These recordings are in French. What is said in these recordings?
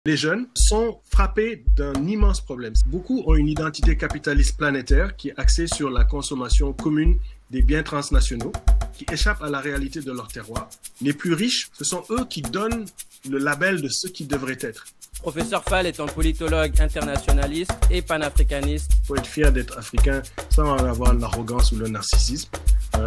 Les jeunes sont frappés d'un immense problème. Beaucoup ont une identité capitaliste planétaire qui est axée sur la consommation commune des biens transnationaux, qui échappent à la réalité de leur terroir. Les plus riches, ce sont eux qui donnent le label de ce qui devrait être. Professeur Fall est un politologue internationaliste et panafricaniste. Il faut être fier d'être africain sans en avoir l'arrogance ou le narcissisme.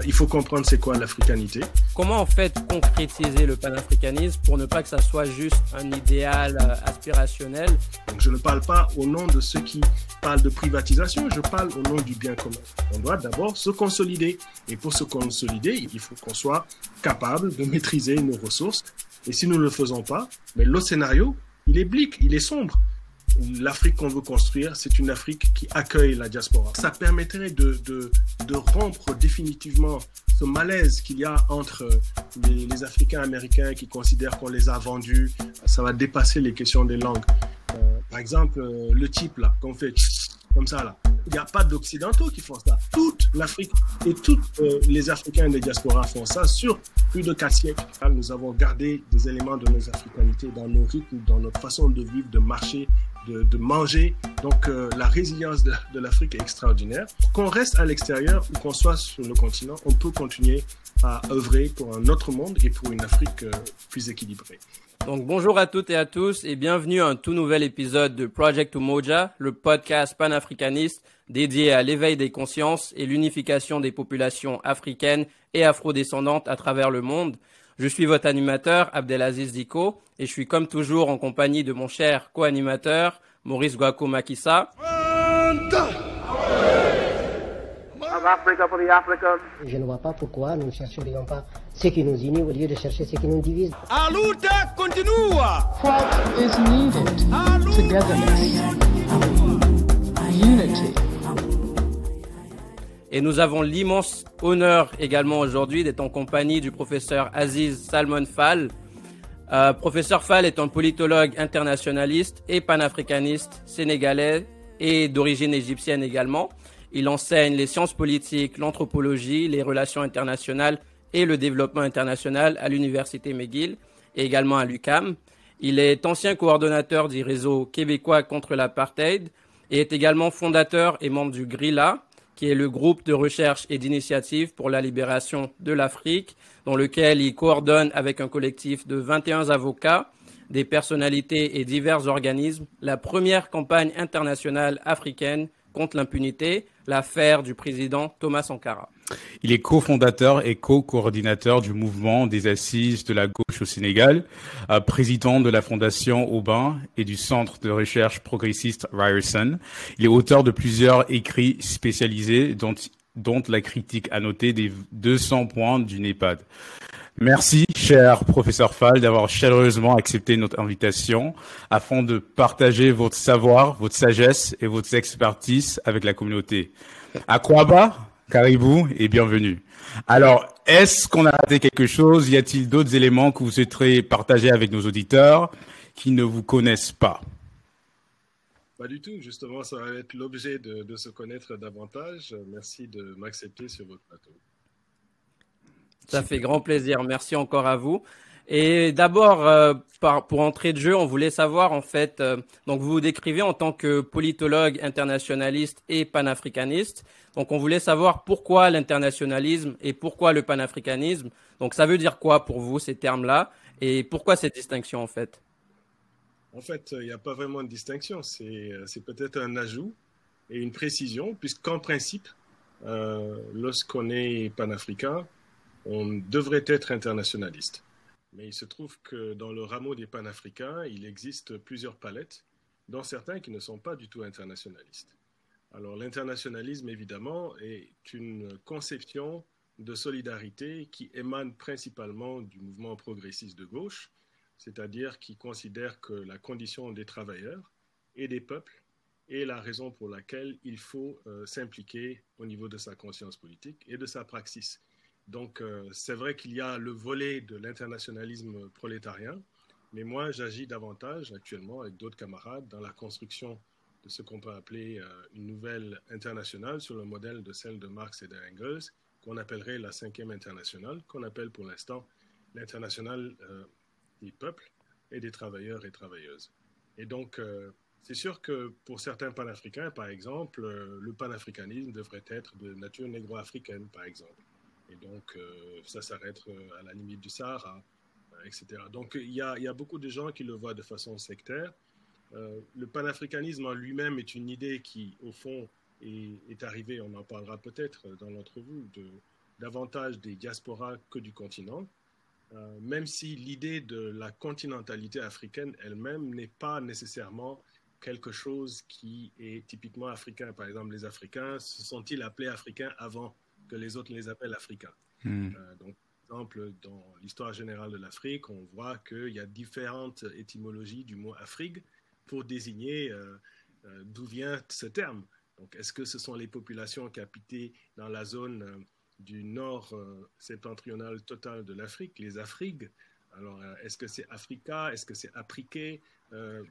Il faut comprendre c'est quoi l'africanité. Comment en fait concrétiser le panafricanisme pour ne pas que ça soit juste un idéal aspirationnel? Donc je ne parle pas au nom de ceux qui parlent de privatisation, je parle au nom du bien commun. On doit d'abord se consolider. Et pour se consolider, il faut qu'on soit capable de maîtriser nos ressources. Et si nous ne le faisons pas, mais l'autre scénario, il est bleak, il est sombre. L'Afrique qu'on veut construire, c'est une Afrique qui accueille la diaspora. Ça permettrait de rompre définitivement ce malaise qu'il y a entre les Africains américains qui considèrent qu'on les a vendus. Ça va dépasser les questions des langues. Par exemple, le type là, qu'on fait comme ça là. Il n'y a pas d'Occidentaux qui font ça. Toute l'Afrique et tous les Africains des diasporas font ça sur plus de 4 siècles. Nous avons gardé des éléments de nos africanités dans nos rythmes, dans notre façon de vivre, de marcher, de manger. Donc la résilience de l'Afrique est extraordinaire. Qu'on reste à l'extérieur ou qu'on soit sur le continent, on peut continuer à œuvrer pour un autre monde et pour une Afrique plus équilibrée. Donc bonjour à toutes et à tous et bienvenue à un tout nouvel épisode de Project Umoja, le podcast panafricaniste dédié à l'éveil des consciences et l'unification des populations africaines et afrodescendantes à travers le monde. Je suis votre animateur Abdelaziz Diko et je suis comme toujours en compagnie de mon cher co-animateur Maurice Gouakou Makissa. Je ne vois pas pourquoi nous ne chercherions pas ce qui nous unit au lieu de chercher ce qui nous divise. La lutte continua. What is needed? Togetherness. Unity. Et nous avons l'immense honneur également aujourd'hui d'être en compagnie du professeur Aziz Salmon Fall. Professeur Fall est un politologue internationaliste et panafricaniste sénégalais et d'origine égyptienne également. Il enseigne les sciences politiques, l'anthropologie, les relations internationales et le développement international à l'université McGill et également à l'UQAM. Il est ancien coordonnateur du réseau québécois contre l'apartheid et est également fondateur et membre du GRILA, qui est le groupe de recherche et d'initiative pour la libération de l'Afrique, dans lequel il coordonne avec un collectif de 21 avocats, des personnalités et divers organismes la première campagne internationale africaine contre l'impunité, l'affaire du président Thomas Sankara. Il est cofondateur et co-coordinateur du mouvement des assises de la gauche au Sénégal, président de la fondation Aubin et du centre de recherche progressiste Ryerson. Il est auteur de plusieurs écrits spécialisés dont la critique annotée des 200 points du NEPAD. Merci, cher professeur Fall, d'avoir chaleureusement accepté notre invitation afin de partager votre savoir, votre sagesse et votre expertise avec la communauté. Akwaba, Caribou et bienvenue. Alors, est-ce qu'on a raté quelque chose? Y a-t-il d'autres éléments que vous souhaiterez partager avec nos auditeurs qui ne vous connaissent pas? Pas du tout, justement, ça va être l'objet de se connaître davantage. Merci de m'accepter sur votre plateau. Ça fait grand plaisir. Merci encore à vous. Et d'abord, pour entrer de jeu, on voulait savoir en fait, donc vous vous décrivez en tant que politologue internationaliste et panafricaniste. Donc on voulait savoir pourquoi l'internationalisme et pourquoi le panafricanisme. Donc ça veut dire quoi pour vous ces termes-là et pourquoi cette distinction en fait? En fait, il n'y a pas vraiment de distinction. C'est peut-être un ajout et une précision, puisqu'en principe, lorsqu'on est panafricain, on devrait être internationaliste. Mais il se trouve que dans le rameau des panafricains, il existe plusieurs palettes, dont certains qui ne sont pas du tout internationalistes. Alors l'internationalisme, évidemment, est une conception de solidarité qui émane principalement du mouvement progressiste de gauche, c'est-à-dire qui considère que la condition des travailleurs et des peuples est la raison pour laquelle il faut s'impliquer au niveau de sa conscience politique et de sa praxis. Donc, c'est vrai qu'il y a le volet de l'internationalisme prolétarien, mais moi, j'agis davantage actuellement avec d'autres camarades dans la construction de ce qu'on peut appeler une nouvelle internationale sur le modèle de celle de Marx et d'Engels, qu'on appellerait la 5e internationale, qu'on appelle pour l'instant l'internationale des peuples et des travailleurs et travailleuses. Et donc, c'est sûr que pour certains panafricains, par exemple, le panafricanisme devrait être de nature négro-africaine, par exemple. Et donc, ça s'arrête à la limite du Sahara, etc. Donc, il y a beaucoup de gens qui le voient de façon sectaire. Le panafricanisme en lui-même est une idée qui, au fond, est arrivée, on en parlera peut-être dans l'entrevue, davantage des diasporas que du continent. Même si l'idée de la continentalité africaine elle-même n'est pas nécessairement quelque chose qui est typiquement africain. Par exemple, les Africains se sont-ils appelés Africains avant que les autres les appellent Africains? Donc, par exemple, dans l'histoire générale de l'Afrique, on voit qu'il y a différentes étymologies du mot Afrique pour désigner d'où vient ce terme. Donc, est-ce que ce sont les populations qui habitaient dans la zone du nord septentrional total de l'Afrique, les Afriques? Alors, est-ce que c'est Africa? Est-ce que c'est Afrique?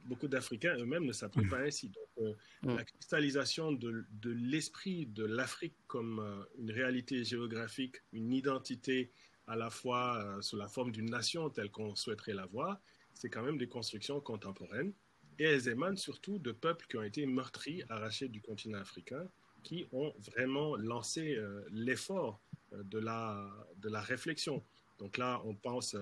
Beaucoup d'Africains eux-mêmes ne s'appellent pas ainsi. Donc, la cristallisation de l'esprit de l'Afrique comme une réalité géographique, une identité à la fois sous la forme d'une nation telle qu'on souhaiterait la voir, c'est quand même des constructions contemporaines. Et elles émanent surtout de peuples qui ont été meurtris, arrachés du continent africain, qui ont vraiment lancé l'effort de la réflexion. Donc là, on pense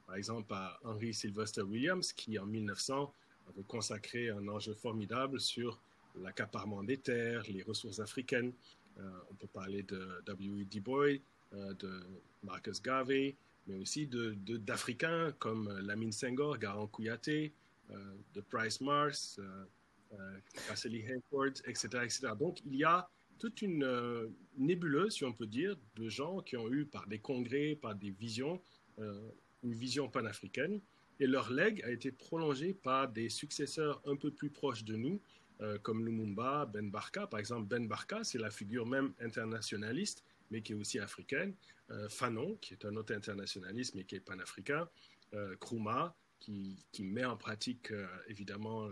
par exemple à Henry Sylvester Williams, qui en 1900 avait consacré un enjeu formidable sur l'accaparement des terres, les ressources africaines. On peut parler de W.E. Du Bois, de Marcus Garvey, mais aussi d'Africains comme Lamine Senghor, Garang Kouyaté, de Price Mars, Casely Hayford, etc., etc. Donc, il y a toute une nébuleuse, si on peut dire, de gens qui ont eu, par des congrès, par des visions, une vision panafricaine. Et leur legs a été prolongé par des successeurs un peu plus proches de nous, comme Lumumba, Ben Barka. Par exemple, Ben Barka, c'est la figure même internationaliste, mais qui est aussi africaine. Fanon, qui est un autre internationaliste, mais qui est panafricain. Nkrumah, qui met en pratique, évidemment,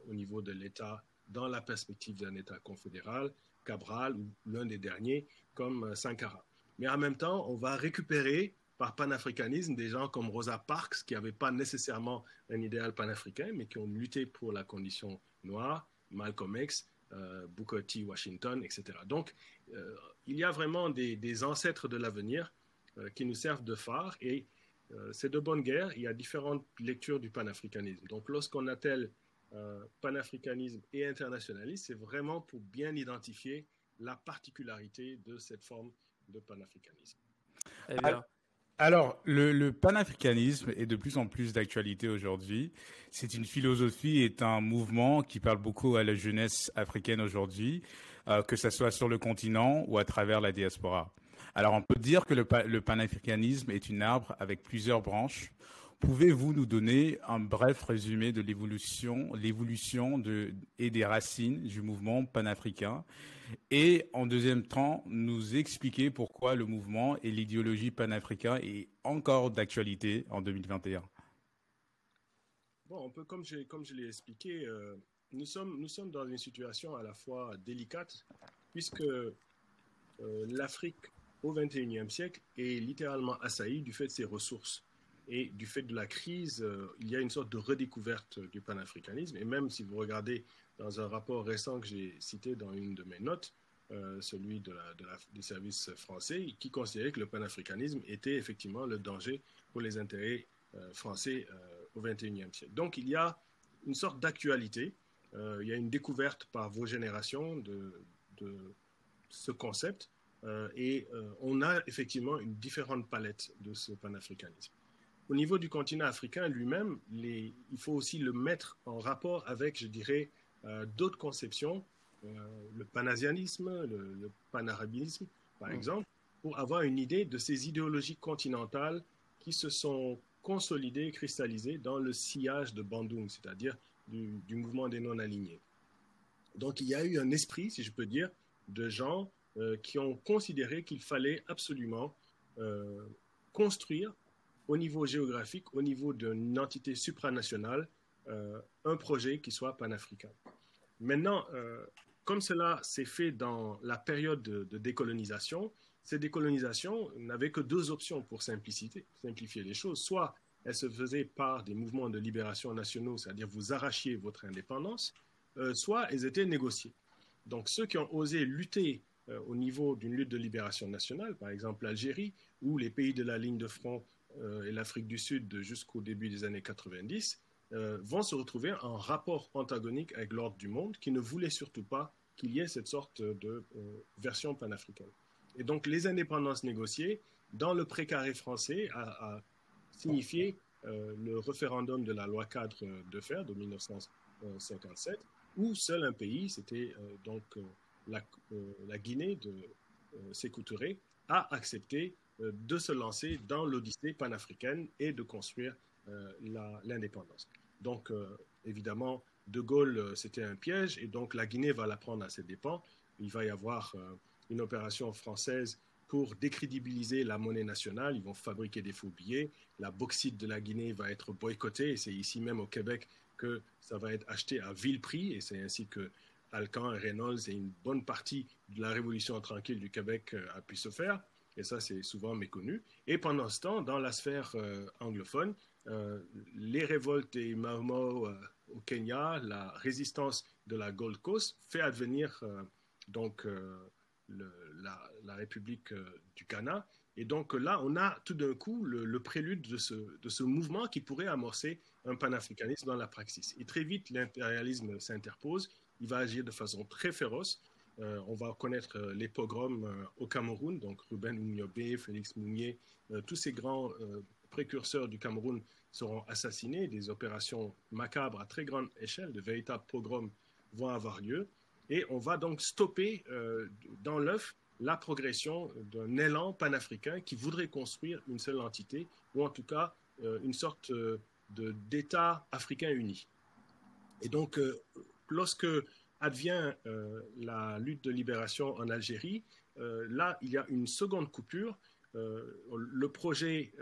au niveau de l'État, dans la perspective d'un État confédéral, Cabral, ou l'un des derniers, comme Sankara. Mais en même temps, on va récupérer par panafricanisme des gens comme Rosa Parks, qui n'avaient pas nécessairement un idéal panafricain, mais qui ont lutté pour la condition noire, Malcolm X, Booker T. Washington, etc. Donc, il y a vraiment des ancêtres de l'avenir qui nous servent de phare, et c'est de bonne guerre. Il y a différentes lectures du panafricanisme. Donc, lorsqu'on attelle panafricanisme et internationalisme, c'est vraiment pour bien identifier la particularité de cette forme de panafricanisme. Eh bien. Alors, le panafricanisme est de plus en plus d'actualité aujourd'hui. C'est une philosophie, est un mouvement qui parle beaucoup à la jeunesse africaine aujourd'hui, que ça soit sur le continent ou à travers la diaspora. Alors, on peut dire que le panafricanisme est une arbre avec plusieurs branches. Pouvez-vous nous donner un bref résumé de l'évolution et des racines du mouvement panafricain, et en deuxième temps nous expliquer pourquoi le mouvement et l'idéologie panafricaine est encore d'actualité en 2021? Bon, un peu comme je l'ai expliqué, nous sommes dans une situation à la fois délicate, puisque l'Afrique au XXIe siècle est littéralement assaillie du fait de ses ressources. Et du fait de la crise, il y a une sorte de redécouverte du panafricanisme. Et même si vous regardez dans un rapport récent que j'ai cité dans une de mes notes, celui du service français, qui considérait que le panafricanisme était effectivement le danger pour les intérêts français au XXIe siècle. Donc il y a une sorte d'actualité, il y a une découverte par vos générations de ce concept, et on a effectivement une différente palette de ce panafricanisme. Au niveau du continent africain lui-même, il faut aussi le mettre en rapport avec, je dirais, d'autres conceptions, le panasianisme, le panarabisme, par exemple, pour avoir une idée de ces idéologies continentales qui se sont consolidées, cristallisées dans le sillage de Bandung, c'est-à-dire du mouvement des non-alignés. Donc, il y a eu un esprit, si je peux dire, de gens qui ont considéré qu'il fallait absolument construire au niveau géographique, au niveau d'une entité supranationale, un projet qui soit panafricain. Maintenant, comme cela s'est fait dans la période de décolonisation, ces décolonisations n'avaient que deux options pour simplifier les choses. Soit elles se faisaient par des mouvements de libération nationaux, c'est-à-dire vous arrachiez votre indépendance, soit elles étaient négociées. Donc ceux qui ont osé lutter au niveau d'une lutte de libération nationale, par exemple l'Algérie, ou les pays de la ligne de front et l'Afrique du Sud jusqu'au début des années 90, vont se retrouver en rapport antagonique avec l'ordre du monde qui ne voulait surtout pas qu'il y ait cette sorte de version panafricaine. Et donc les indépendances négociées, dans le précaré français, a signifié le référendum de la loi cadre de fer de 1957, où seul un pays, c'était la Guinée de Sékou Touré, a accepté de se lancer dans l'odyssée panafricaine et de construire l'indépendance. Donc, évidemment, De Gaulle, c'était un piège, et donc la Guinée va la prendre à ses dépens. Il va y avoir une opération française pour décrédibiliser la monnaie nationale. Ils vont fabriquer des faux billets. La bauxite de la Guinée va être boycottée, et c'est ici même au Québec que ça va être acheté à vil prix, et c'est ainsi que Alcan, Reynolds et une bonne partie de la révolution tranquille du Québec a pu se faire. Et ça, c'est souvent méconnu. Et pendant ce temps, dans la sphère anglophone, les révoltes des Mau au Kenya, la résistance de la Gold Coast fait advenir la République du Ghana. Et donc là, on a tout d'un coup le prélude de ce mouvement qui pourrait amorcer un panafricanisme dans la praxis. Et très vite, l'impérialisme s'interpose. Il va agir de façon très féroce. On va connaître les pogroms au Cameroun, donc Ruben Oumniobé, Félix Mounier, tous ces grands précurseurs du Cameroun seront assassinés. Des opérations macabres à très grande échelle, de véritables pogroms vont avoir lieu. Et on va donc stopper dans l'œuf la progression d'un élan panafricain qui voudrait construire une seule entité, ou en tout cas une sorte d'État africain uni. Et donc, lorsque advient la lutte de libération en Algérie, là, il y a une seconde coupure. Le projet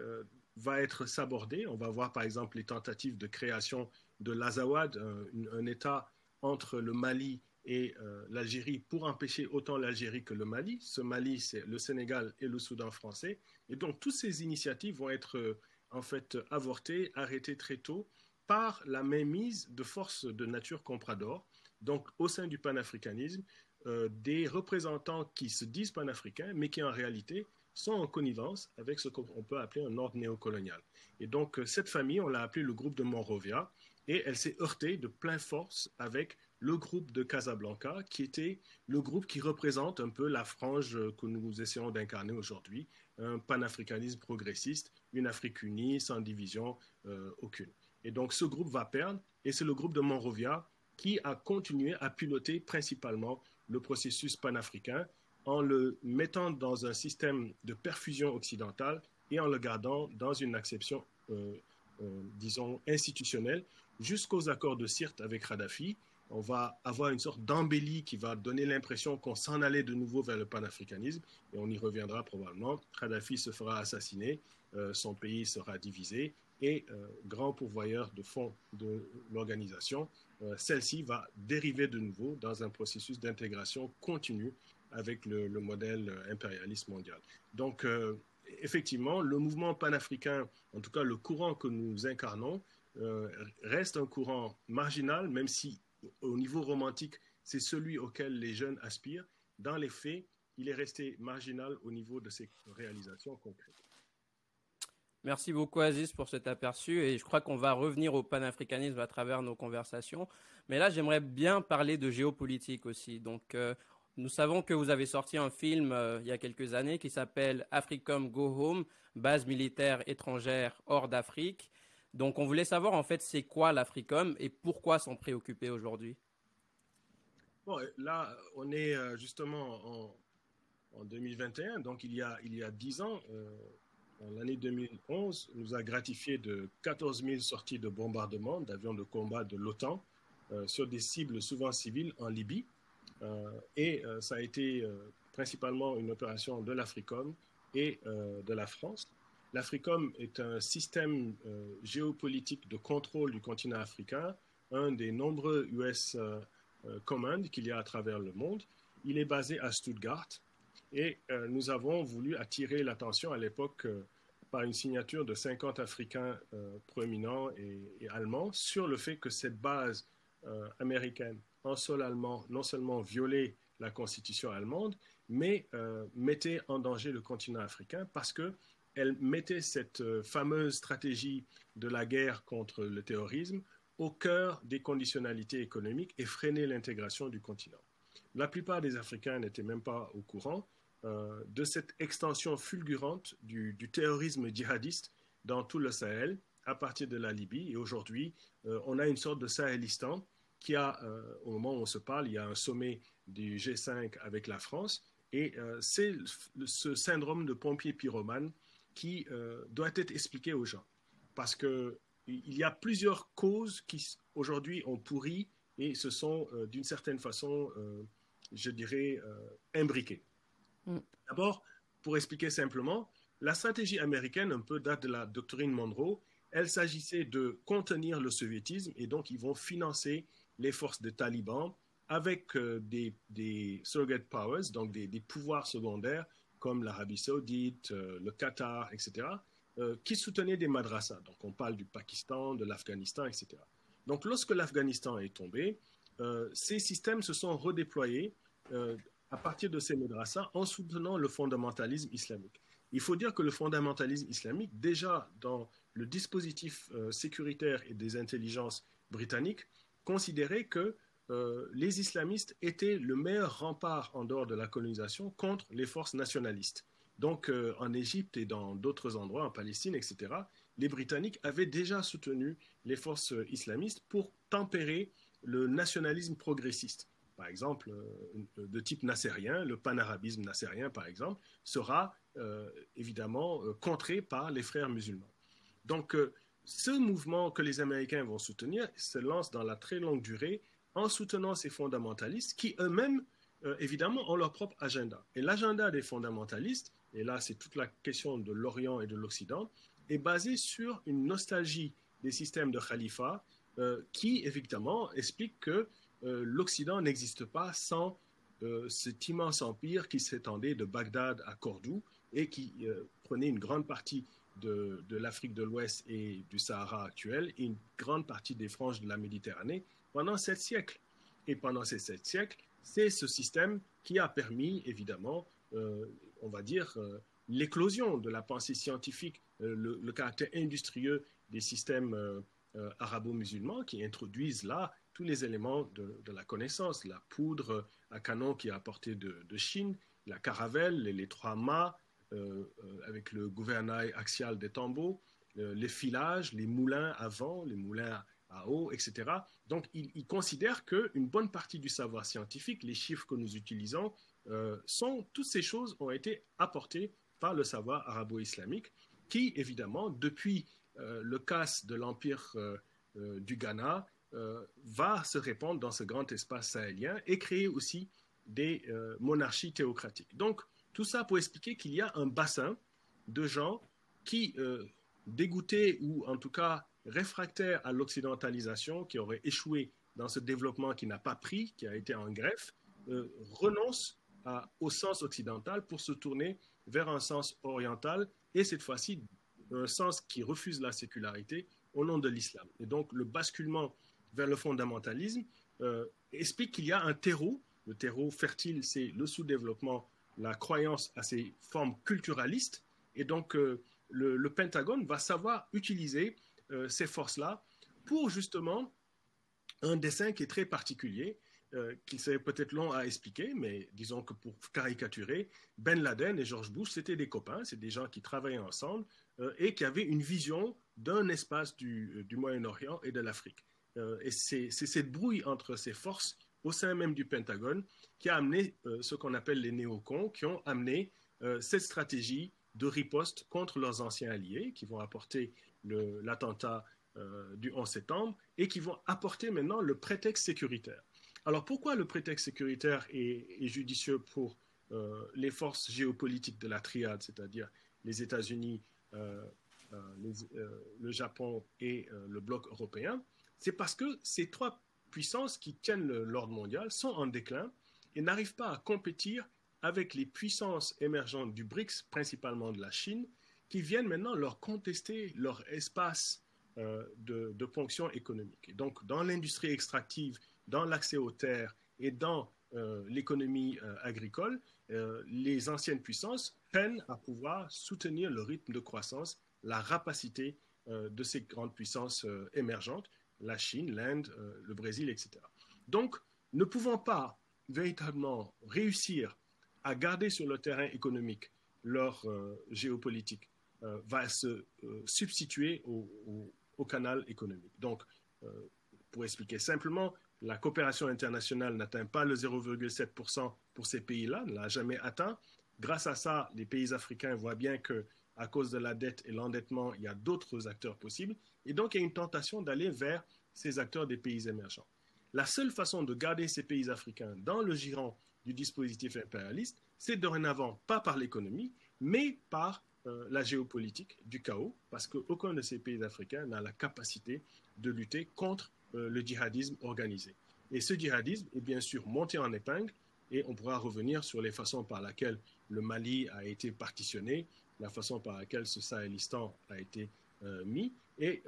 va être sabordé. On va voir par exemple les tentatives de création de l'Azawad, un État entre le Mali et l'Algérie pour empêcher autant l'Algérie que le Mali. Ce Mali, c'est le Sénégal et le Soudan français. Et donc, toutes ces initiatives vont être en fait avortées, arrêtées très tôt par la mainmise de forces de nature comprador. Donc, au sein du panafricanisme, des représentants qui se disent panafricains, mais qui en réalité sont en connivence avec ce qu'on peut appeler un ordre néocolonial. Et donc, cette famille, on l'a appelée le groupe de Monrovia, et elle s'est heurtée de plein force avec le groupe de Casablanca, qui était le groupe qui représente un peu la frange que nous essayons d'incarner aujourd'hui, un panafricanisme progressiste, une Afrique unie, sans division aucune. Et donc, ce groupe va perdre, et c'est le groupe de Monrovia qui a continué à piloter principalement le processus panafricain en le mettant dans un système de perfusion occidentale et en le gardant dans une acception, disons, institutionnelle, jusqu'aux accords de Sirte avec Kadhafi. On va avoir une sorte d'embellie qui va donner l'impression qu'on s'en allait de nouveau vers le panafricanisme, et on y reviendra probablement. Kadhafi se fera assassiner, son pays sera divisé, et grand pourvoyeur de fonds de l'organisation, celle-ci va dériver de nouveau dans un processus d'intégration continue avec le modèle impérialiste mondial. Donc, effectivement, le mouvement panafricain, en tout cas le courant que nous incarnons, reste un courant marginal, même si au niveau romantique, c'est celui auquel les jeunes aspirent. Dans les faits, il est resté marginal au niveau de ses réalisations concrètes. Merci beaucoup Aziz pour cet aperçu, et je crois qu'on va revenir au panafricanisme à travers nos conversations. Mais là, j'aimerais bien parler de géopolitique aussi. Donc, nous savons que vous avez sorti un film il y a quelques années qui s'appelle Africom Go Home, base militaire étrangère hors d'Afrique. Donc, on voulait savoir en fait c'est quoi l'Africom et pourquoi s'en préoccuper aujourd'hui. Bon, là, on est justement en 2021, donc il y a 10 ans, en l'année 2011, nous a gratifié de 14 000 sorties de bombardement d'avions de combat de l'OTAN sur des cibles souvent civiles en Libye. Ça a été principalement une opération de l'Africom et de la France. L'Africom est un système géopolitique de contrôle du continent africain, un des nombreux US Command qu'il y a à travers le monde. Il est basé à Stuttgart et nous avons voulu attirer l'attention à l'époque par une signature de 50 Africains proéminents et allemands sur le fait que cette base américaine en sol allemand non seulement violait la constitution allemande, mais mettait en danger le continent africain parce qu'elle mettait cette fameuse stratégie de la guerre contre le terrorisme au cœur des conditionnalités économiques et freinait l'intégration du continent. La plupart des Africains n'étaient même pas au courant de cette extension fulgurante du terrorisme djihadiste dans tout le Sahel, à partir de la Libye. Et aujourd'hui, on a une sorte de Sahélistan qui a, au moment où on se parle, il y a un sommet du G5 avec la France. Et c'est ce syndrome de pompier pyromane qui doit être expliqué aux gens. Parce qu'il y a plusieurs causes qui, aujourd'hui, ont pourri et se sont, d'une certaine façon, je dirais, imbriquées. D'abord, pour expliquer simplement, la stratégie américaine, un peu date de la doctrine Monroe, elle s'agissait de contenir le soviétisme et donc ils vont financer les forces des talibans avec des surrogate powers, donc des pouvoirs secondaires comme l'Arabie saoudite, le Qatar, etc., qui soutenaient des madrasas. Donc on parle du Pakistan, de l'Afghanistan, etc. Donc lorsque l'Afghanistan est tombé, ces systèmes se sont redéployés à partir de ces madrasas en soutenant le fondamentalisme islamique. Il faut dire que le fondamentalisme islamique, déjà dans le dispositif sécuritaire et des intelligences britanniques, considérait que les islamistes étaient le meilleur rempart en dehors de la colonisation contre les forces nationalistes. Donc en Égypte et dans d'autres endroits, en Palestine, etc., les Britanniques avaient déjà soutenu les forces islamistes pour tempérer le nationalisme progressiste. Par exemple, de type nassérien, le panarabisme nassérien, par exemple, sera évidemment contré par les frères musulmans. Donc, ce mouvement que les Américains vont soutenir se lance dans la très longue durée en soutenant ces fondamentalistes qui eux-mêmes, évidemment, ont leur propre agenda. Et l'agenda des fondamentalistes, et là c'est toute la question de l'Orient et de l'Occident, est basé sur une nostalgie des systèmes de khalifa qui, évidemment, explique que l'Occident n'existe pas sans cet immense empire qui s'étendait de Bagdad à Cordoue et qui prenait une grande partie de l'Afrique de l'Ouest et du Sahara actuel et une grande partie des franges de la Méditerranée pendant 7 siècles. Et pendant ces 7 siècles, c'est ce système qui a permis, évidemment, on va dire, l'éclosion de la pensée scientifique, le caractère industrieux des systèmes arabo-musulmans qui introduisent là tous les éléments de la connaissance, la poudre à canon qui est apportée de Chine, la caravelle, les 3 mâts avec le gouvernail axial des tambours, les filages, les moulins à vent, les moulins à eau, etc. Donc, ils considèrent qu'une bonne partie du savoir scientifique, les chiffres que nous utilisons, toutes ces choses ont été apportées par le savoir arabo-islamique qui, évidemment, depuis le casse de l'empire du Ghana, va se répandre dans ce grand espace sahélien et créer aussi des monarchies théocratiques. Donc, tout ça pour expliquer qu'il y a un bassin de gens qui, dégoûtés ou en tout cas réfractaires à l'occidentalisation, qui auraient échoué dans ce développement qui n'a pas pris, qui a été en greffe, renoncent au sens occidental pour se tourner vers un sens oriental et cette fois-ci un sens qui refuse la sécularité au nom de l'islam. Et donc le basculement vers le fondamentalisme explique qu'il y a un terreau. Le terreau fertile, c'est le sous-développement, la croyance à ces formes culturalistes. Et donc le Pentagone va savoir utiliser ces forces-là pour justement un dessin qui est très particulier, qui serait peut-être long à expliquer, mais disons que pour caricaturer, Ben Laden et George Bush, c'était des copains, c'est des gens qui travaillaient ensemble et qui avaient une vision d'un espace du Moyen-Orient et de l'Afrique. Et c'est cette brouille entre ces forces au sein même du Pentagone qui a amené ce qu'on appelle les néocons, qui ont amené cette stratégie de riposte contre leurs anciens alliés, qui vont apporter l'attentat du 11 septembre et qui vont apporter maintenant le prétexte sécuritaire. Alors pourquoi le prétexte sécuritaire est judicieux pour les forces géopolitiques de la triade, c'est-à-dire les États-Unis, le Japon et le bloc européen? C'est parce que ces 3 puissances qui tiennent l'ordre mondial sont en déclin et n'arrivent pas à compétir avec les puissances émergentes du BRICS, principalement de la Chine, qui viennent maintenant leur contester leur espace de ponction économique. Et donc, dans l'industrie extractive, dans l'accès aux terres et dans l'économie agricole, les anciennes puissances peinent à pouvoir soutenir le rythme de croissance, la rapacité de ces grandes puissances émergentes, la Chine, l'Inde, le Brésil, etc. Donc, ne pouvant pas véritablement réussir à garder sur le terrain économique leur géopolitique, va se substituer au canal économique. Donc, pour expliquer simplement, la coopération internationale n'atteint pas le 0,7% pour ces pays-là, ne l'a jamais atteint. Grâce à ça, les pays africains voient bien que, à cause de la dette et l'endettement, il y a d'autres acteurs possibles. Et donc, il y a une tentation d'aller vers ces acteurs des pays émergents. La seule façon de garder ces pays africains dans le giron du dispositif impérialiste, c'est dorénavant pas par l'économie, mais par la géopolitique du chaos, parce qu'aucun de ces pays africains n'a la capacité de lutter contre le djihadisme organisé. Et ce djihadisme est bien sûr monté en épingle, et on pourra revenir sur les façons par lesquelles le Mali a été partitionné, la façon par laquelle ce Sahélistan a été mis, et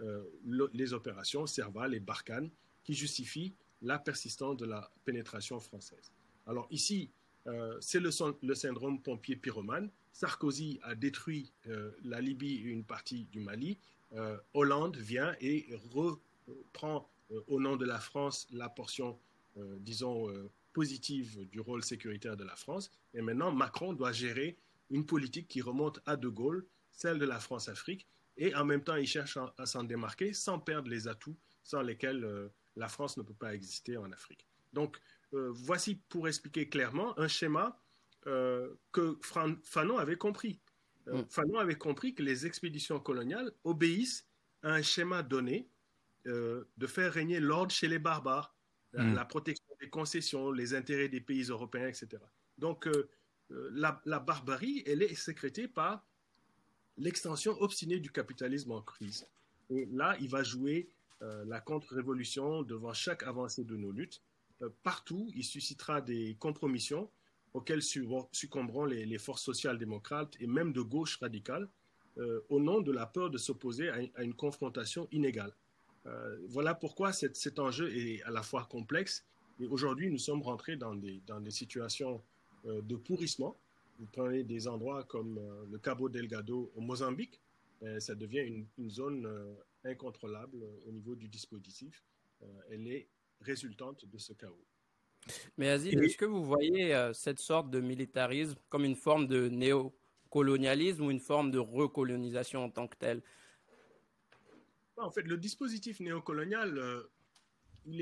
les opérations Serval et Barkhane qui justifient la persistance de la pénétration française. Alors ici, c'est le syndrome pompier-pyromane. Sarkozy a détruit la Libye et une partie du Mali. Hollande vient et reprend au nom de la France la portion, disons, positive du rôle sécuritaire de la France. Et maintenant, Macron doit gérer une politique qui remonte à De Gaulle, celle de la France-Afrique, et en même temps, il cherche à s'en démarquer sans perdre les atouts sans lesquels la France ne peut pas exister en Afrique. Donc, voici pour expliquer clairement un schéma que Fanon avait compris. Fanon avait compris que les expéditions coloniales obéissent à un schéma donné de faire régner l'ordre chez les barbares, la protection des concessions, les intérêts des pays européens, etc. Donc, la barbarie, elle est sécrétée par l'extension obstinée du capitalisme en crise. Et là, il va jouer la contre-révolution devant chaque avancée de nos luttes. Partout, il suscitera des compromissions auxquelles succomberont les forces social-démocrates et même de gauche radicale au nom de la peur de s'opposer à une confrontation inégale. Voilà pourquoi cet enjeu est à la fois complexe et aujourd'hui nous sommes rentrés dans des situations de pourrissement. Vous prenez des endroits comme le Cabo Delgado au Mozambique, ça devient une zone incontrôlable au niveau du dispositif. Elle est résultante de ce chaos. Mais Aziz, est-ce que vous voyez cette sorte de militarisme comme une forme de néocolonialisme ou une forme de recolonisation en tant que telle? En fait, le dispositif néocolonial, il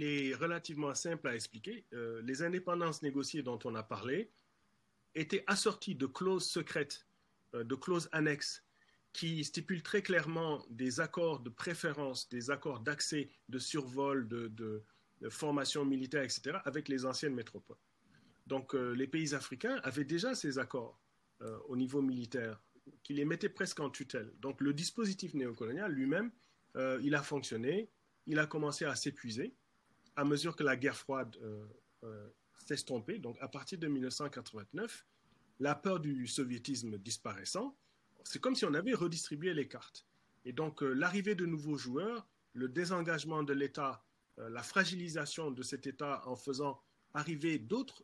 est relativement simple à expliquer. Les indépendances négociées dont on a parlé étaient assorties de clauses secrètes, de clauses annexes, qui stipulent très clairement des accords de préférence, des accords d'accès, de survol, de formation militaire, etc., avec les anciennes métropoles. Donc, les pays africains avaient déjà ces accords au niveau militaire, qui les mettaient presque en tutelle. Donc, le dispositif néocolonial lui-même, il a fonctionné, il a commencé à s'épuiser à mesure que la guerre froide s'estompait. Donc, à partir de 1989, la peur du soviétisme disparaissant, c'est comme si on avait redistribué les cartes. Et donc, l'arrivée de nouveaux joueurs, le désengagement de l'État, la fragilisation de cet État en faisant arriver d'autres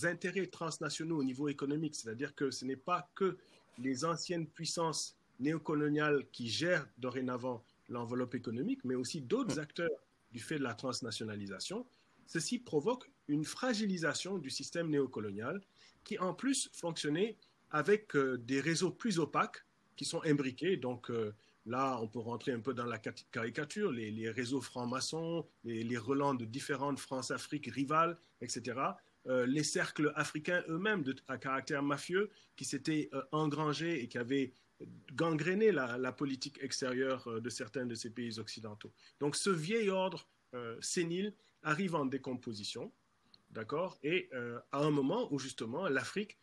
intérêts transnationaux au niveau économique, c'est-à-dire que ce n'est pas que les anciennes puissances néocoloniales qui gèrent dorénavant l'enveloppe économique, mais aussi d'autres acteurs du fait de la transnationalisation. Ceci provoque une fragilisation du système néocolonial qui, en plus, fonctionnait avec des réseaux plus opaques qui sont imbriqués. Donc là, on peut rentrer un peu dans la caricature, les réseaux francs-maçons, les relents de différentes France-Afrique rivales, etc. Les cercles africains eux-mêmes à caractère mafieux qui s'étaient engrangés et qui avaient gangréné la politique extérieure de certains de ces pays occidentaux. Donc ce vieil ordre sénile arrive en décomposition, d'accord, et à un moment où justement l'Afrique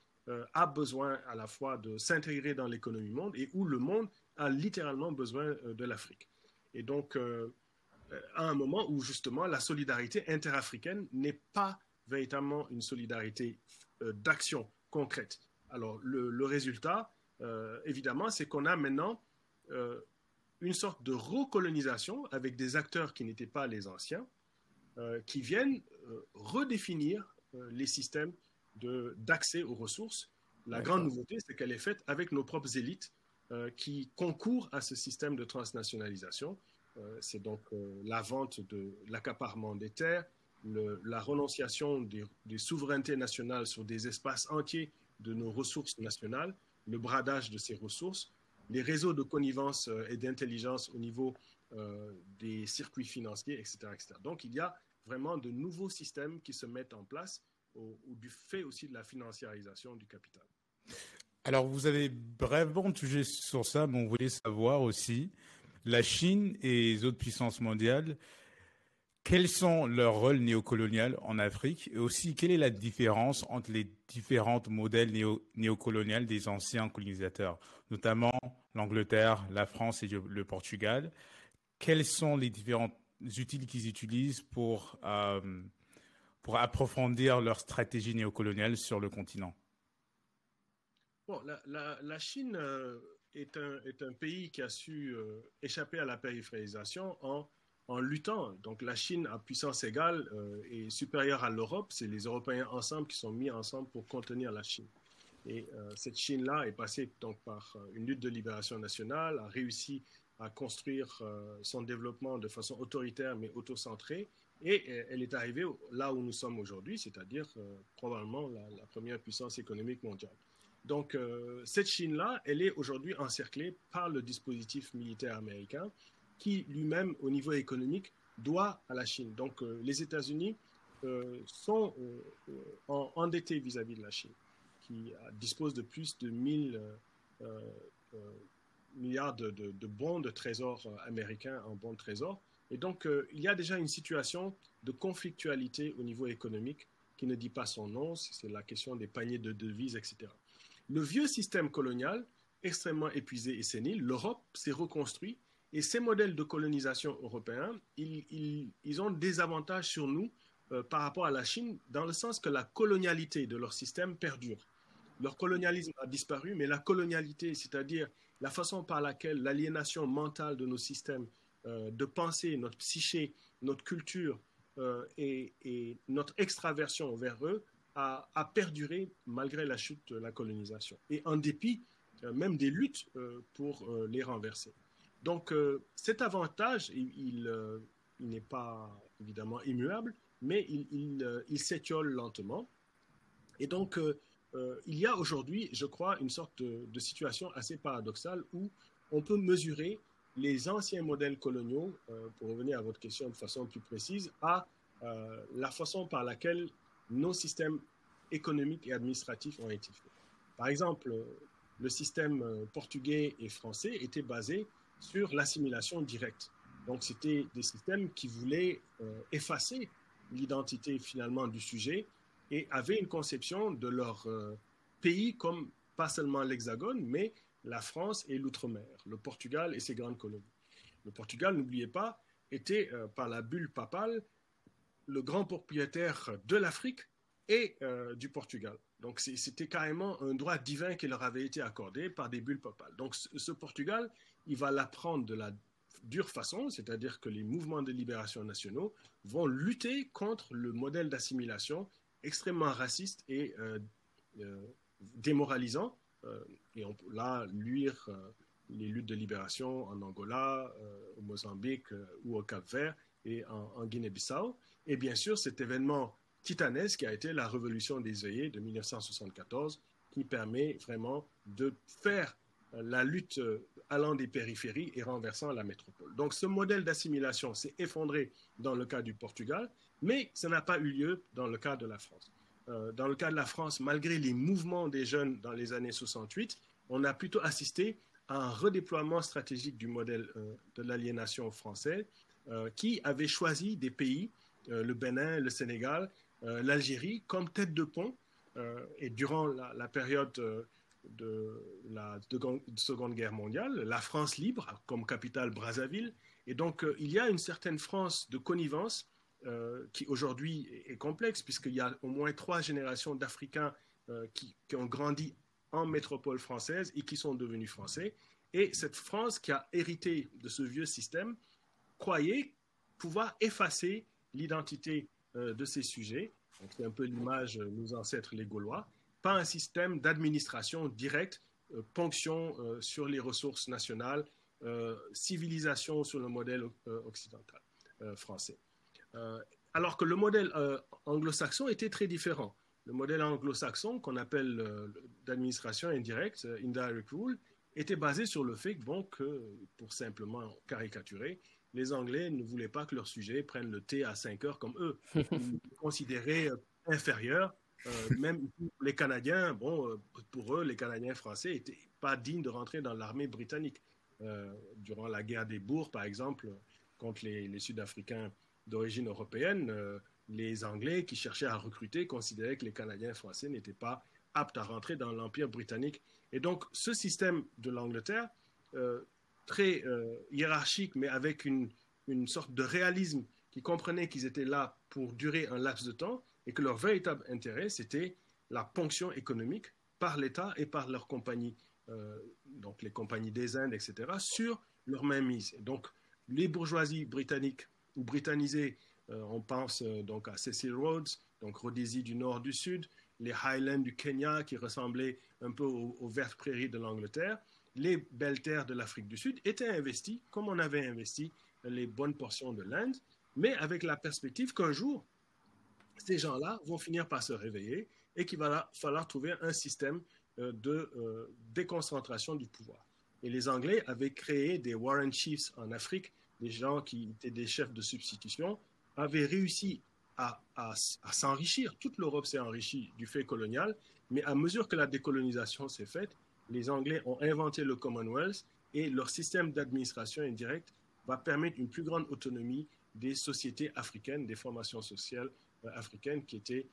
a besoin à la fois de s'intégrer dans l'économie monde et où le monde a littéralement besoin de l'Afrique. Et donc, à un moment où justement la solidarité interafricaine n'est pas véritablement une solidarité d'action concrète. Alors, le résultat, évidemment, c'est qu'on a maintenant une sorte de recolonisation avec des acteurs qui n'étaient pas les anciens, qui viennent redéfinir les systèmes d'accès aux ressources. La grande nouveauté, c'est qu'elle est faite avec nos propres élites qui concourent à ce système de transnationalisation. C'est donc la vente de l'accaparement des terres, la renonciation des souverainetés nationales sur des espaces entiers de nos ressources nationales, le bradage de ces ressources, les réseaux de connivence et d'intelligence au niveau des circuits financiers, etc., etc. Donc, il y a vraiment de nouveaux systèmes qui se mettent en place du fait aussi de la financiarisation du capital. Alors, vous avez brièvement touché sur ça, mais on voulait savoir aussi, la Chine et les autres puissances mondiales, quels sont leurs rôles néocoloniaux en Afrique et aussi quelle est la différence entre les différents modèles néocoloniaux des anciens colonisateurs, notamment l'Angleterre, la France et le Portugal. Quels sont les différents outils qu'ils utilisent pour approfondir leur stratégie néocoloniale sur le continent? Bon, la Chine est un pays qui a su échapper à la périphérisation en luttant. Donc la Chine à puissance égale est supérieure à l'Europe. C'est les Européens ensemble qui sont mis ensemble pour contenir la Chine. Et cette Chine-là est passée donc par une lutte de libération nationale, a réussi à construire son développement de façon autoritaire mais autocentrée. Et elle est arrivée là où nous sommes aujourd'hui, c'est-à-dire probablement la première puissance économique mondiale. Donc, cette Chine-là, elle est aujourd'hui encerclée par le dispositif militaire américain qui, lui-même, au niveau économique, doit à la Chine. Donc, les États-Unis sont endettés vis-à-vis de la Chine, qui dispose de plus de 1000 milliards de bons de trésor américains en bons de trésor. Et donc, il y a déjà une situation de conflictualité au niveau économique qui ne dit pas son nom, c'est la question des paniers de devises, etc. Le vieux système colonial, extrêmement épuisé et sénile, l'Europe s'est reconstruit et ces modèles de colonisation européens, ils ont des avantages sur nous par rapport à la Chine, dans le sens que la colonialité de leur système perdure. Leur colonialisme a disparu, mais la colonialité, c'est-à-dire la façon par laquelle l'aliénation mentale de nos systèmes de pensée, notre psyché, notre culture et notre extraversion vers eux a perduré malgré la chute de la colonisation et en dépit même des luttes pour les renverser. Donc cet avantage, il n'est pas évidemment immuable, mais il s'étiole lentement. Et donc il y a aujourd'hui, je crois, une sorte de situation assez paradoxale où on peut mesurer les anciens modèles coloniaux, pour revenir à votre question de façon plus précise, à la façon par laquelle nos systèmes économiques et administratifs ont été faits. Par exemple, le système portugais et français était basé sur l'assimilation directe. Donc, c'était des systèmes qui voulaient effacer l'identité finalement du sujet et avaient une conception de leur pays comme pas seulement l'Hexagone, mais la France et l'outre-mer, le Portugal et ses grandes colonies. Le Portugal, n'oubliez pas, était par la bulle papale le grand propriétaire de l'Afrique et du Portugal. Donc c'était carrément un droit divin qui leur avait été accordé par des bulles papales. Donc ce Portugal, il va l'apprendre de la dure façon, c'est-à-dire que les mouvements de libération nationaux vont lutter contre le modèle d'assimilation extrêmement raciste et démoralisant. Et on peut là lire les luttes de libération en Angola, au Mozambique ou au Cap-Vert et en Guinée-Bissau. Et bien sûr, cet événement titanesque qui a été la révolution des œillets de 1974, qui permet vraiment de faire la lutte allant des périphéries et renversant la métropole. Donc ce modèle d'assimilation s'est effondré dans le cas du Portugal, mais ça n'a pas eu lieu dans le cas de la France. Dans le cas de la France, malgré les mouvements des jeunes dans les années 68, on a plutôt assisté à un redéploiement stratégique du modèle de l'aliénation française qui avait choisi des pays, le Bénin, le Sénégal, l'Algérie, comme tête de pont. Et durant la période de la Seconde Guerre mondiale, la France libre comme capitale Brazzaville. Et donc, il y a une certaine France de connivence qui aujourd'hui est complexe, puisqu'il y a au moins 3 générations d'Africains qui ont grandi en métropole française et qui sont devenus français. Et cette France qui a hérité de ce vieux système croyait pouvoir effacer l'identité de ces sujets. C'est un peu l'image de nos ancêtres les Gaulois, par un système d'administration directe, ponction sur les ressources nationales, civilisation sur le modèle occidental français. Alors que le modèle anglo-saxon était très différent. Le modèle anglo-saxon, qu'on appelle d'administration indirecte, indirect rule, était basé sur le fait que, pour simplement caricaturer, les Anglais ne voulaient pas que leurs sujets prennent le thé à 5 heures comme eux. Ils les considéraient inférieurs. Même les Canadiens, pour eux, les Canadiens français n'étaient pas dignes de rentrer dans l'armée britannique. Durant la guerre des Boers, par exemple, contre les Sud-Africains d'origine européenne, les Anglais qui cherchaient à recruter considéraient que les Canadiens français n'étaient pas aptes à rentrer dans l'Empire britannique. Et donc, ce système de l'Angleterre, très hiérarchique, mais avec une sorte de réalisme qui comprenait qu'ils étaient là pour durer un laps de temps et que leur véritable intérêt, c'était la ponction économique par l'État et par leurs compagnies, donc les compagnies des Indes, etc., sur leur mainmise. Donc, les bourgeoisies britanniques ou britannisées, on pense donc à Cecil Rhodes, donc Rhodésie du nord du sud, les Highlands du Kenya qui ressemblaient un peu aux vertes prairies de l'Angleterre, les belles terres de l'Afrique du Sud étaient investies comme on avait investi les bonnes portions de l'Inde, mais avec la perspective qu'un jour, ces gens-là vont finir par se réveiller et qu'il va falloir trouver un système de déconcentration du pouvoir. Et les Anglais avaient créé des Warren Chiefs en Afrique, des gens qui étaient des chefs de substitution, avaient réussi à s'enrichir. Toute l'Europe s'est enrichie du fait colonial, mais à mesure que la décolonisation s'est faite, les Anglais ont inventé le Commonwealth et leur système d'administration indirecte va permettre une plus grande autonomie des sociétés africaines, des formations sociales africaines qui étaient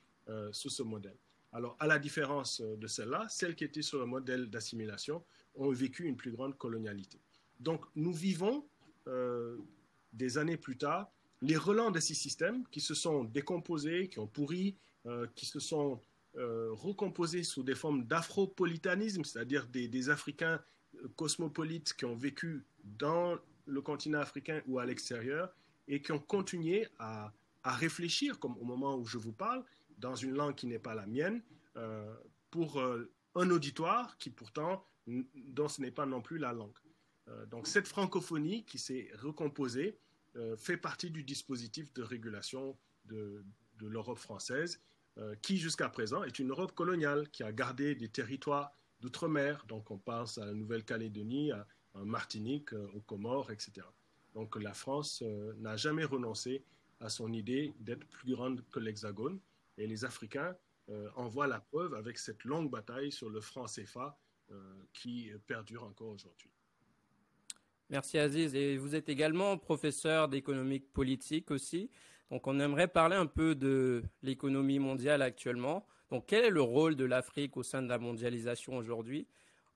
sous ce modèle. Alors, à la différence de celle-là, celles qui étaient sur le modèle d'assimilation ont vécu une plus grande colonialité. Donc, nous vivons des années plus tard les relents de ces systèmes qui se sont décomposés, qui ont pourri, qui se sont recomposés sous des formes d'afropolitanisme, c'est-à-dire des Africains cosmopolites qui ont vécu dans le continent africain ou à l'extérieur et qui ont continué à réfléchir, comme au moment où je vous parle, dans une langue qui n'est pas la mienne, pour un auditoire qui pourtant, dont ce n'est pas non plus la langue. Donc cette francophonie qui s'est recomposée fait partie du dispositif de régulation de l'Europe française, qui jusqu'à présent est une Europe coloniale, qui a gardé des territoires d'outre-mer, donc on pense à la Nouvelle-Calédonie, à Martinique, aux Comores, etc. Donc la France n'a jamais renoncé à son idée d'être plus grande que l'Hexagone, et les Africains en voient la preuve avec cette longue bataille sur le franc CFA qui perdure encore aujourd'hui. Merci Aziz. Et vous êtes également professeur d'économie politique aussi. Donc on aimerait parler un peu de l'économie mondiale actuellement. Donc quel est le rôle de l'Afrique au sein de la mondialisation aujourd'hui?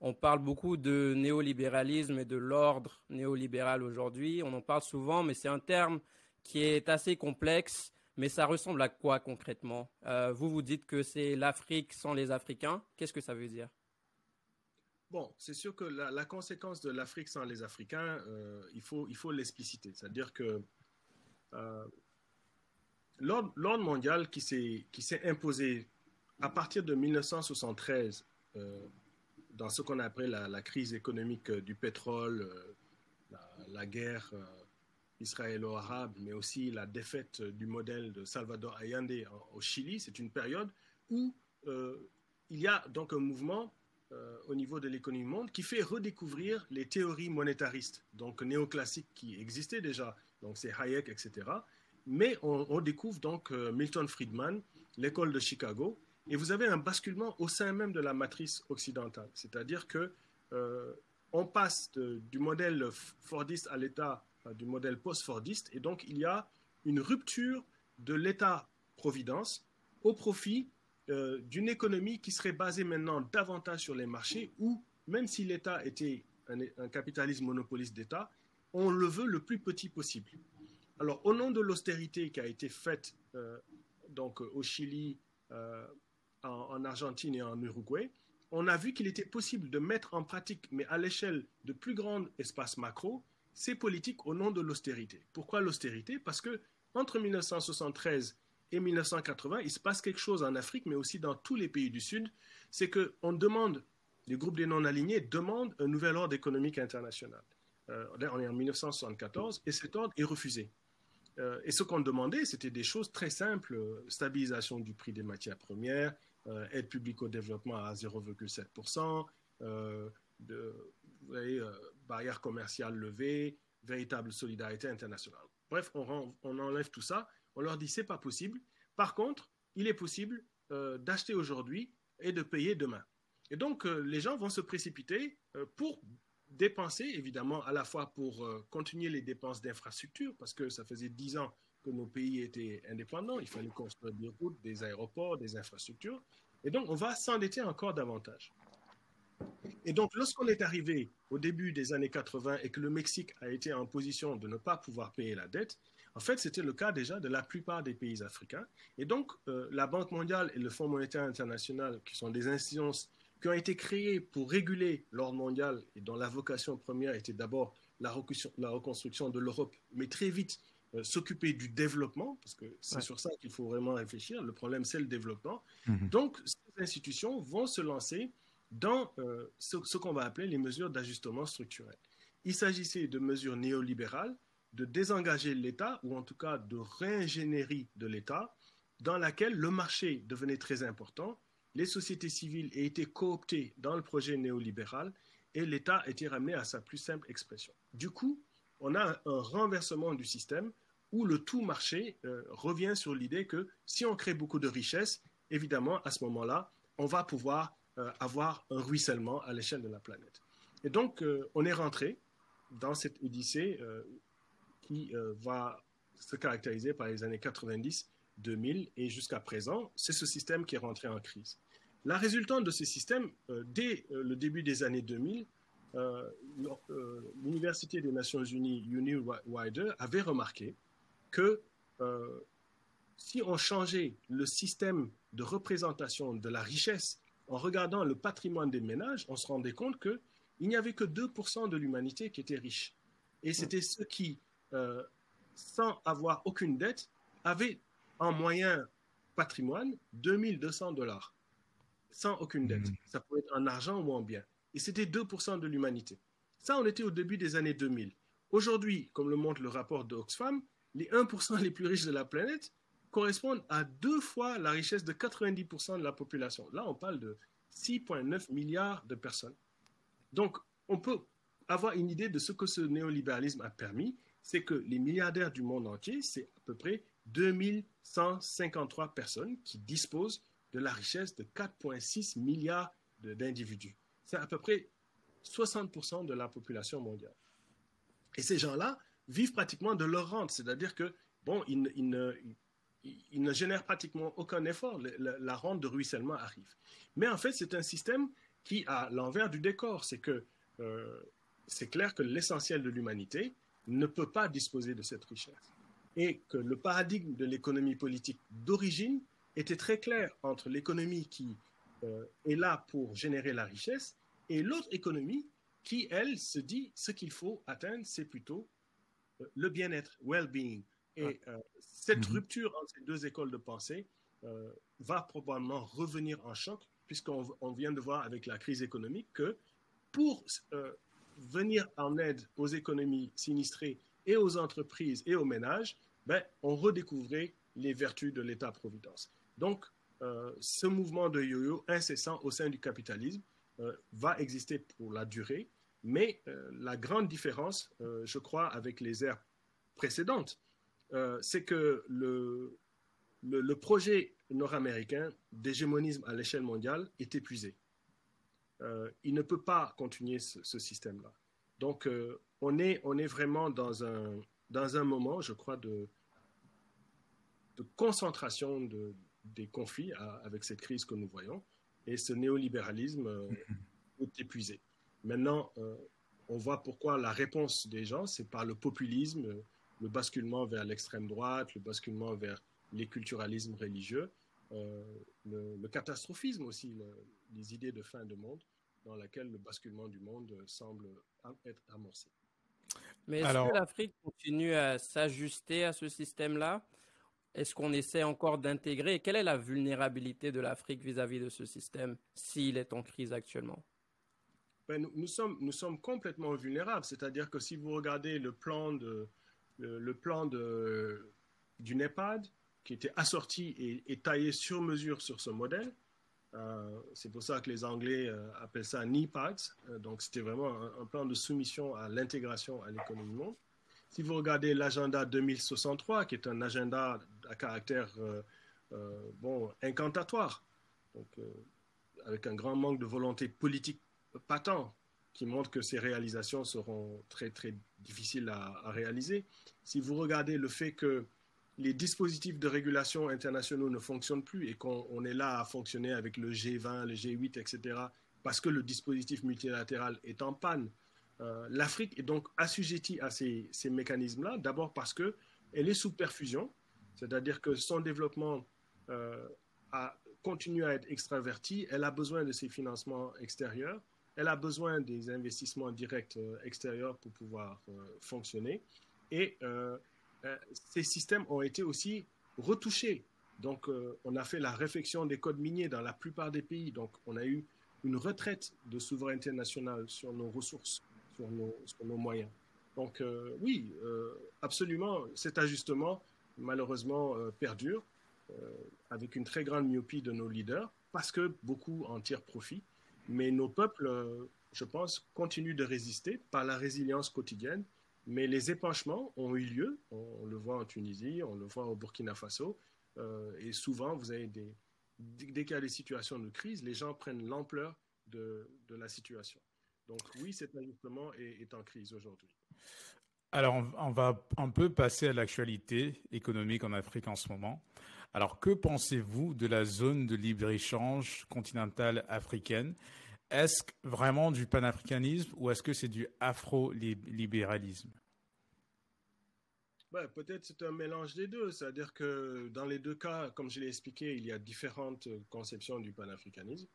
On parle beaucoup de néolibéralisme et de l'ordre néolibéral aujourd'hui. On en parle souvent, mais c'est un terme qui est assez complexe. Mais ça ressemble à quoi concrètement? Vous dites que c'est l'Afrique sans les Africains. Qu'est-ce que ça veut dire? Bon, c'est sûr que la conséquence de l'Afrique sans les Africains, il faut l'expliciter. C'est-à-dire que l'ordre mondial qui s'est imposé à partir de 1973, dans ce qu'on appelle la crise économique du pétrole, la guerre israélo-arabe, mais aussi la défaite du modèle de Salvador Allende au Chili, c'est une période où il y a donc un mouvement au niveau de l'économie monde qui fait redécouvrir les théories monétaristes, donc néoclassiques qui existaient déjà, donc c'est Hayek, etc. Mais on découvre donc Milton Friedman, l'école de Chicago, et vous avez un basculement au sein même de la matrice occidentale, c'est-à-dire que on passe du modèle fordiste à l'État, du modèle post-fordiste, et donc il y a une rupture de l'État-providence au profit d'une économie qui serait basée maintenant davantage sur les marchés, où même si l'État était un capitalisme monopoliste d'État, on le veut le plus petit possible. Alors, au nom de l'austérité qui a été faite donc au Chili, en Argentine et en Uruguay, on a vu qu'il était possible de mettre en pratique, mais à l'échelle de plus grands espaces macro, ces politiques au nom de l'austérité. Pourquoi l'austérité? Parce que entre 1973 et 1980, il se passe quelque chose en Afrique, mais aussi dans tous les pays du Sud, c'est qu'on demande, les groupes des non-alignés demandent un nouvel ordre économique international. On est en 1974 et cet ordre est refusé. Et ce qu'on demandait, c'était des choses très simples, stabilisation du prix des matières premières, aide publique au développement à 0,7%, barrières commerciales levées, véritable solidarité internationale. Bref, on enlève tout ça, on leur dit c'est pas possible. Par contre, il est possible d'acheter aujourd'hui et de payer demain. Et donc, les gens vont se précipiter pour dépenser, évidemment, à la fois pour continuer les dépenses d'infrastructure, parce que ça faisait 10 ans que nos pays étaient indépendants, il fallait construire des routes, des aéroports, des infrastructures, et donc on va s'endetter encore davantage. Et donc, lorsqu'on est arrivé au début des années 80 et que le Mexique a été en position de ne pas pouvoir payer la dette, en fait, c'était le cas déjà de la plupart des pays africains. Et donc, la Banque mondiale et le Fonds monétaire international, qui sont des institutions qui ont été créées pour réguler l'ordre mondial et dont la vocation première était d'abord la reconstruction de l'Europe, mais très vite s'occuper du développement, parce que c'est sur ça qu'il faut vraiment réfléchir. Le problème, c'est le développement. Donc, ces institutions vont se lancer dans ce qu'on va appeler les mesures d'ajustement structurel. Il s'agissait de mesures néolibérales, de désengager l'État, ou en tout cas de réingénierie de l'État, dans laquelle le marché devenait très important, les sociétés civiles aient été cooptées dans le projet néolibéral et l'État était ramené à sa plus simple expression. Du coup, on a un renversement du système où le tout marché revient sur l'idée que si on crée beaucoup de richesses, évidemment, à ce moment-là, on va pouvoir avoir un ruissellement à l'échelle de la planète. Et donc, on est rentré dans cette odyssée qui va se caractériser par les années 90, 2000 et jusqu'à présent, c'est ce système qui est rentré en crise. La résultante de ce système, dès le début des années 2000, l'Université des Nations Unies, Uni Wider, avait remarqué que si on changeait le système de représentation de la richesse en regardant le patrimoine des ménages, on se rendait compte qu'il n'y avait que 2% de l'humanité qui était riche. Et c'était ceux qui, sans avoir aucune dette, avaient en moyen patrimoine $2200, sans aucune dette. Ça pouvait être en argent ou en biens. Et c'était 2% de l'humanité. Ça, on était au début des années 2000. Aujourd'hui, comme le montre le rapport de Oxfam, les 1% les plus riches de la planète correspondent à 2 fois la richesse de 90% de la population. Là, on parle de 6,9 milliards de personnes. Donc, on peut avoir une idée de ce que ce néolibéralisme a permis, c'est que les milliardaires du monde entier, c'est à peu près 2153 personnes qui disposent de la richesse de 4,6 milliards d'individus. C'est à peu près 60% de la population mondiale. Et ces gens-là vivent pratiquement de leur rente, c'est-à-dire que, bon, ils ne génèrent pratiquement aucun effort, la rente de ruissellement arrive. Mais en fait, c'est un système qui a l'envers du décor, c'est que c'est clair que l'essentiel de l'humanité ne peut pas disposer de cette richesse. Et que le paradigme de l'économie politique d'origine était très clair entre l'économie qui est là pour générer la richesse et l'autre économie qui, elle, se dit ce qu'il faut atteindre, c'est plutôt le bien-être, well-being. Et cette rupture entre ces deux écoles de pensée va probablement revenir en choc, puisqu'on vient de voir avec la crise économique que pour venir en aide aux économies sinistrées et aux entreprises et aux ménages, on redécouvrait les vertus de l'État-providence. Donc, ce mouvement de yo-yo incessant au sein du capitalisme va exister pour la durée, mais la grande différence, je crois, avec les ères précédentes, c'est que le projet nord-américain d'hégémonisme à l'échelle mondiale est épuisé. Il ne peut pas continuer ce système-là. Donc, on est vraiment dans un moment, je crois, de concentration des conflits avec cette crise que nous voyons, et ce néolibéralisme est épuisé. Maintenant, on voit pourquoi la réponse des gens, c'est par le populisme, le basculement vers l'extrême droite, le basculement vers les culturalismes religieux. le catastrophisme aussi, les idées de fin de monde dans laquelle le basculement du monde semble être amorcé. Mais est-ce que l'Afrique continue à s'ajuster à ce système-là? Est-ce qu'on essaie encore d'intégrer? Et quelle est la vulnérabilité de l'Afrique vis-à-vis de ce système s'il est en crise actuellement? Ben, nous sommes complètement vulnérables. C'est-à-dire que si vous regardez le plan du NEPAD, qui était assorti et taillé sur mesure sur ce modèle, c'est pour ça que les Anglais appellent ça NEPAD. Donc, c'était vraiment un plan de soumission à l'intégration à l'économie monde. Si vous regardez l'agenda 2063, qui est un agenda à caractère incantatoire, donc, avec un grand manque de volonté politique patent, qui montre que ces réalisations seront très, très difficiles à réaliser. Si vous regardez le fait que les dispositifs de régulation internationaux ne fonctionnent plus et qu'on est là à fonctionner avec le G20, le G8, etc., parce que le dispositif multilatéral est en panne, l'Afrique est donc assujettie à ces mécanismes-là, d'abord parce qu'elle est sous perfusion, c'est-à-dire que son développement continue à être extraverti, elle a besoin de ses financements extérieurs, elle a besoin des investissements directs extérieurs pour pouvoir fonctionner. Et ces systèmes ont été aussi retouchés. Donc, on a fait la réflexion des codes miniers dans la plupart des pays. Donc, on a eu une retraite de souveraineté nationale sur nos ressources, sur nos moyens. Donc, oui, absolument, cet ajustement, malheureusement, perdure avec une très grande myopie de nos leaders parce que beaucoup en tirent profit. Mais nos peuples, je pense, continuent de résister par la résilience quotidienne. Mais les épanchements ont eu lieu. On le voit en Tunisie, on le voit au Burkina Faso. Et souvent, vous avez dès qu'il y a des situations de crise, les gens prennent l'ampleur de la situation. Donc oui, cet ajustement est en crise aujourd'hui. Alors, on va un peu passer à l'actualité économique en Afrique en ce moment. Alors, que pensez-vous de la zone de libre-échange continentale africaine? Est-ce vraiment du panafricanisme ou est-ce que c'est du afro-libéralisme? Ouais, peut-être c'est un mélange des deux. C'est-à-dire que dans les deux cas, comme je l'ai expliqué, il y a différentes conceptions du panafricanisme.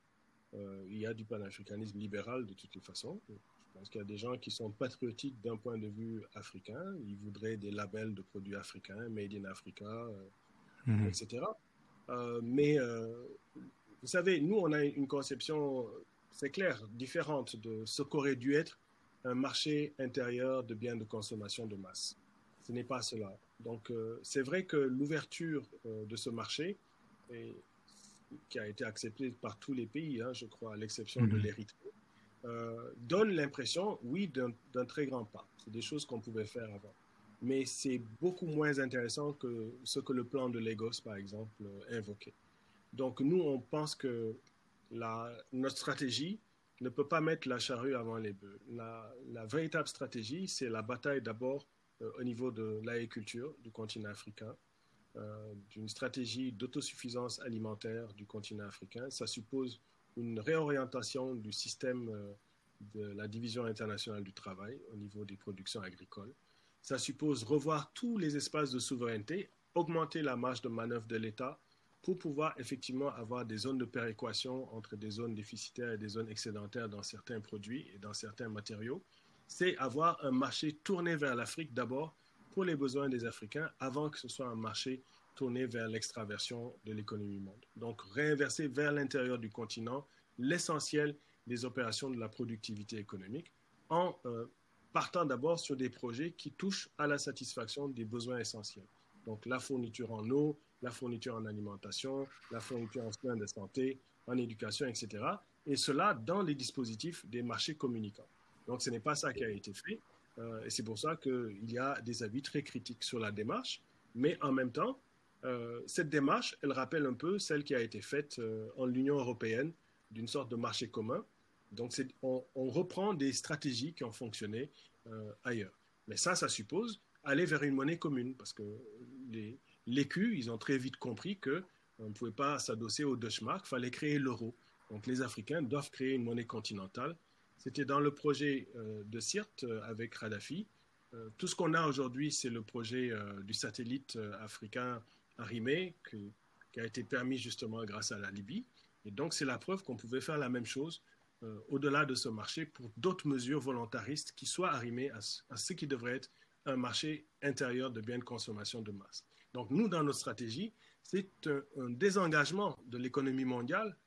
Il y a du panafricanisme libéral de toutes les façons. Je pense qu'il y a des gens qui sont patriotiques d'un point de vue africain. Ils voudraient des labels de produits africains, Made in Africa, etc. Mais vous savez, nous, on a une conception, c'est clair, différente de ce qu'aurait dû être un marché intérieur de biens de consommation de masse. Ce n'est pas cela. Donc, c'est vrai que l'ouverture de ce marché, qui a été acceptée par tous les pays, je crois, à l'exception de l'Érythrée, donne l'impression, oui, d'un très grand pas. C'est des choses qu'on pouvait faire avant. Mais c'est beaucoup moins intéressant que ce que le plan de Lagos, par exemple, invoquait. Donc, nous, on pense que notre stratégie ne peut pas mettre la charrue avant les bœufs. La véritable stratégie, c'est la bataille d'abord au niveau de l'agriculture du continent africain, d'une stratégie d'autosuffisance alimentaire du continent africain. Ça suppose une réorientation du système de la division internationale du travail au niveau des productions agricoles. Ça suppose revoir tous les espaces de souveraineté, augmenter la marge de manœuvre de l'État pour pouvoir effectivement avoir des zones de péréquation entre des zones déficitaires et des zones excédentaires dans certains produits et dans certains matériaux. C'est avoir un marché tourné vers l'Afrique d'abord pour les besoins des Africains avant que ce soit un marché tourné vers l'extraversion de l'économie monde. Donc réinverser vers l'intérieur du continent l'essentiel des opérations de la productivité économique en partant d'abord sur des projets qui touchent à la satisfaction des besoins essentiels. Donc la fourniture en eau, la fourniture en alimentation, la fourniture en soins de santé, en éducation, etc. Et cela dans les dispositifs des marchés communicants. Donc ce n'est pas ça qui a été fait. Et c'est pour ça qu'il y a des avis très critiques sur la démarche. Mais en même temps, cette démarche, elle rappelle un peu celle qui a été faite en l'Union européenne d'une sorte de marché commun. Donc on reprend des stratégies qui ont fonctionné ailleurs. Mais ça suppose aller vers une monnaie commune parce que l'écu, ils ont très vite compris qu'on ne pouvait pas s'adosser au Deutschmark, il fallait créer l'euro. Donc les Africains doivent créer une monnaie continentale. C'était dans le projet de Sirte avec Kadhafi. Tout ce qu'on a aujourd'hui, c'est le projet du satellite africain Arrimé, qui a été permis justement grâce à la Libye. Et donc, c'est la preuve qu'on pouvait faire la même chose au-delà de ce marché pour d'autres mesures volontaristes qui soient arrimées à ce qui devrait être un marché intérieur de biens de consommation de masse. Donc, nous, dans notre stratégie, c'est un désengagement de l'économie mondiale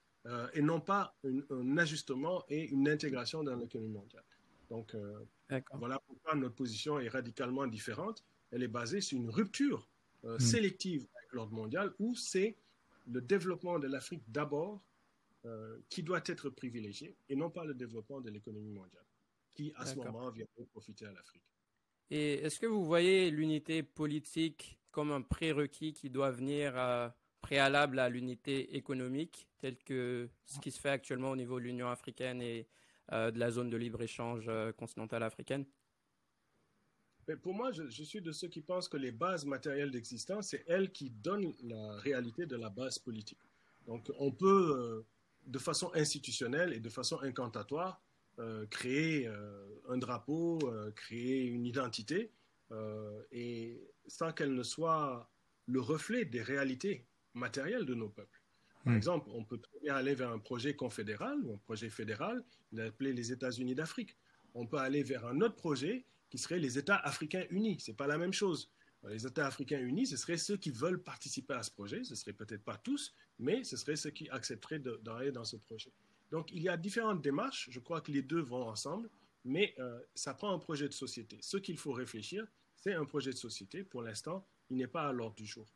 et non pas un ajustement et une intégration dans l'économie mondiale. Donc, voilà pourquoi notre position est radicalement différente. Elle est basée sur une rupture sélective avec l'ordre mondial où c'est le développement de l'Afrique d'abord qui doit être privilégié et non pas le développement de l'économie mondiale qui, à ce moment, viendrait profiter à l'Afrique. Et est-ce que vous voyez l'unité politique comme un prérequis qui doit venir préalable à l'unité économique, tel que ce qui se fait actuellement au niveau de l'Union africaine et de la zone de libre-échange continentale africaine? Mais pour moi, je suis de ceux qui pensent que les bases matérielles d'existence, c'est elles qui donnent la réalité de la base politique. Donc, on peut, de façon institutionnelle et de façon incantatoire, créer un drapeau, créer une identité, et sans qu'elle ne soit le reflet des réalités matérielles de nos peuples. Par exemple, on peut très bien aller vers un projet confédéral ou un projet fédéral, appelé les États-Unis d'Afrique. On peut aller vers un autre projet qui serait les États africains unis. C'est pas la même chose. Les États africains unis, ce seraient ceux qui veulent participer à ce projet. Ce serait peut-être pas tous, mais ce seraient ceux qui accepteraient d'aller dans ce projet. Donc, il y a différentes démarches. Je crois que les deux vont ensemble, mais ça prend un projet de société. Ce qu'il faut réfléchir, c'est un projet de société. Pour l'instant, il n'est pas à l'ordre du jour.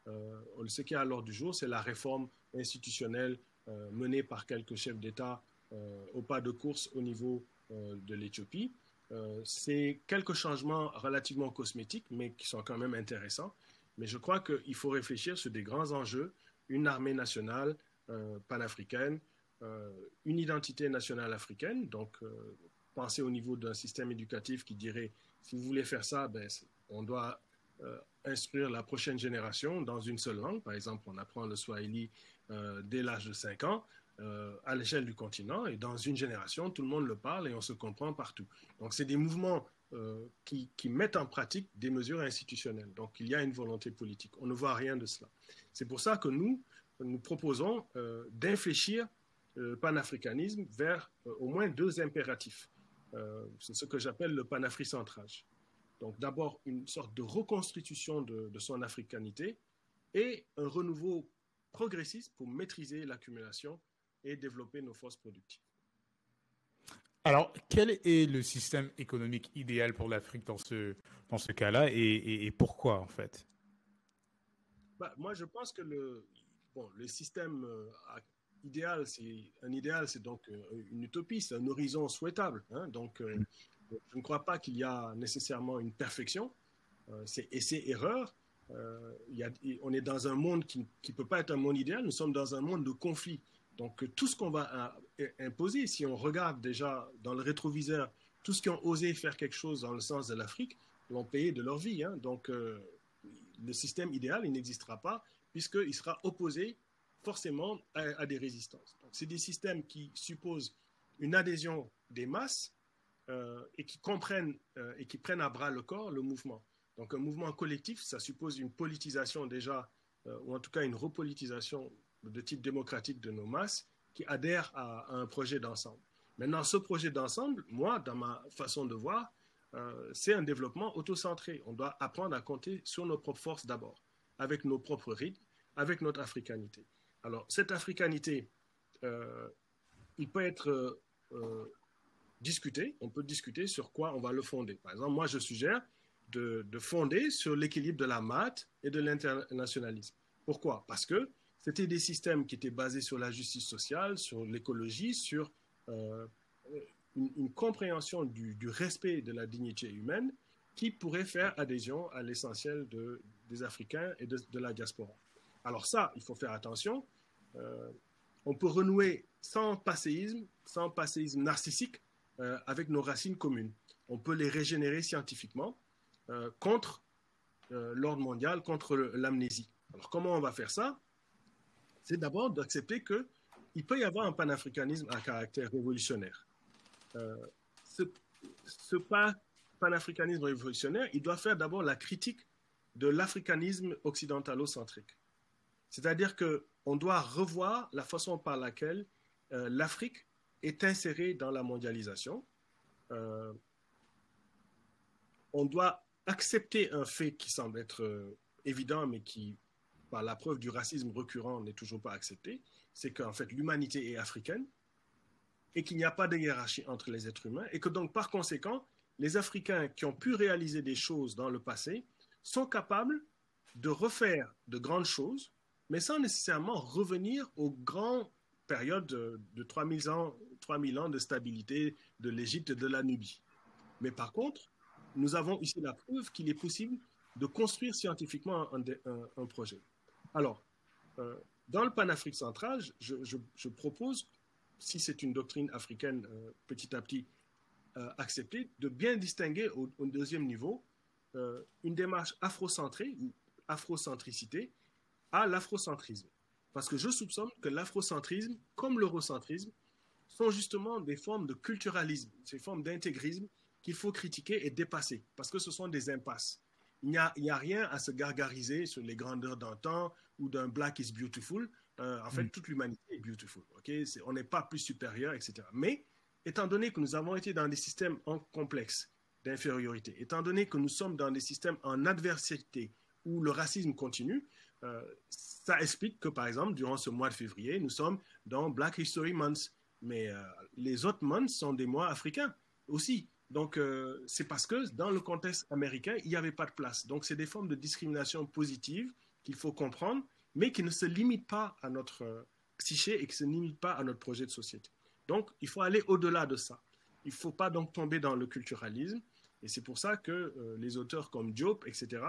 Ce qui est à l'ordre du jour, c'est la réforme institutionnelle menée par quelques chefs d'État au pas de course au niveau de l'Éthiopie. C'est quelques changements relativement cosmétiques, mais qui sont quand même intéressants. Mais je crois qu'il faut réfléchir sur des grands enjeux, une armée nationale panafricaine, une identité nationale africaine. Donc, penser au niveau d'un système éducatif qui dirait, si vous voulez faire ça, on doit instruire la prochaine génération dans une seule langue. Par exemple, on apprend le Swahili dès l'âge de 5 ans à l'échelle du continent, et dans une génération, tout le monde le parle et on se comprend partout. Donc, c'est des mouvements qui mettent en pratique des mesures institutionnelles. Donc, il y a une volonté politique. On ne voit rien de cela. C'est pour ça que nous proposons d'infléchir le panafricanisme vers au moins deux impératifs. C'est ce que j'appelle le panafricentrage. Donc, d'abord, une sorte de reconstitution de son africanité et un renouveau progressiste pour maîtriser l'accumulation et développer nos forces productives. Alors, quel est le système économique idéal pour l'Afrique dans ce cas-là et pourquoi, en fait? Moi, je pense que le système idéal, c'est donc une utopie, c'est un horizon souhaitable. Hein, donc, je ne crois pas qu'il y a nécessairement une perfection. C'est essai-erreur. On est dans un monde qui ne peut pas être un monde idéal. Nous sommes dans un monde de conflit. Donc, tout ce qu'on va imposer, si on regarde déjà dans le rétroviseur, tous ceux qui ont osé faire quelque chose dans le sens de l'Afrique l'ont payé de leur vie. Hein. Donc, le système idéal, il n'existera pas puisqu'il sera opposé forcément à des résistances. Donc, c'est des systèmes qui supposent une adhésion des masses et qui comprennent et qui prennent à bras le corps le mouvement. Donc, un mouvement collectif, ça suppose une politisation déjà, ou en tout cas une repolitisation de type démocratique de nos masses qui adhèrent à un projet d'ensemble. Maintenant, ce projet d'ensemble, moi, dans ma façon de voir, c'est un développement autocentré. On doit apprendre à compter sur nos propres forces d'abord, avec nos propres rythmes, avec notre africanité. Alors, cette africanité, il peut être discuté. On peut discuter sur quoi on va le fonder. Par exemple, moi, je suggère de fonder sur l'équilibre de la maths et de l'internationalisme. Pourquoi? Parce que c'était des systèmes qui étaient basés sur la justice sociale, sur l'écologie, sur une compréhension du respect de la dignité humaine qui pourrait faire adhésion à l'essentiel des Africains et de la diaspora. Alors ça, il faut faire attention. On peut renouer sans passéisme narcissique avec nos racines communes. On peut les régénérer scientifiquement contre l'ordre mondial, contre l'amnésie. Alors comment on va faire ça? C'est d'abord d'accepter qu'il peut y avoir un panafricanisme à caractère révolutionnaire. Ce panafricanisme révolutionnaire, il doit faire d'abord la critique de l'africanisme occidentalocentrique. C'est-à-dire qu'on doit revoir la façon par laquelle l'Afrique est insérée dans la mondialisation. On doit accepter un fait qui semble être évident, mais qui, par la preuve du racisme récurrent, n'est toujours pas accepté. C'est qu'en fait, l'humanité est africaine et qu'il n'y a pas de hiérarchie entre les êtres humains et que donc, par conséquent, les Africains qui ont pu réaliser des choses dans le passé sont capables de refaire de grandes choses, mais sans nécessairement revenir aux grandes périodes de 3000 ans de stabilité de l'Égypte et de la Nubie. Mais par contre, nous avons ici la preuve qu'il est possible de construire scientifiquement un projet. Alors, dans le Panafrique central, je propose, si c'est une doctrine africaine petit à petit acceptée, de bien distinguer au deuxième niveau une démarche afrocentrée ou afrocentricité à l'afrocentrisme. Parce que je soupçonne que l'afrocentrisme, comme l'eurocentrisme, sont justement des formes de culturalisme, ces formes d'intégrisme qu'il faut critiquer et dépasser, parce que ce sont des impasses. Il n'y a rien à se gargariser sur les grandeurs d'un temps ou d'un Black is beautiful. En fait, toute l'humanité est beautiful. Okay? On n'est pas plus supérieur, etc. Mais, étant donné que nous avons été dans des systèmes complexes d'infériorité, étant donné que nous sommes dans des systèmes en adversité où le racisme continue, ça explique que, par exemple, durant ce mois de février, nous sommes dans Black History Month. Mais les autres months sont des mois africains aussi. Donc, c'est parce que dans le contexte américain, il n'y avait pas de place. Donc, c'est des formes de discrimination positive qu'il faut comprendre, mais qui ne se limitent pas à notre psyché et qui ne se limitent pas à notre projet de société. Donc, il faut aller au-delà de ça. Il ne faut pas donc tomber dans le culturalisme. Et c'est pour ça que les auteurs comme Diop, etc.,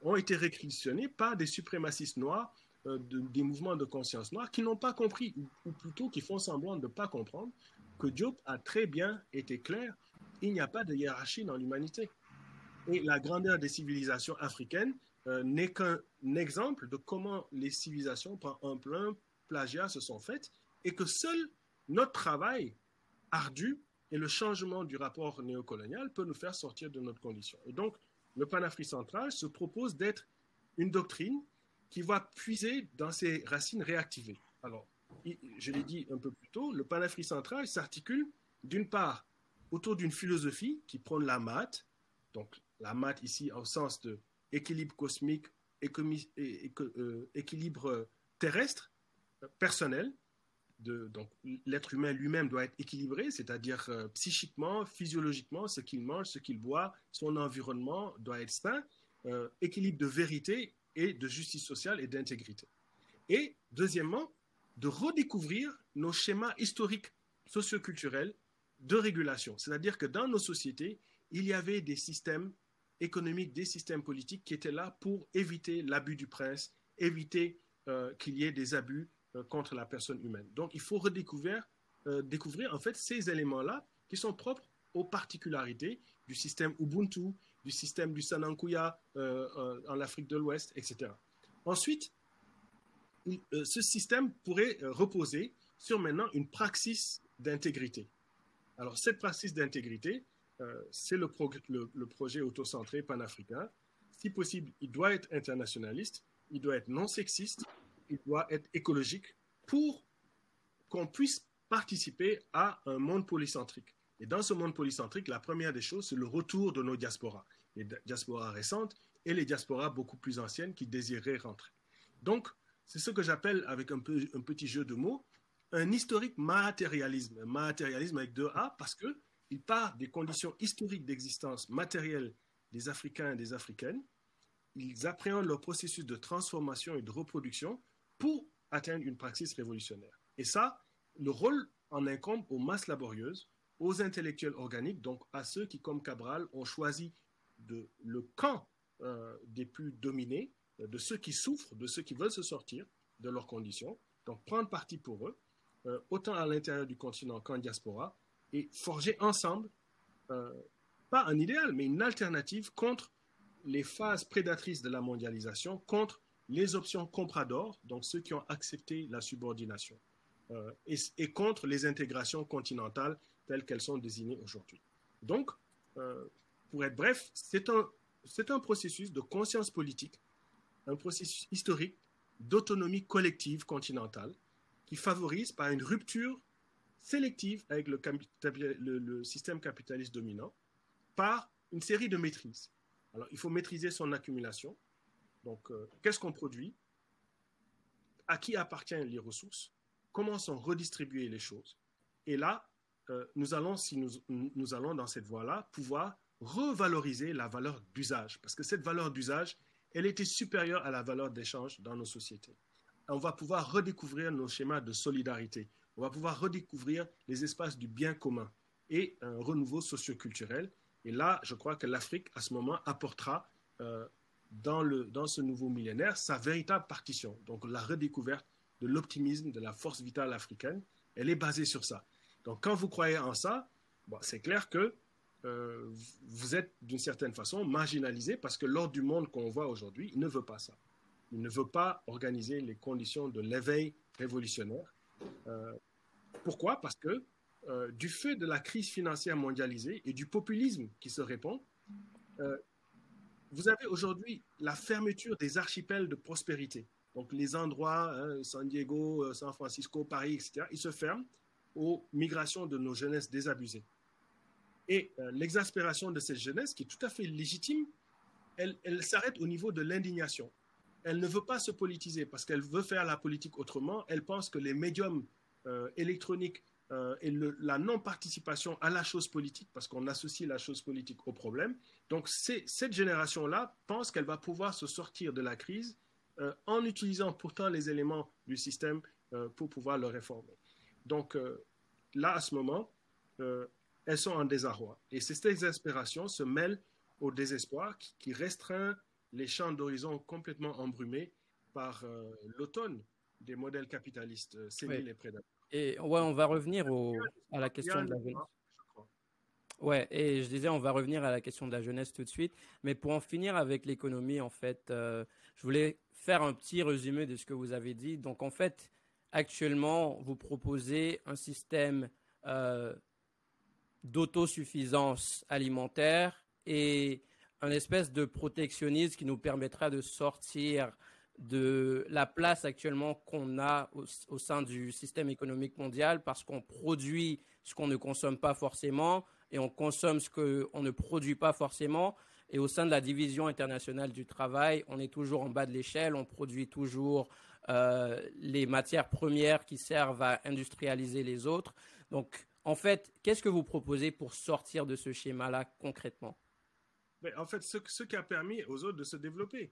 ont été réquisitionnés par des suprémacistes noirs, des mouvements de conscience noire qui n'ont pas compris, ou plutôt qui font semblant de ne pas comprendre, que Diop a très bien été clair, il n'y a pas de hiérarchie dans l'humanité. Et la grandeur des civilisations africaines n'est qu'un exemple de comment les civilisations par un plein plagiat se sont faites et que seul notre travail ardu et le changement du rapport néocolonial peut nous faire sortir de notre condition. Et donc, le Panafrique central se propose d'être une doctrine qui va puiser dans ses racines réactivées. Alors, je l'ai dit un peu plus tôt, le Panafrique central s'articule d'une part autour d'une philosophie qui prône la maths, donc la maths ici au sens de équilibre cosmique, équilibre terrestre, personnel, donc l'être humain lui-même doit être équilibré, c'est-à-dire psychiquement, physiologiquement, ce qu'il mange, ce qu'il boit, son environnement doit être sain, équilibre de vérité et de justice sociale et d'intégrité. Et deuxièmement, de redécouvrir nos schémas historiques socioculturels de régulation. C'est-à-dire que dans nos sociétés, il y avait des systèmes économiques, des systèmes politiques qui étaient là pour éviter l'abus du prince, éviter qu'il y ait des abus contre la personne humaine. Donc, il faut redécouvrir découvrir en fait ces éléments-là qui sont propres aux particularités du système Ubuntu, du système du Sanankuya en Afrique de l'Ouest, etc. Ensuite, ce système pourrait reposer sur maintenant une praxis d'intégrité. Alors, cette praxis d'intégrité, c'est le projet autocentré panafricain. Si possible, il doit être internationaliste, il doit être non sexiste, il doit être écologique pour qu'on puisse participer à un monde polycentrique. Et dans ce monde polycentrique, la première des choses, c'est le retour de nos diasporas, les diasporas récentes et les diasporas beaucoup plus anciennes qui désiraient rentrer. Donc, c'est ce que j'appelle, avec un petit jeu de mots, un historique matérialisme. Un matérialisme avec 2 A parce qu'il part des conditions historiques d'existence matérielle des Africains et des Africaines. Ils appréhendent leur processus de transformation et de reproduction pour atteindre une praxis révolutionnaire. Et ça, le rôle en incombe aux masses laborieuses, aux intellectuels organiques, donc à ceux qui, comme Cabral, ont choisi le camp des plus dominés, de ceux qui souffrent, de ceux qui veulent se sortir de leurs conditions, donc prendre parti pour eux, autant à l'intérieur du continent qu'en diaspora, et forger ensemble, pas un idéal, mais une alternative contre les phases prédatrices de la mondialisation, contre les options compradors, donc ceux qui ont accepté la subordination, et contre les intégrations continentales telles qu'elles sont désignées aujourd'hui. Donc, pour être bref, c'est un processus de conscience politique, un processus historique d'autonomie collective continentale qui favorise par une rupture sélective avec le système capitaliste dominant par une série de maîtrises. Alors, il faut maîtriser son accumulation. Donc, qu'est-ce qu'on produit? À qui appartiennent les ressources? Comment sont redistribuées les choses? Et là, nous allons, si nous allons dans cette voie-là, pouvoir revaloriser la valeur d'usage. Parce que cette valeur d'usage, elle était supérieure à la valeur d'échange dans nos sociétés. On va pouvoir redécouvrir nos schémas de solidarité. On va pouvoir redécouvrir les espaces du bien commun et un renouveau socioculturel. Et là, je crois que l'Afrique, à ce moment, apportera dans ce nouveau millénaire sa véritable partition. Donc, la redécouverte de l'optimisme, de la force vitale africaine, elle est basée sur ça. Donc, quand vous croyez en ça, bon, c'est clair que vous êtes d'une certaine façon marginalisé parce que l'ordre du monde qu'on voit aujourd'hui, il ne veut pas ça. Il ne veut pas organiser les conditions de l'éveil révolutionnaire. Pourquoi? Parce que du fait de la crise financière mondialisée et du populisme qui se répand, vous avez aujourd'hui la fermeture des archipels de prospérité. Donc les endroits, San Diego, San Francisco, Paris, etc., ils se ferment aux migrations de nos jeunesses désabusées. Et l'exaspération de cette jeunesse, qui est tout à fait légitime, elle s'arrête au niveau de l'indignation. Elle ne veut pas se politiser parce qu'elle veut faire la politique autrement. Elle pense que les médiums électroniques et la non-participation à la chose politique, parce qu'on associe la chose politique au problème. Donc, cette génération-là pense qu'elle va pouvoir se sortir de la crise en utilisant pourtant les éléments du système pour pouvoir le réformer. Donc, là, à ce moment, elles sont en désarroi. Et cette exaspération se mêle au désespoir qui restreint les champs d'horizon complètement embrumés par l'automne des modèles capitalistes séniles et prédateurs. Et ouais, on va revenir à la question de la jeunesse. Ouais, et je disais, on va revenir à la question de la jeunesse tout de suite. Mais pour en finir avec l'économie, en fait, je voulais faire un petit résumé de ce que vous avez dit. Donc, en fait, actuellement, vous proposez un système d'autosuffisance alimentaire et un espèce de protectionnisme qui nous permettra de sortir de la place actuellement qu'on a au sein du système économique mondial parce qu'on produit ce qu'on ne consomme pas forcément et on consomme ce qu'on ne produit pas forcément. Et au sein de la division internationale du travail, on est toujours en bas de l'échelle, on produit toujours les matières premières qui servent à industrialiser les autres. Donc, en fait, qu'est-ce que vous proposez pour sortir de ce schéma-là concrètement? Mais en fait, ce qui a permis aux autres de se développer.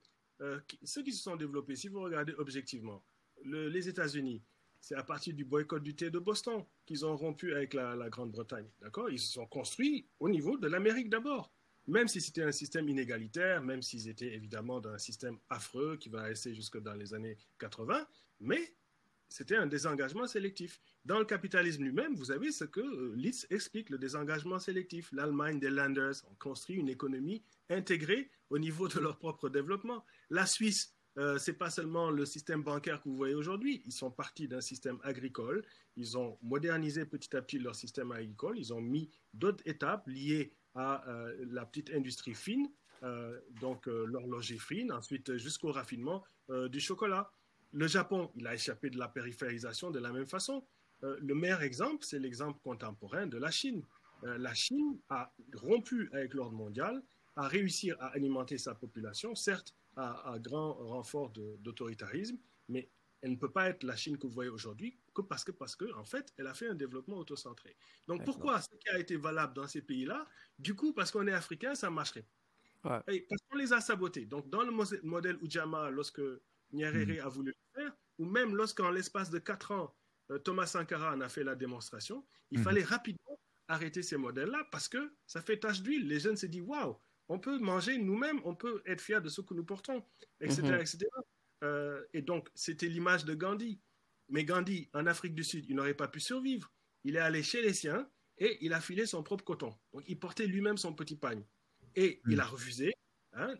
Ceux qui se sont développés, si vous regardez objectivement, les États-Unis, c'est à partir du boycott du thé de Boston qu'ils ont rompu avec la Grande-Bretagne. D'accord? Ils se sont construits au niveau de l'Amérique d'abord. Même si c'était un système inégalitaire, même s'ils étaient évidemment dans un système affreux qui va rester jusque dans les années 80, mais c'était un désengagement sélectif. Dans le capitalisme lui-même, vous avez ce que Litz explique, le désengagement sélectif. L'Allemagne des Länders ont construit une économie intégrée au niveau de leur propre développement. La Suisse, c'est pas seulement le système bancaire que vous voyez aujourd'hui. Ils sont partis d'un système agricole. Ils ont modernisé petit à petit leur système agricole. Ils ont mis d'autres étapes liées à la petite industrie fine, donc l'horlogerie fine, ensuite jusqu'au raffinement du chocolat. Le Japon, il a échappé de la périphérisation de la même façon. Le meilleur exemple, c'est l'exemple contemporain de la Chine. La Chine a rompu avec l'ordre mondial, a réussi à alimenter sa population, certes à grand renfort d'autoritarisme, mais elle ne peut pas être la Chine que vous voyez aujourd'hui que parce que en fait, elle a fait un développement autocentré. Donc pourquoi ce qui a été valable dans ces pays-là, du coup, parce qu'on est africain, ça marcherait. Ouais. Et parce qu'on les a sabotés. Donc dans le modèle Ujamaa, lorsque Nyerere a voulu le faire, ou même lorsqu'en l'espace de 4 ans, Thomas Sankara en a fait la démonstration, il fallait rapidement arrêter ces modèles-là parce que ça fait tache d'huile. Les jeunes se disent, waouh, on peut manger nous-mêmes, on peut être fiers de ce que nous portons, etc. etc. Et donc, c'était l'image de Gandhi. Mais Gandhi, en Afrique du Sud, il n'aurait pas pu survivre. Il est allé chez les siens et il a filé son propre coton. Donc, il portait lui-même son petit pagne. Et il a refusé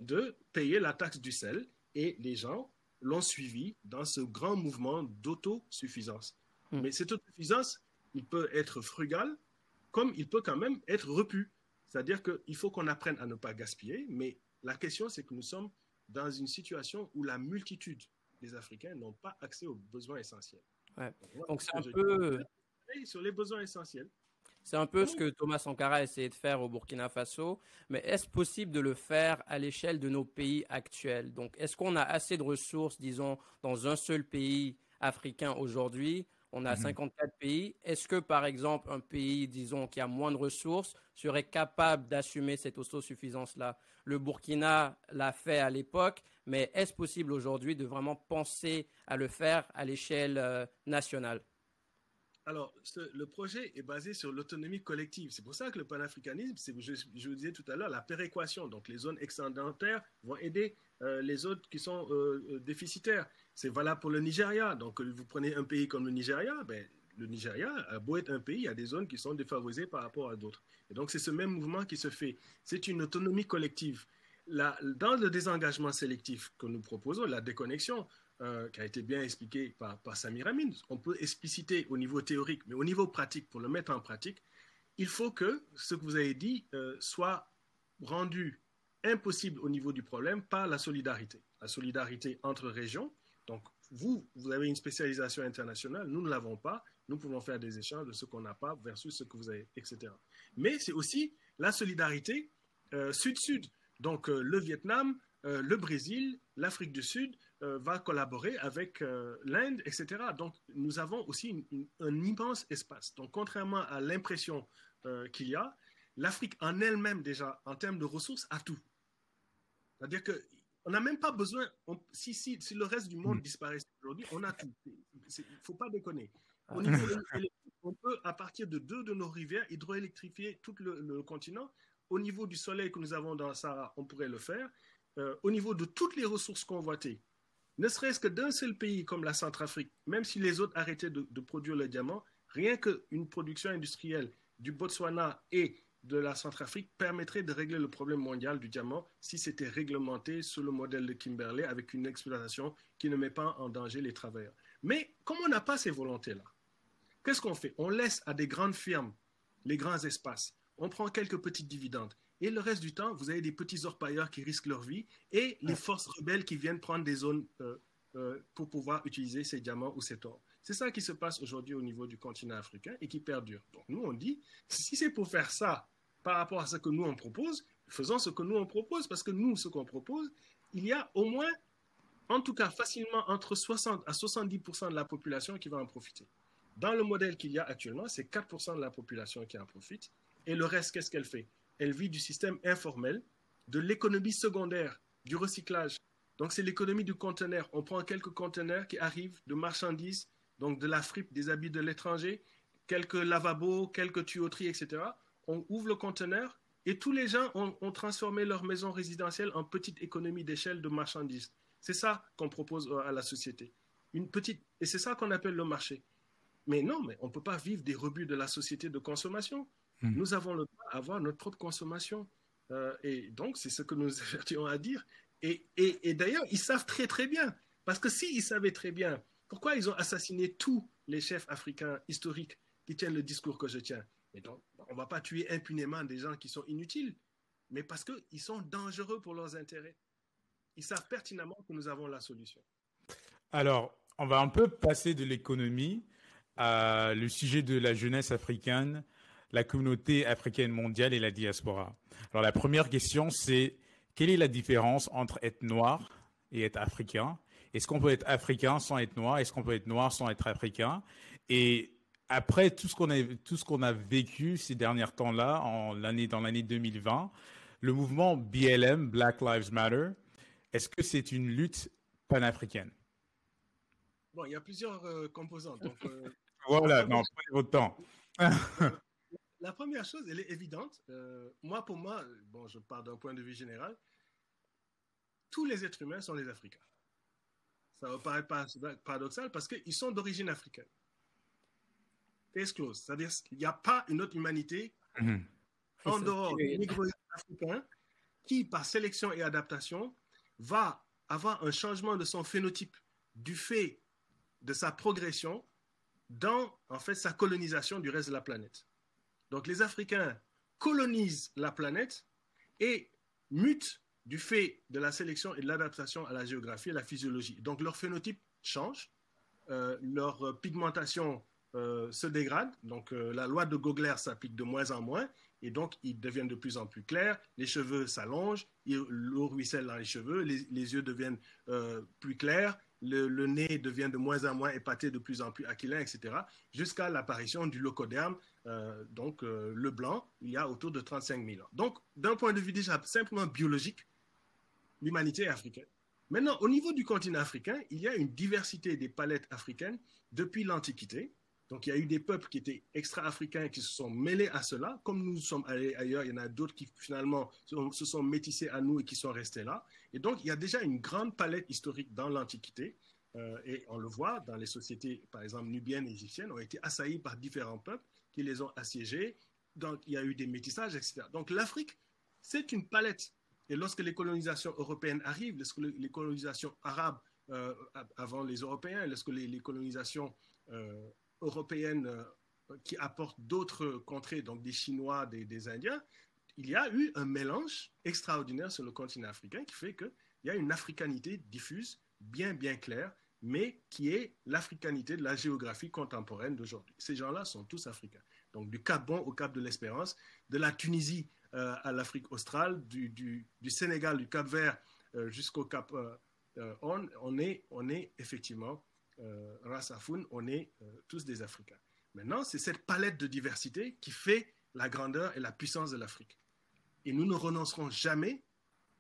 de payer la taxe du sel et les gens l'ont suivi dans ce grand mouvement d'autosuffisance. Mais cette autosuffisance, il peut être frugal, comme il peut quand même être repu. C'est-à-dire qu'il faut qu'on apprenne à ne pas gaspiller, mais la question, c'est que nous sommes dans une situation où la multitude des Africains n'ont pas accès aux besoins essentiels. Ouais. Donc, Donc, c'est un peu... sur les besoins essentiels. C'est un peu ce que Thomas Sankara a essayé de faire au Burkina Faso, mais est-ce possible de le faire à l'échelle de nos pays actuels? Donc, est-ce qu'on a assez de ressources, disons, dans un seul pays africain aujourd'hui? On a 54 pays. Est-ce que, par exemple, un pays, disons, qui a moins de ressources serait capable d'assumer cette autosuffisance-là? Le Burkina l'a fait à l'époque, mais est-ce possible aujourd'hui de vraiment penser à le faire à l'échelle nationale? Alors, le projet est basé sur l'autonomie collective. C'est pour ça que le panafricanisme, je vous disais tout à l'heure, la péréquation. Donc, les zones excédentaires vont aider les autres qui sont déficitaires. C'est valable pour le Nigeria. Donc, vous prenez un pays comme le Nigeria, le Nigeria a beau être un pays, il y a des zones qui sont défavorisées par rapport à d'autres. Et donc, c'est ce même mouvement qui se fait. C'est une autonomie collective. Dans le désengagement sélectif que nous proposons, la déconnexion, qui a été bien expliqué par Samir Amin, on peut expliciter au niveau théorique, mais au niveau pratique, pour le mettre en pratique, il faut que ce que vous avez dit soit rendu impossible au niveau du problème par la solidarité. La solidarité entre régions. Donc, vous avez une spécialisation internationale, nous ne l'avons pas, nous pouvons faire des échanges de ce qu'on n'a pas versus ce que vous avez, etc. Mais c'est aussi la solidarité sud-sud. Donc, le Vietnam, le Brésil, l'Afrique du Sud va collaborer avec l'Inde, etc. Donc, nous avons aussi un immense espace. Donc, contrairement à l'impression qu'il y a, l'Afrique en elle-même, déjà, en termes de ressources, a tout. C'est-à-dire qu'on n'a même pas besoin, si le reste du monde disparaissait aujourd'hui, on a tout. Il ne faut pas déconner. Au niveau électrique, on peut, à partir de 2 de nos rivières, hydroélectrifier tout le continent. Au niveau du soleil que nous avons dans le Sahara, on pourrait le faire. Au niveau de toutes les ressources convoitées, ne serait-ce que d'un seul pays comme la Centrafrique, même si les autres arrêtaient de produire le diamant, rien qu'une production industrielle du Botswana et de la Centrafrique permettrait de régler le problème mondial du diamant si c'était réglementé sous le modèle de Kimberley avec une exploitation qui ne met pas en danger les travailleurs. Mais comme on n'a pas ces volontés-là, qu'est-ce qu'on fait? On laisse à des grandes firmes les grands espaces. On prend quelques petites dividendes. Et le reste du temps, vous avez des petits orpailleurs qui risquent leur vie et les forces rebelles qui viennent prendre des zones pour pouvoir utiliser ces diamants ou cet or. C'est ça qui se passe aujourd'hui au niveau du continent africain et qui perdure. Donc nous, on dit, si c'est pour faire ça par rapport à ce que nous, on propose, faisons ce que nous, on propose, parce que nous, ce qu'on propose, il y a au moins, en tout cas facilement, entre 60 à 70% de la population qui va en profiter. Dans le modèle qu'il y a actuellement, c'est 4% de la population qui en profite. Et le reste, qu'est-ce qu'elle fait? Elle vit du système informel, de l'économie secondaire, du recyclage. Donc, c'est l'économie du conteneur. On prend quelques conteneurs qui arrivent de marchandises, donc de la fripe, des habits de l'étranger, quelques lavabos, quelques tuyauteries, etc. On ouvre le conteneur et tous les gens ont transformé leur maison résidentielle en petite économie d'échelle de marchandises. C'est ça qu'on propose à la société. Et c'est ça qu'on appelle le marché. Mais non, mais on ne peut pas vivre des rebuts de la société de consommation. Nous avons le droit à avoir notre propre consommation. Et donc, c'est ce que nous avertissons à dire. Et d'ailleurs, ils savent très, très bien. Parce que s'ils savaient très bien, pourquoi ils ont assassiné tous les chefs africains historiques qui tiennent le discours que je tiens? Et donc, on ne va pas tuer impunément des gens qui sont inutiles, mais parce qu'ils sont dangereux pour leurs intérêts. Ils savent pertinemment que nous avons la solution. Alors, on va un peu passer de l'économie à le sujet de la jeunesse africaine, la communauté africaine mondiale et la diaspora. Alors, la première question, c'est quelle est la différence entre être noir et être africain? Est-ce qu'on peut être africain sans être noir? Est-ce qu'on peut être noir sans être africain? Et après tout ce qu'on a vécu ces derniers temps-là, dans l'année 2020, le mouvement BLM, Black Lives Matter, est-ce que c'est une lutte panafricaine? Bon, il y a plusieurs composantes. Donc, voilà, non, prenez votre temps. La première chose, elle est évidente. Pour moi, bon, je pars d'un point de vue général, tous les êtres humains sont des Africains. Ça va paraître paradoxal parce qu'ils sont d'origine africaine. Case closed. C'est-à-dire qu'il n'y a pas une autre humanité en dehors des négro africains qui, par sélection et adaptation, va avoir un changement de son phénotype du fait de sa progression dans, en fait, sa colonisation du reste de la planète. Donc, les Africains colonisent la planète et mutent du fait de la sélection et de l'adaptation à la géographie et la physiologie. Donc, leur phénotype change, leur pigmentation se dégrade. Donc, la loi de Gogler s'applique de moins en moins et donc, ils deviennent de plus en plus clairs. Les cheveux s'allongent, l'eau ruisselle dans les cheveux, les yeux deviennent plus clairs, le nez devient de moins en moins épaté, de plus en plus aquilin, etc. Jusqu'à l'apparition du locoderme, le blanc, il y a autour de 35 000 ans. Donc, d'un point de vue déjà simplement biologique, l'humanité est africaine. Maintenant, au niveau du continent africain, il y a une diversité des palettes africaines depuis l'Antiquité. Donc, il y a eu des peuples qui étaient extra-africains qui se sont mêlés à cela. Comme nous sommes allés ailleurs, il y en a d'autres qui finalement se sont métissés à nous et qui sont restés là. Et donc, il y a déjà une grande palette historique dans l'Antiquité. Et on le voit dans les sociétés, par exemple, nubiennes et égyptiennes, ont été assaillies par différents peuples qui les ont assiégés. Donc, il y a eu des métissages, etc. Donc, l'Afrique, c'est une palette. Et lorsque les colonisations européennes arrivent, lorsque les colonisations arabes avant les Européens, lorsque les colonisations européennes qui apportent d'autres contrées, donc des Chinois, des Indiens, il y a eu un mélange extraordinaire sur le continent africain qui fait qu'il y a une africanité diffuse, bien claire, mais qui est l'africanité de la géographie contemporaine d'aujourd'hui. Ces gens-là sont tous africains. Donc du Cap Bon au Cap de l'Espérance, de la Tunisie à l'Afrique australe, du Sénégal, du Cap Vert jusqu'au Cap Horn, on est effectivement Ras Afoun, on est tous des Africains. Maintenant, c'est cette palette de diversité qui fait la grandeur et la puissance de l'Afrique. Et nous ne renoncerons jamais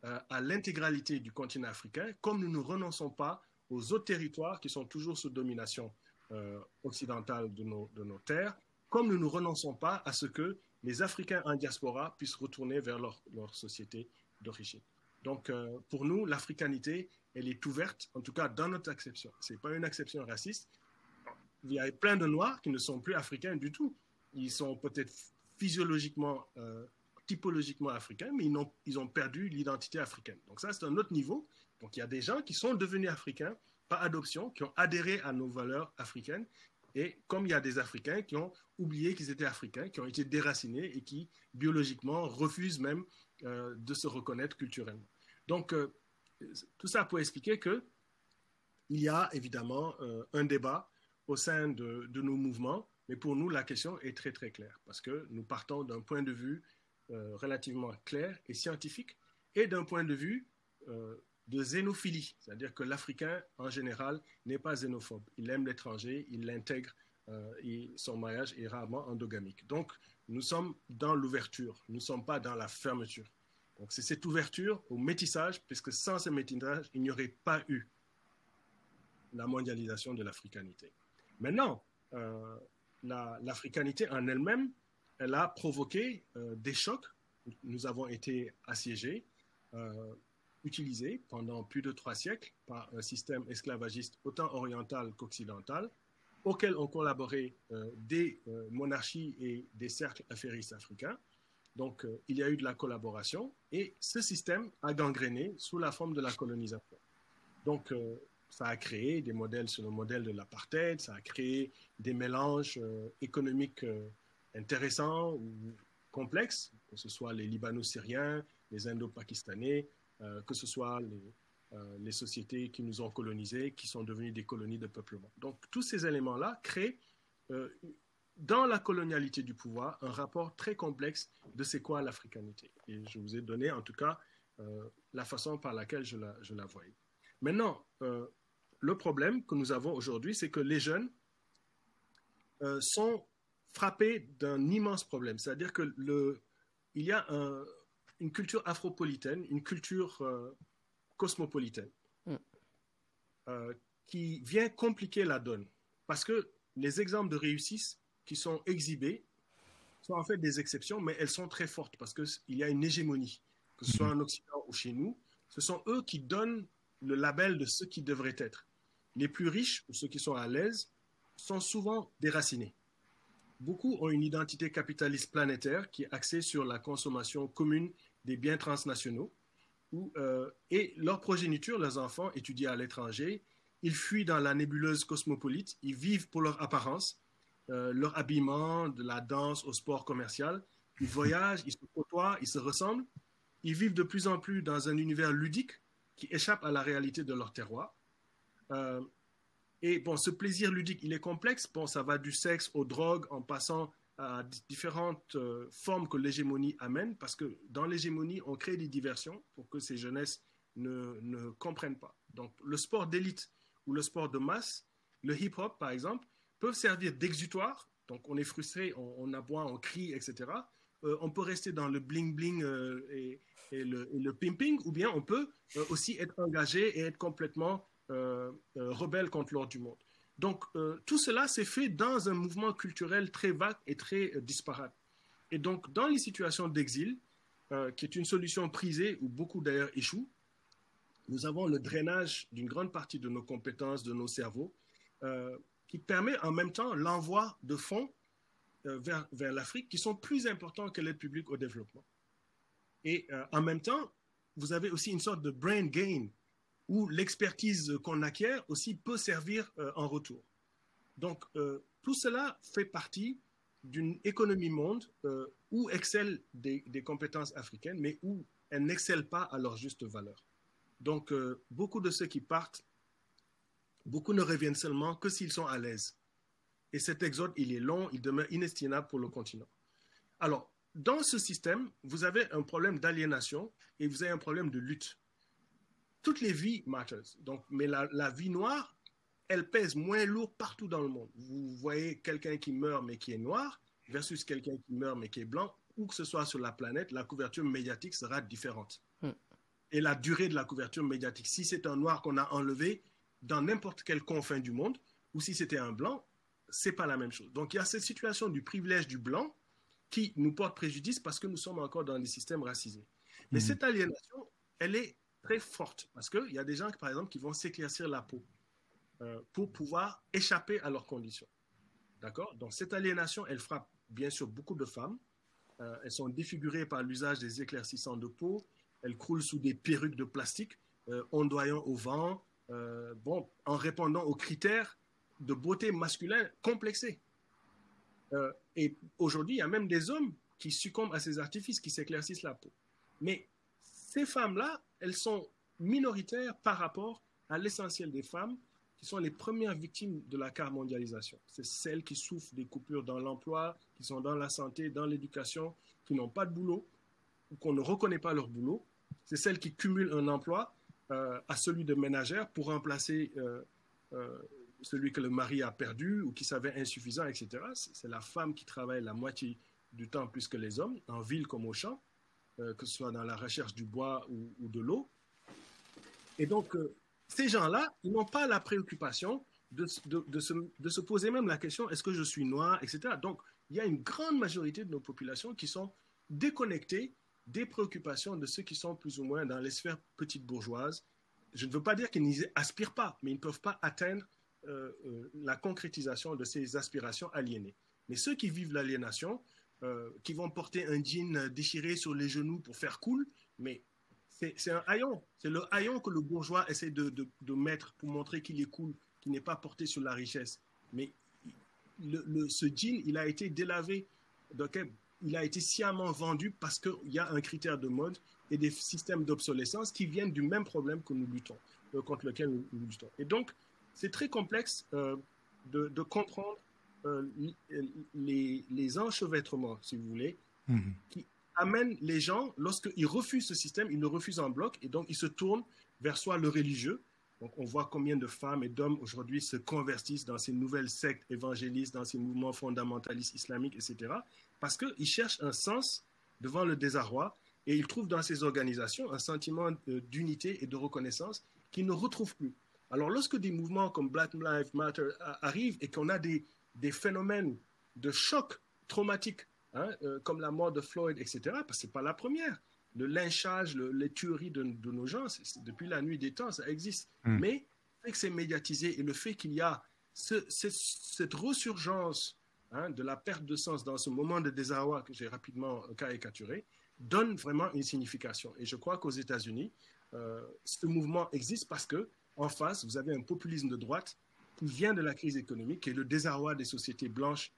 à l'intégralité du continent africain, comme nous ne renonçons pas aux autres territoires qui sont toujours sous domination occidentale de nos terres, comme nous ne renonçons pas à ce que les Africains en diaspora puissent retourner vers leur société d'origine. Donc, pour nous, l'africanité, elle est ouverte, en tout cas dans notre acception. Ce n'est pas une acception raciste. Il y a plein de Noirs qui ne sont plus africains du tout. Ils sont peut-être physiologiquement, typologiquement africains, mais ils ont perdu l'identité africaine. Donc ça, c'est un autre niveau. Donc il y a des gens qui sont devenus africains par adoption, qui ont adhéré à nos valeurs africaines. Et comme il y a des Africains qui ont oublié qu'ils étaient Africains, qui ont été déracinés et qui, biologiquement, refusent même de se reconnaître culturellement. Donc, tout ça pour expliquer qu'il y a évidemment un débat au sein de nos mouvements, mais pour nous, la question est très, très claire, parce que nous partons d'un point de vue relativement clair et scientifique, et d'un point de vue de xénophilie, c'est-à-dire que l'Africain, en général, n'est pas xénophobe. Il aime l'étranger, il l'intègre, et son mariage est rarement endogamique. Donc, nous sommes dans l'ouverture, nous ne sommes pas dans la fermeture. Donc, c'est cette ouverture au métissage, puisque sans ce métissage, il n'y aurait pas eu la mondialisation de l'africanité. Maintenant, l'africanité en elle-même, elle a provoqué des chocs. Nous avons été assiégés, utilisés pendant plus de 3 siècles par un système esclavagiste autant oriental qu'occidental, auquel ont collaboré des monarchies et des cercles affairistes africains. Donc, il y a eu de la collaboration et ce système a gangréné sous la forme de la colonisation. Donc, ça a créé des modèles sur le modèle de l'apartheid, ça a créé des mélanges économiques intéressants ou complexes, que ce soit les Libano-Syriens, les Indo-Pakistanais, que ce soit les sociétés qui nous ont colonisés, qui sont devenues des colonies de peuplement. Donc, tous ces éléments-là créent, dans la colonialité du pouvoir, un rapport très complexe de c'est quoi l'africanité. Et je vous ai donné, en tout cas, la façon par laquelle je la voyais. Maintenant, le problème que nous avons aujourd'hui, c'est que les jeunes sont frappés d'un immense problème. C'est-à-dire que il y a une culture afropolitaine, une culture cosmopolitaine, qui vient compliquer la donne. Parce que les exemples de réussite qui sont exhibés sont en fait des exceptions, mais elles sont très fortes parce qu'il y a une hégémonie, que ce soit en Occident ou chez nous. Ce sont eux qui donnent le label de ce qui devrait être. Les plus riches, ou ceux qui sont à l'aise, sont souvent déracinés. Beaucoup ont une identité capitaliste planétaire qui est axée sur la consommation commune des biens transnationaux, et leur progéniture, leurs enfants étudient à l'étranger, ils fuient dans la nébuleuse cosmopolite, ils vivent pour leur apparence, leur habillement, de la danse au sport commercial, ils voyagent, ils se côtoient, ils se ressemblent, ils vivent de plus en plus dans un univers ludique qui échappe à la réalité de leur terroir. Et bon, ce plaisir ludique, il est complexe. Bon, ça va du sexe aux drogues en passant à différentes formes que l'hégémonie amène, parce que dans l'hégémonie, on crée des diversions pour que ces jeunesses ne comprennent pas. Donc, le sport d'élite ou le sport de masse, le hip-hop, par exemple, peuvent servir d'exutoire. Donc, on est frustré, on aboie, on crie, etc. On peut rester dans le bling-bling et le pimping, ou bien on peut aussi être engagé et être complètement rebelle contre l'ordre du monde. Donc, tout cela s'est fait dans un mouvement culturel très vague et très disparate. Et donc, dans les situations d'exil, qui est une solution prisée où beaucoup d'ailleurs échouent, nous avons le drainage d'une grande partie de nos compétences, de nos cerveaux, qui permet en même temps l'envoi de fonds vers l'Afrique qui sont plus importants que l'aide publique au développement. Et en même temps, vous avez aussi une sorte de brain gain où l'expertise qu'on acquiert aussi peut servir en retour. Donc, tout cela fait partie d'une économie monde où excellent des compétences africaines, mais où elles n'excellent pas à leur juste valeur. Donc, beaucoup de ceux qui partent, beaucoup ne reviennent seulement que s'ils sont à l'aise. Et cet exode, il est long, il demeure inestimable pour le continent. Alors, dans ce système, vous avez un problème d'aliénation et vous avez un problème de lutte. Toutes les vies matters. Donc, mais la vie noire, elle pèse moins lourd partout dans le monde. Vous voyez quelqu'un qui meurt mais qui est noir versus quelqu'un qui meurt mais qui est blanc, où que ce soit sur la planète, la couverture médiatique sera différente. Et la durée de la couverture médiatique, si c'est un noir qu'on a enlevé dans n'importe quel confin du monde, ou si c'était un blanc, c'est pas la même chose. Donc, il y a cette situation du privilège du blanc qui nous porte préjudice parce que nous sommes encore dans des systèmes racisés. Mais cette aliénation, elle est très forte parce qu'il y a des gens, par exemple, qui vont s'éclaircir la peau pour pouvoir échapper à leurs conditions. D'accord? Donc, cette aliénation, elle frappe bien sûr beaucoup de femmes. Elles sont défigurées par l'usage des éclaircissants de peau. Elles croulent sous des perruques de plastique, ondoyant au vent, en répondant aux critères de beauté masculin complexés. Et aujourd'hui, il y a même des hommes qui succombent à ces artifices, qui s'éclaircissent la peau. Mais ces femmes-là, elles sont minoritaires par rapport à l'essentiel des femmes qui sont les premières victimes de la carte mondialisation. C'est celles qui souffrent des coupures dans l'emploi, qui sont dans la santé, dans l'éducation, qui n'ont pas de boulot, ou qu'on ne reconnaît pas leur boulot. C'est celles qui cumulent un emploi à celui de ménagère pour remplacer celui que le mari a perdu ou qui s'avère insuffisant, etc. C'est la femme qui travaille la moitié du temps plus que les hommes, en ville comme au champ, que ce soit dans la recherche du bois ou de l'eau. Et donc, ces gens-là, ils n'ont pas la préoccupation de se poser même la question, est-ce que je suis noir, etc. Donc, il y a une grande majorité de nos populations qui sont déconnectées des préoccupations de ceux qui sont plus ou moins dans les sphères petites bourgeoises. Je ne veux pas dire qu'ils n'y aspirent pas, mais ils ne peuvent pas atteindre la concrétisation de ces aspirations aliénées. Mais ceux qui vivent l'aliénation, qui vont porter un jean déchiré sur les genoux pour faire cool, mais c'est un haillon. C'est le haillon que le bourgeois essaie de mettre pour montrer qu'il est cool, qu'il n'est pas porté sur la richesse. Mais ce jean, il a été délavé. Donc, il a été sciemment vendu parce qu'il y a un critère de mode et des systèmes d'obsolescence qui viennent du même problème que nous luttons, contre lequel nous luttons. Et donc, c'est très complexe de comprendre les enchevêtrements, si vous voulez, qui amènent les gens, lorsqu'ils refusent ce système, ils le refusent en bloc, et donc ils se tournent vers soit le religieux. Donc on voit combien de femmes et d'hommes aujourd'hui se convertissent dans ces nouvelles sectes évangélistes, dans ces mouvements fondamentalistes islamiques, etc. Parce qu'ils cherchent un sens devant le désarroi, et ils trouvent dans ces organisations un sentiment d'unité et de reconnaissance qu'ils ne retrouvent plus. Alors, lorsque des mouvements comme Black Lives Matter arrivent et qu'on a des phénomènes de choc traumatique, comme la mort de Floyd, etc., parce que ce n'est pas la première. Le lynchage, les tueries de nos gens, depuis la nuit des temps, ça existe. Mais le fait que c'est médiatisé et le fait qu'il y a cette ressurgence de la perte de sens dans ce moment de désarroi que j'ai rapidement caricaturé, donne vraiment une signification. Et je crois qu'aux États-Unis, ce mouvement existe parce que en face, vous avez un populisme de droite qui vient de la crise économique et le désarroi des sociétés blanches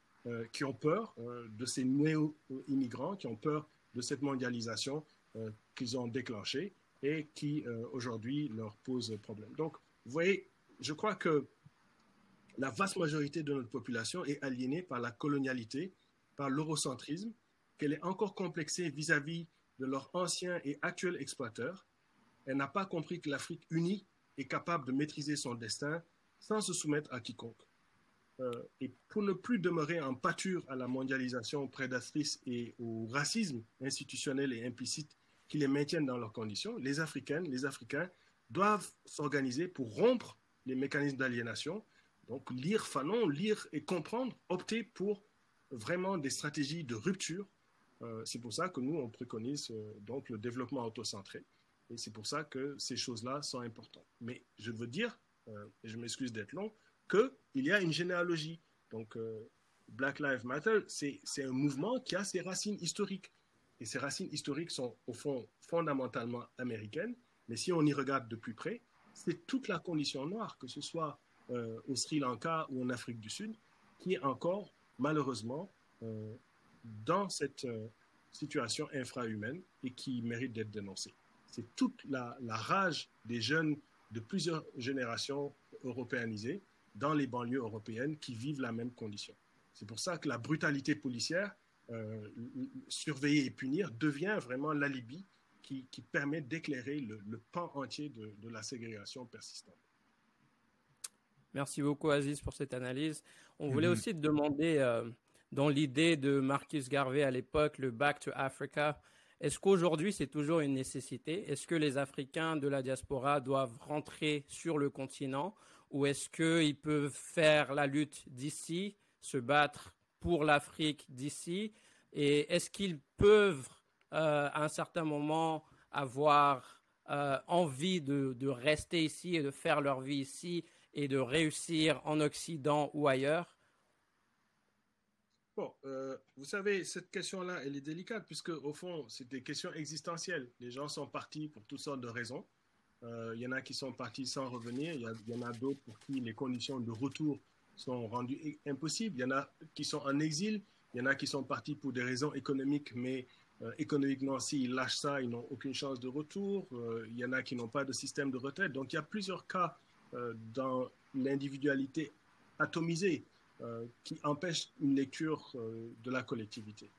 qui ont peur de ces néo-immigrants, qui ont peur de cette mondialisation qu'ils ont déclenchées et qui aujourd'hui leur posent problème. Donc, vous voyez, je crois que la vaste majorité de notre population est aliénée par la colonialité, par l'eurocentrisme, qu'elle est encore complexée vis-à-vis de leurs anciens et actuels exploiteurs. Elle n'a pas compris que l'Afrique unie est capable de maîtriser son destin sans se soumettre à quiconque. Et pour ne plus demeurer en pâture à la mondialisation prédatrice et au racisme institutionnel et implicite qui les maintiennent dans leurs conditions, les Africaines, les Africains doivent s'organiser pour rompre les mécanismes d'aliénation. Donc lire Fanon, lire et comprendre, opter pour vraiment des stratégies de rupture. C'est pour ça que nous, on préconise donc le développement autocentré. Et c'est pour ça que ces choses-là sont importantes. Mais je veux dire, et je m'excuse d'être long, qu'il y a une généalogie. Donc, Black Lives Matter, c'est un mouvement qui a ses racines historiques. Et ces racines historiques sont, au fond, fondamentalement américaines. Mais si on y regarde de plus près, c'est toute la condition noire, que ce soit au Sri Lanka ou en Afrique du Sud, qui est encore, malheureusement, dans cette situation infrahumaine et qui mérite d'être dénoncée. C'est toute la rage des jeunes de plusieurs générations européanisées dans les banlieues européennes qui vivent la même condition. C'est pour ça que la brutalité policière, surveiller et punir, devient vraiment l'alibi qui permet d'éclairer le pan entier de la ségrégation persistante. Merci beaucoup, Aziz, pour cette analyse. On voulait aussi te demander, dans l'idée de Marcus Garvey à l'époque, le Back to Africa, est-ce qu'aujourd'hui c'est toujours une nécessité? Est-ce que les Africains de la diaspora doivent rentrer sur le continent ou est-ce qu'ils peuvent faire la lutte d'ici, se battre pour l'Afrique d'ici? Et est-ce qu'ils peuvent à un certain moment avoir envie de rester ici et de faire leur vie ici et de réussir en Occident ou ailleurs? Bon, vous savez, cette question-là, elle est délicate puisque, au fond, c'est des questions existentielles. Les gens sont partis pour toutes sortes de raisons. Il y en a qui sont partis sans revenir. Il y en a d'autres pour qui les conditions de retour sont rendues impossibles. Il y en a qui sont en exil. Il y en a qui sont partis pour des raisons économiques, mais économiquement, s'ils lâchent ça, ils n'ont aucune chance de retour. Il y en a qui n'ont pas de système de retraite. Donc, il y a plusieurs cas dans l'individualité atomisée qui empêche une lecture de la collectivité.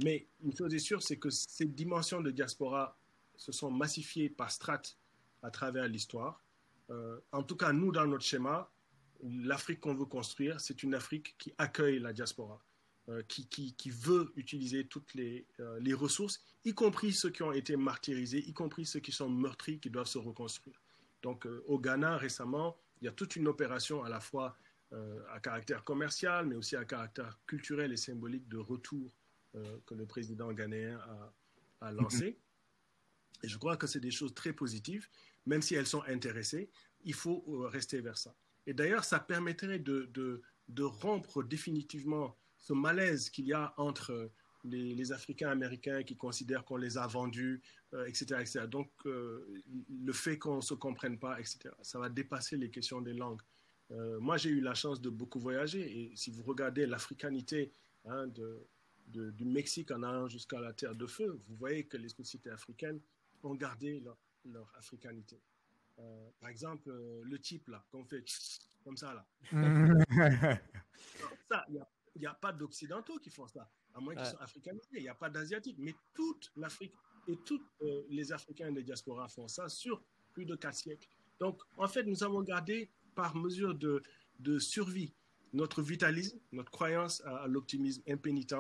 Mais une chose est sûre, c'est que ces dimensions de diaspora se sont massifiées par strates à travers l'histoire. En tout cas, nous, dans notre schéma, l'Afrique qu'on veut construire, c'est une Afrique qui accueille la diaspora, qui veut utiliser toutes les ressources, y compris ceux qui ont été martyrisés, y compris ceux qui sont meurtris, qui doivent se reconstruire. Donc, au Ghana, récemment, il y a toute une opération à la fois à caractère commercial, mais aussi à caractère culturel et symbolique de retour que le président ghanéen a lancé. Et je crois que c'est des choses très positives, même si elles sont intéressées, il faut rester vers ça. Et d'ailleurs, ça permettrait de rompre définitivement ce malaise qu'il y a entre les Africains américains qui considèrent qu'on les a vendus, etc., etc. Donc, le fait qu'on ne se comprenne pas, etc., ça va dépasser les questions des langues. Moi, j'ai eu la chance de beaucoup voyager et si vous regardez l'africanité du Mexique en allant jusqu'à la Terre de Feu, vous voyez que les sociétés africaines ont gardé leur africanité. Par exemple, le type là, qu'on fait comme ça là. Ça, il n'y a pas d'Occidentaux qui font ça, à moins qu'ils soient africanisés. Il n'y a pas d'Asiatiques, mais toute l'Afrique et tous les Africains de diaspora font ça sur plus de 4 siècles. Donc, en fait, nous avons gardé par mesure de survie notre vitalisme, notre croyance à l'optimisme impénitent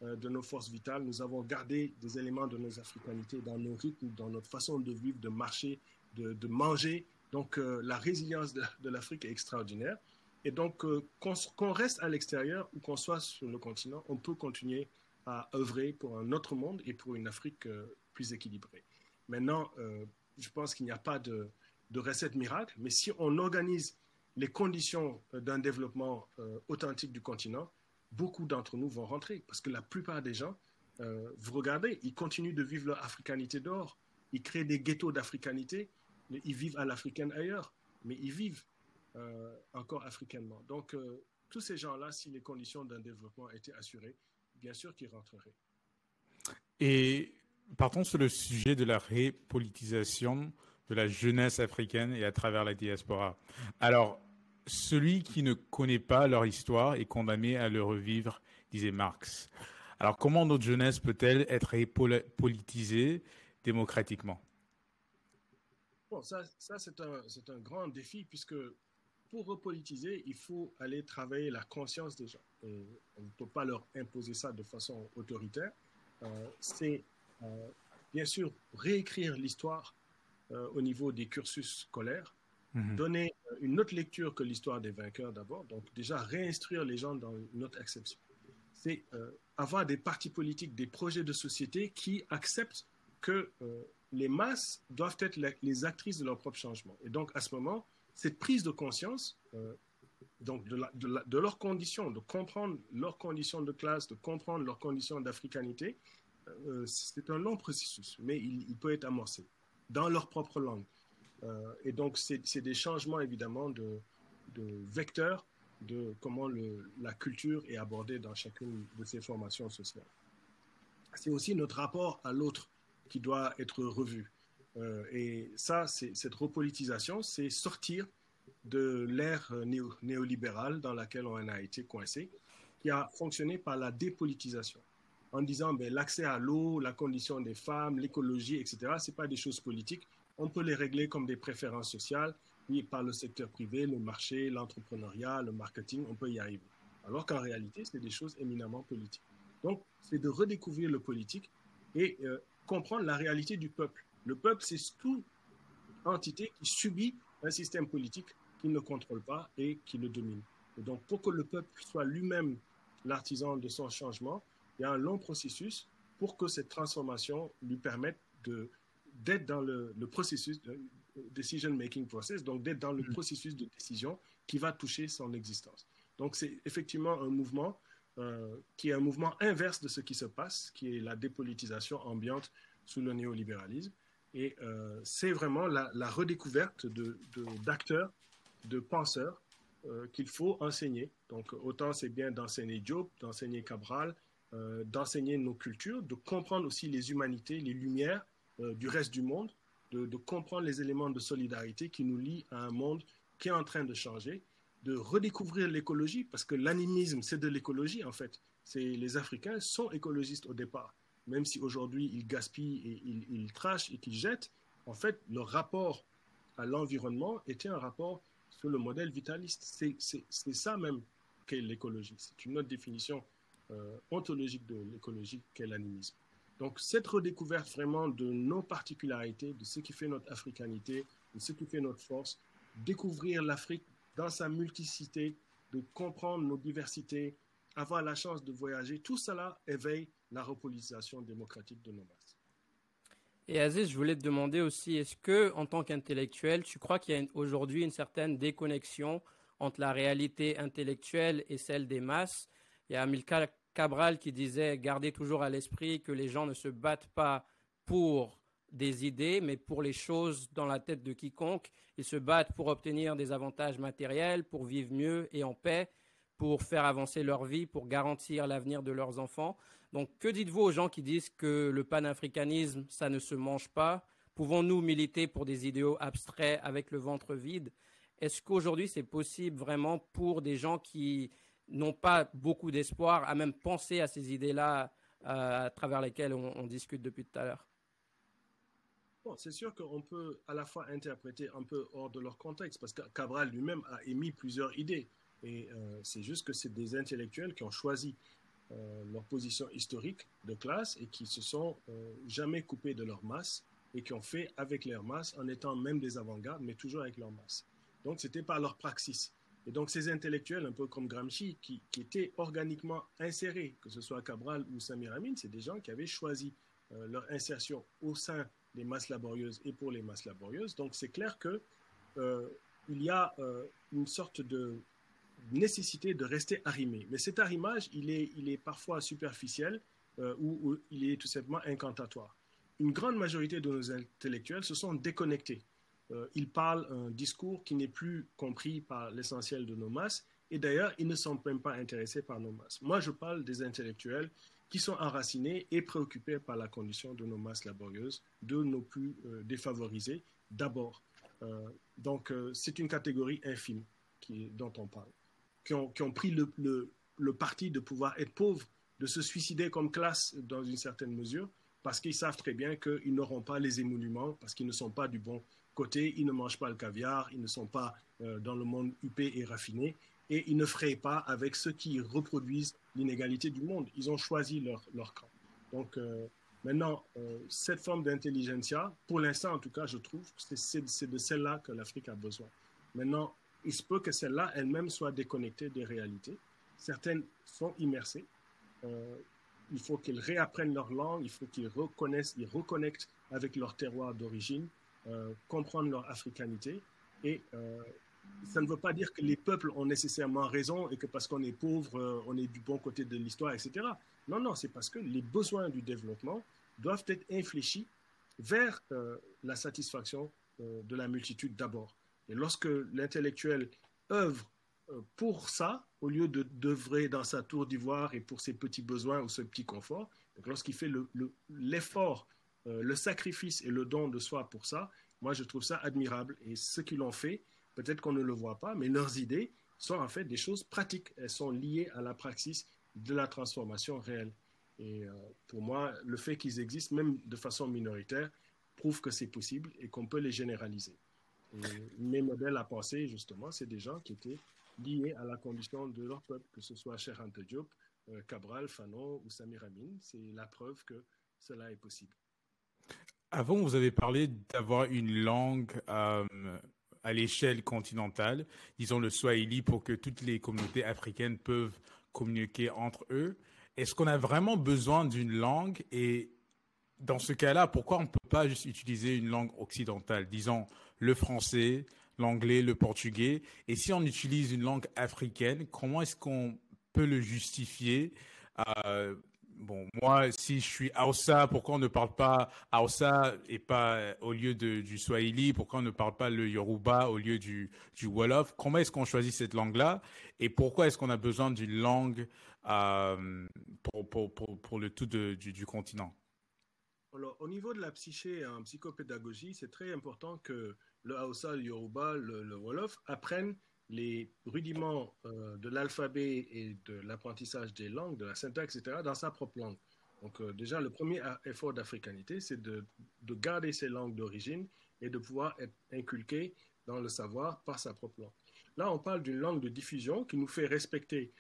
de nos forces vitales. Nous avons gardé des éléments de nos africanités dans nos rythmes, dans notre façon de vivre, de marcher, de manger. Donc, la résilience de l'Afrique est extraordinaire. Et donc, qu'on reste à l'extérieur ou qu'on soit sur le continent, on peut continuer à œuvrer pour un autre monde et pour une Afrique plus équilibrée. Maintenant, je pense qu'il n'y a pas de recette miracle, mais si on organise les conditions d'un développement authentique du continent, beaucoup d'entre nous vont rentrer. Parce que la plupart des gens, vous regardez, ils continuent de vivre leur africanité dehors. Ils créent des ghettos d'africanité, ils vivent à l'africaine ailleurs, mais ils vivent encore africainement. Donc, tous ces gens-là, si les conditions d'un développement étaient assurées, bien sûr qu'ils rentreraient. Et Partons sur le sujet de la repolitisation de la jeunesse africaine et à travers la diaspora. Alors, celui qui ne connaît pas leur histoire est condamné à le revivre, disait Marx. Alors, comment notre jeunesse peut-elle être politisée démocratiquement? Bon, ça c'est un grand défi puisque pour repolitiser, il faut aller travailler la conscience des gens. Et on ne peut pas leur imposer ça de façon autoritaire. C'est bien sûr réécrire l'histoire au niveau des cursus scolaires, donner une autre lecture que l'histoire des vainqueurs d'abord, donc déjà réinstruire les gens dans une autre acception. C'est avoir des partis politiques, des projets de société qui acceptent que les masses doivent être les actrices de leur propre changement. Et donc à ce moment, cette prise de conscience donc de leurs conditions, de comprendre leurs conditions de classe, de comprendre leurs conditions d'africanité, c'est un long processus, mais il peut être amorcé dans leur propre langue. Et donc, c'est des changements, évidemment, de vecteurs de comment la culture est abordée dans chacune de ces formations sociales. C'est aussi notre rapport à l'autre qui doit être revu. Et ça, cette repolitisation, c'est sortir de l'ère néolibérale dans laquelle on a été coincé, qui a fonctionné par la dépolitisation. En disant l'accès à l'eau, la condition des femmes, l'écologie, etc., ce n'est pas des choses politiques. On peut les régler comme des préférences sociales, oui, par le secteur privé, le marché, l'entrepreneuriat, le marketing, on peut y arriver. Alors qu'en réalité, c'est des choses éminemment politiques. Donc, c'est de redécouvrir le politique et comprendre la réalité du peuple. Le peuple, c'est toute entité qui subit un système politique qu'il ne contrôle pas et qui le domine. Et donc, pour que le peuple soit lui-même l'artisan de son changement, il y a un long processus pour que cette transformation lui permette d'être dans le processus, decision-making process, donc d'être dans le processus de décision qui va toucher son existence. Donc, c'est effectivement un mouvement qui est un mouvement inverse de ce qui se passe, qui est la dépolitisation ambiante sous le néolibéralisme. Et c'est vraiment la redécouverte d'acteurs, de penseurs qu'il faut enseigner. Donc, autant c'est bien d'enseigner Diop, d'enseigner Cabral, d'enseigner nos cultures, de comprendre aussi les humanités, les lumières du reste du monde, de comprendre les éléments de solidarité qui nous lient à un monde qui est en train de changer, de redécouvrir l'écologie, parce que l'animisme, c'est de l'écologie en fait. Les Africains sont écologistes au départ, même si aujourd'hui ils gaspillent et ils trashent et qu'ils jettent. En fait, leur rapport à l'environnement était un rapport sur le modèle vitaliste. C'est ça même qu'est l'écologie. C'est une autre définition ontologique de l'écologie qu'est l'animisme. Donc, cette redécouverte vraiment de nos particularités, de ce qui fait notre africanité, de ce qui fait notre force, découvrir l'Afrique dans sa multiplicité, de comprendre nos diversités, avoir la chance de voyager, tout cela éveille la repolitisation démocratique de nos masses. Et Aziz, je voulais te demander aussi, est-ce que, en tant qu'intellectuel, tu crois qu'il y a aujourd'hui une certaine déconnexion entre la réalité intellectuelle et celle des masses? Il y a Amilcar Cabral qui disait « Gardez toujours à l'esprit que les gens ne se battent pas pour des idées, mais pour les choses dans la tête de quiconque. Ils se battent pour obtenir des avantages matériels, pour vivre mieux et en paix, pour faire avancer leur vie, pour garantir l'avenir de leurs enfants. » Donc, que dites-vous aux gens qui disent que le panafricanisme, ça ne se mange pas? Pouvons-nous militer pour des idéaux abstraits avec le ventre vide? Est-ce qu'aujourd'hui, c'est possible vraiment pour des gens qui n'ont pas beaucoup d'espoir à même penser à ces idées-là à travers lesquelles on discute depuis tout à l'heure? Bon, c'est sûr qu'on peut à la fois interpréter un peu hors de leur contexte, parce que Cabral lui-même a émis plusieurs idées. Et c'est juste que c'est des intellectuels qui ont choisi leur position historique de classe et qui se sont jamais coupés de leur masse et qui ont fait avec leur masse en étant même des avant-gardes, mais toujours avec leur masse. Donc, c'était par leur praxis. Et donc, ces intellectuels, un peu comme Gramsci, qui étaient organiquement insérés, que ce soit Cabral ou Samir Amin, c'est des gens qui avaient choisi leur insertion au sein des masses laborieuses et pour les masses laborieuses. Donc, c'est clair que il y a une sorte de nécessité de rester arrimé. Mais cet arrimage, il est parfois superficiel ou il est tout simplement incantatoire. Une grande majorité de nos intellectuels se sont déconnectés. Ils parlent un discours qui n'est plus compris par l'essentiel de nos masses Et d'ailleurs, ils ne sont même pas intéressés par nos masses. Moi, je parle des intellectuels qui sont enracinés et préoccupés par la condition de nos masses laborieuses, de nos plus défavorisés d'abord. Donc, c'est une catégorie infime dont on parle, qui ont pris le parti de pouvoir être pauvres, de se suicider comme classe dans une certaine mesure, parce qu'ils savent très bien qu'ils n'auront pas les émoluments, parce qu'ils ne sont pas du bon côté, ils ne mangent pas le caviar, ils ne sont pas dans le monde huppé et raffiné, et ils ne frayent pas avec ceux qui reproduisent l'inégalité du monde. Ils ont choisi leur camp. Donc maintenant, cette forme d'intelligentsia, pour l'instant en tout cas, je trouve, c'est de celle-là que l'Afrique a besoin. Maintenant, il se peut que celle-là elle-même soit déconnectée des réalités. Certaines sont immersées. Il faut qu'ils réapprennent leur langue, il faut qu'ils reconnectent avec leur terroir d'origine, comprendre leur africanité. Et ça ne veut pas dire que les peuples ont nécessairement raison et que parce qu'on est pauvre, on est du bon côté de l'histoire, etc. Non, non, c'est parce que les besoins du développement doivent être infléchis vers la satisfaction de la multitude d'abord. Et lorsque l'intellectuel œuvre pour ça, au lieu d'œuvrer dans sa tour d'ivoire et pour ses petits besoins ou ses petits conforts, donc lorsqu'il fait l'effort, le sacrifice et le don de soi pour ça, moi je trouve ça admirable. Et ceux qui l'ont fait, peut-être qu'on ne le voit pas, mais leurs idées sont en fait des choses pratiques. Elles sont liées à la praxis de la transformation réelle. Et pour moi, le fait qu'ils existent, même de façon minoritaire, prouve que c'est possible et qu'on peut les généraliser. Et mes modèles à penser, justement, c'est des gens qui étaient liés à la condition de leur peuple, que ce soit Cheikh Anta Diop, Cabral, Fanon ou Samir Amin. C'est la preuve que cela est possible. Avant, vous avez parlé d'avoir une langue à l'échelle continentale, disons le Swahili, pour que toutes les communautés africaines peuvent communiquer entre eux. Est-ce qu'on a vraiment besoin d'une langue? Et dans ce cas-là, pourquoi on ne peut pas juste utiliser une langue occidentale, disons le français, l'anglais, le portugais? Et si on utilise une langue africaine, comment est-ce qu'on peut le justifier? Bon, moi, si je suis Hausa, pourquoi on ne parle pas Hausa et pas au lieu du Swahili? Pourquoi on ne parle pas le Yoruba au lieu du Wolof? Comment est-ce qu'on choisit cette langue-là? Et pourquoi est-ce qu'on a besoin d'une langue pour le tout du continent? Alors, au niveau de la psyché en psychopédagogie, c'est très important que le Hausa, le Yoruba, le Wolof apprennent les rudiments de l'alphabet et de l'apprentissage des langues, de la syntaxe, etc., dans sa propre langue. Donc déjà, le premier effort d'africanité, c'est de garder ses langues d'origine et de pouvoir être inculqué dans le savoir par sa propre langue. Là, on parle d'une langue de diffusion qui nous fait respecter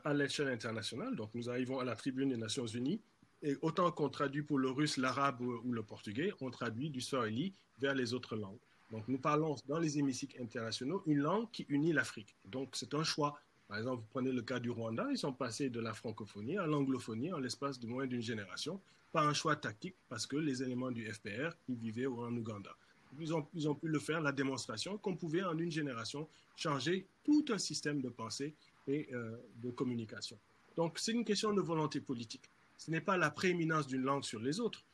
à l'échelle internationale. Donc nous arrivons à la tribune des Nations Unies. Et autant qu'on traduit pour le russe, l'arabe ou le portugais, on traduit du swahili vers les autres langues. Donc nous parlons dans les hémicycles internationaux une langue qui unit l'Afrique. Donc c'est un choix. Par exemple, vous prenez le cas du Rwanda, ils sont passés de la francophonie à l'anglophonie en l'espace de moins d'une génération, par un choix tactique, parce que les éléments du FPR, ils vivaient en Ouganda. Ils ont pu le faire, la démonstration qu'on pouvait en une génération changer tout un système de pensée et de communication. Donc c'est une question de volonté politique. Ce n'est pas la prééminence d'une langue sur les autres.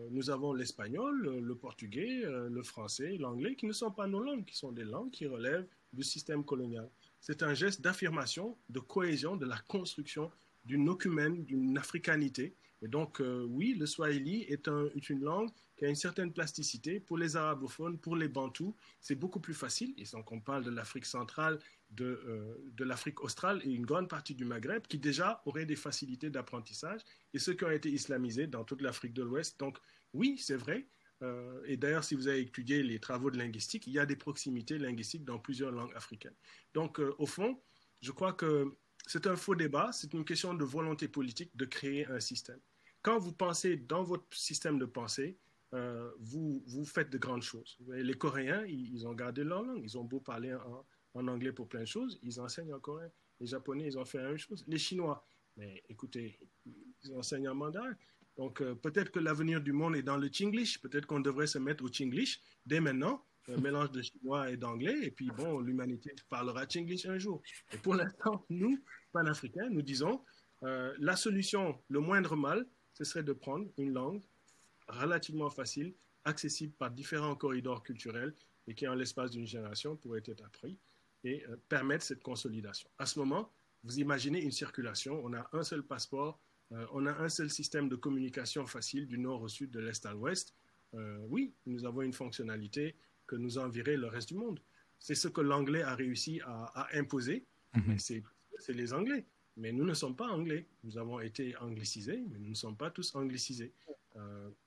Nous avons l'espagnol, le portugais, le français, l'anglais, qui ne sont pas nos langues, qui sont des langues qui relèvent du système colonial. C'est un geste d'affirmation, de cohésion, de la construction d'une ocumène, d'une africanité. Et donc, oui, le Swahili est une langue qui a une certaine plasticité. Pour les arabophones, pour les bantous, c'est beaucoup plus facile. Et donc, on parle de l'Afrique centrale, de l'Afrique australe et une grande partie du Maghreb qui déjà auraient des facilités d'apprentissage et ceux qui ont été islamisés dans toute l'Afrique de l'Ouest. Donc, oui, c'est vrai. Et d'ailleurs, si vous avez étudié les travaux de linguistique, il y a des proximités linguistiques dans plusieurs langues africaines. Donc, au fond, je crois que c'est un faux débat, c'est une question de volonté politique de créer un système. Quand vous pensez dans votre système de pensée, vous faites de grandes choses. Les Coréens, ils ont gardé leur langue. Ils ont beau parler en anglais pour plein de choses, ils enseignent en coréen. Les Japonais, ils ont fait la même chose. Les Chinois, mais écoutez, ils enseignent en mandarin. Donc peut-être que l'avenir du monde est dans le Chinglish. Peut-être qu'on devrait se mettre au Chinglish dès maintenant. Un mélange de chinois et d'anglais, et puis bon, l'humanité parlera Chinglish un jour. Et pour l'instant, nous, panafricains, nous disons, la solution, le moindre mal, ce serait de prendre une langue relativement facile, accessible par différents corridors culturels, et qui, en l'espace d'une génération, pourrait être appris. et permettre cette consolidation. À ce moment, vous imaginez une circulation, on a un seul passeport, on a un seul système de communication facile du nord au sud, de l'est à l'ouest. Oui, nous avons une fonctionnalité que nous envirait le reste du monde. C'est ce que l'anglais a réussi à imposer. C'est les Anglais. Mais nous ne sommes pas anglais. Nous avons été anglicisés, mais nous ne sommes pas tous anglicisés.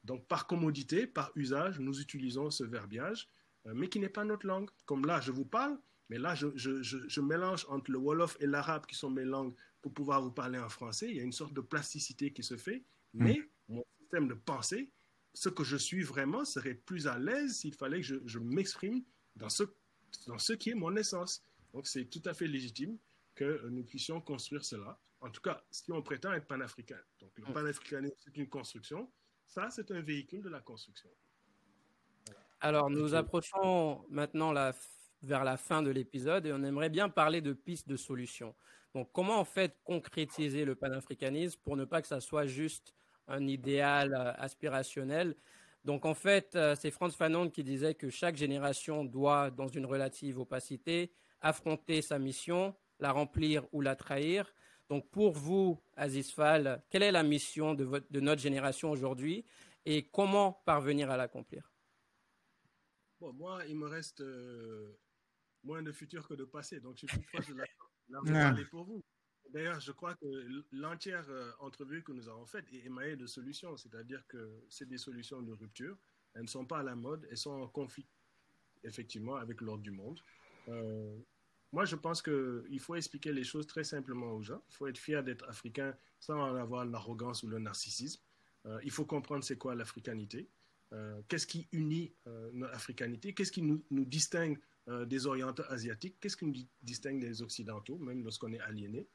Donc, par commodité, par usage, nous utilisons ce verbiage, mais qui n'est pas notre langue. Comme là, je vous parle, mais là, je mélange entre le Wolof et l'arabe, qui sont mes langues, pour pouvoir vous parler en français. Il y a une sorte de plasticité qui se fait, mais mon système de pensée, ce que je suis vraiment, serait plus à l'aise s'il fallait que je m'exprime dans ce qui est mon essence. Donc, c'est tout à fait légitime que nous puissions construire cela. En tout cas, si on prétend être panafricain. Donc, le panafricanisme, c'est une construction. Ça, c'est un véhicule de la construction. Alors, nous approchons maintenant vers la fin de l'épisode et on aimerait bien parler de pistes de solutions. Donc, comment en fait concrétiser le panafricanisme pour ne pas que ça soit juste un idéal aspirationnel? Donc, en fait, c'est Frantz Fanon qui disait que chaque génération doit, dans une relative opacité, affronter sa mission, la remplir ou la trahir. Donc, pour vous, Aziz Fall, quelle est la mission de notre génération aujourd'hui et comment parvenir à l'accomplir? Bon, moi, il me reste moins de futur que de passé, donc je suis plus proche de la parler pour vous. D'ailleurs, je crois que l'entière entrevue que nous avons faite est émaillée de solutions, c'est-à-dire que c'est des solutions de rupture. Elles ne sont pas à la mode, elles sont en conflit, effectivement, avec l'ordre du monde. Moi, je pense qu'il faut expliquer les choses très simplement aux gens. Il faut être fier d'être africain sans en avoir l'arrogance ou le narcissisme. Il faut comprendre c'est quoi l'africanité. Qu'est-ce qui unit notre africanité? Qu'est-ce qui nous distingue des orientaux asiatiques? Qu'est-ce qui nous distingue des occidentaux, même lorsqu'on est aliéné?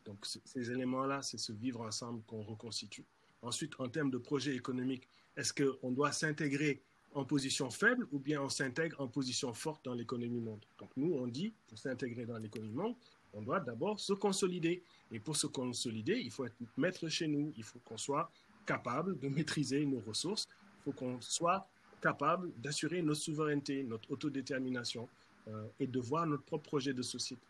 Donc, ces éléments-là, c'est ce vivre ensemble qu'on reconstitue. Ensuite, en termes de projet économique, est-ce qu'on doit s'intégrer en position faible ou bien on s'intègre en position forte dans l'économie monde? Donc, nous, on dit, pour s'intégrer dans l'économie monde, on doit d'abord se consolider. Et pour se consolider, il faut être maître chez nous. Il faut qu'on soit capable de maîtriser nos ressources. Il faut qu'on soit capable d'assurer notre souveraineté, notre autodétermination et de voir notre propre projet de société.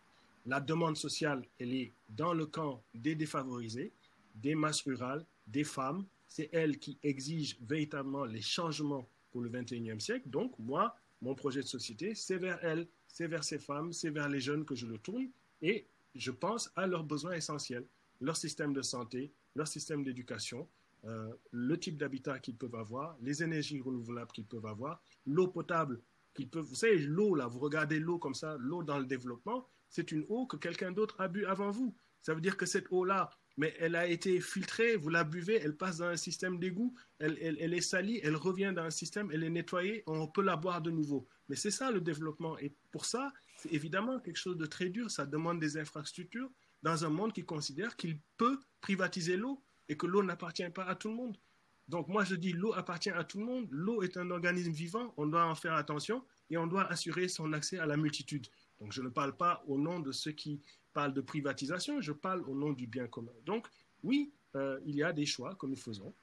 La demande sociale, elle est dans le camp des défavorisés, des masses rurales, des femmes. C'est elles qui exigent véritablement les changements pour le 21e siècle. Donc, moi, mon projet de société, c'est vers elles, c'est vers ces femmes, c'est vers les jeunes que je le tourne et je pense à leurs besoins essentiels, leur système de santé, leur système d'éducation, le type d'habitat qu'ils peuvent avoir, les énergies renouvelables qu'ils peuvent avoir, l'eau potable qu'ils peuvent... Vous savez, l'eau, là, vous regardez l'eau comme ça, l'eau dans le développement, c'est une eau que quelqu'un d'autre a bu avant vous. Ça veut dire que cette eau-là, mais elle a été filtrée, vous la buvez, elle passe dans un système d'égout, elle est salie, elle revient dans un système, elle est nettoyée, on peut la boire de nouveau. Mais c'est ça le développement. Et pour ça, c'est évidemment quelque chose de très dur. Ça demande des infrastructures dans un monde qui considère qu'il peut privatiser l'eau et que l'eau n'appartient pas à tout le monde. Donc moi, je dis l'eau appartient à tout le monde. L'eau est un organisme vivant, on doit en faire attention et on doit assurer son accès à la multitude. Donc je ne parle pas au nom de ceux qui parlent de privatisation, je parle au nom du bien commun. Donc oui, il y a des choix que nous faisons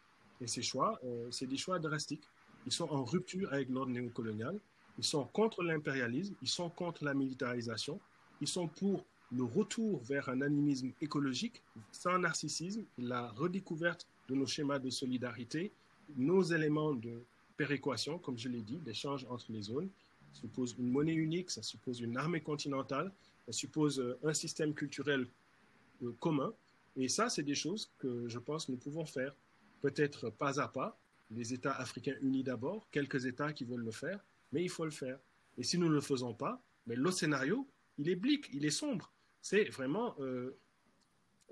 et ces choix, c'est des choix drastiques. Ils sont en rupture avec l'ordre néocolonial, ils sont contre l'impérialisme, ils sont contre la militarisation, ils sont pour le retour vers un animisme écologique sans narcissisme, la redécouverte de nos schémas de solidarité, nos éléments de péréquation, comme je l'ai dit, d'échange entre les zones. Ça suppose une monnaie unique, ça suppose une armée continentale, ça suppose un système culturel commun. Et ça, c'est des choses que je pense que nous pouvons faire, peut-être pas à pas, les États africains unis d'abord, quelques États qui veulent le faire, mais il faut le faire. Et si nous ne le faisons pas, mais l'autre scénario, il est bleak, il est sombre. C'est vraiment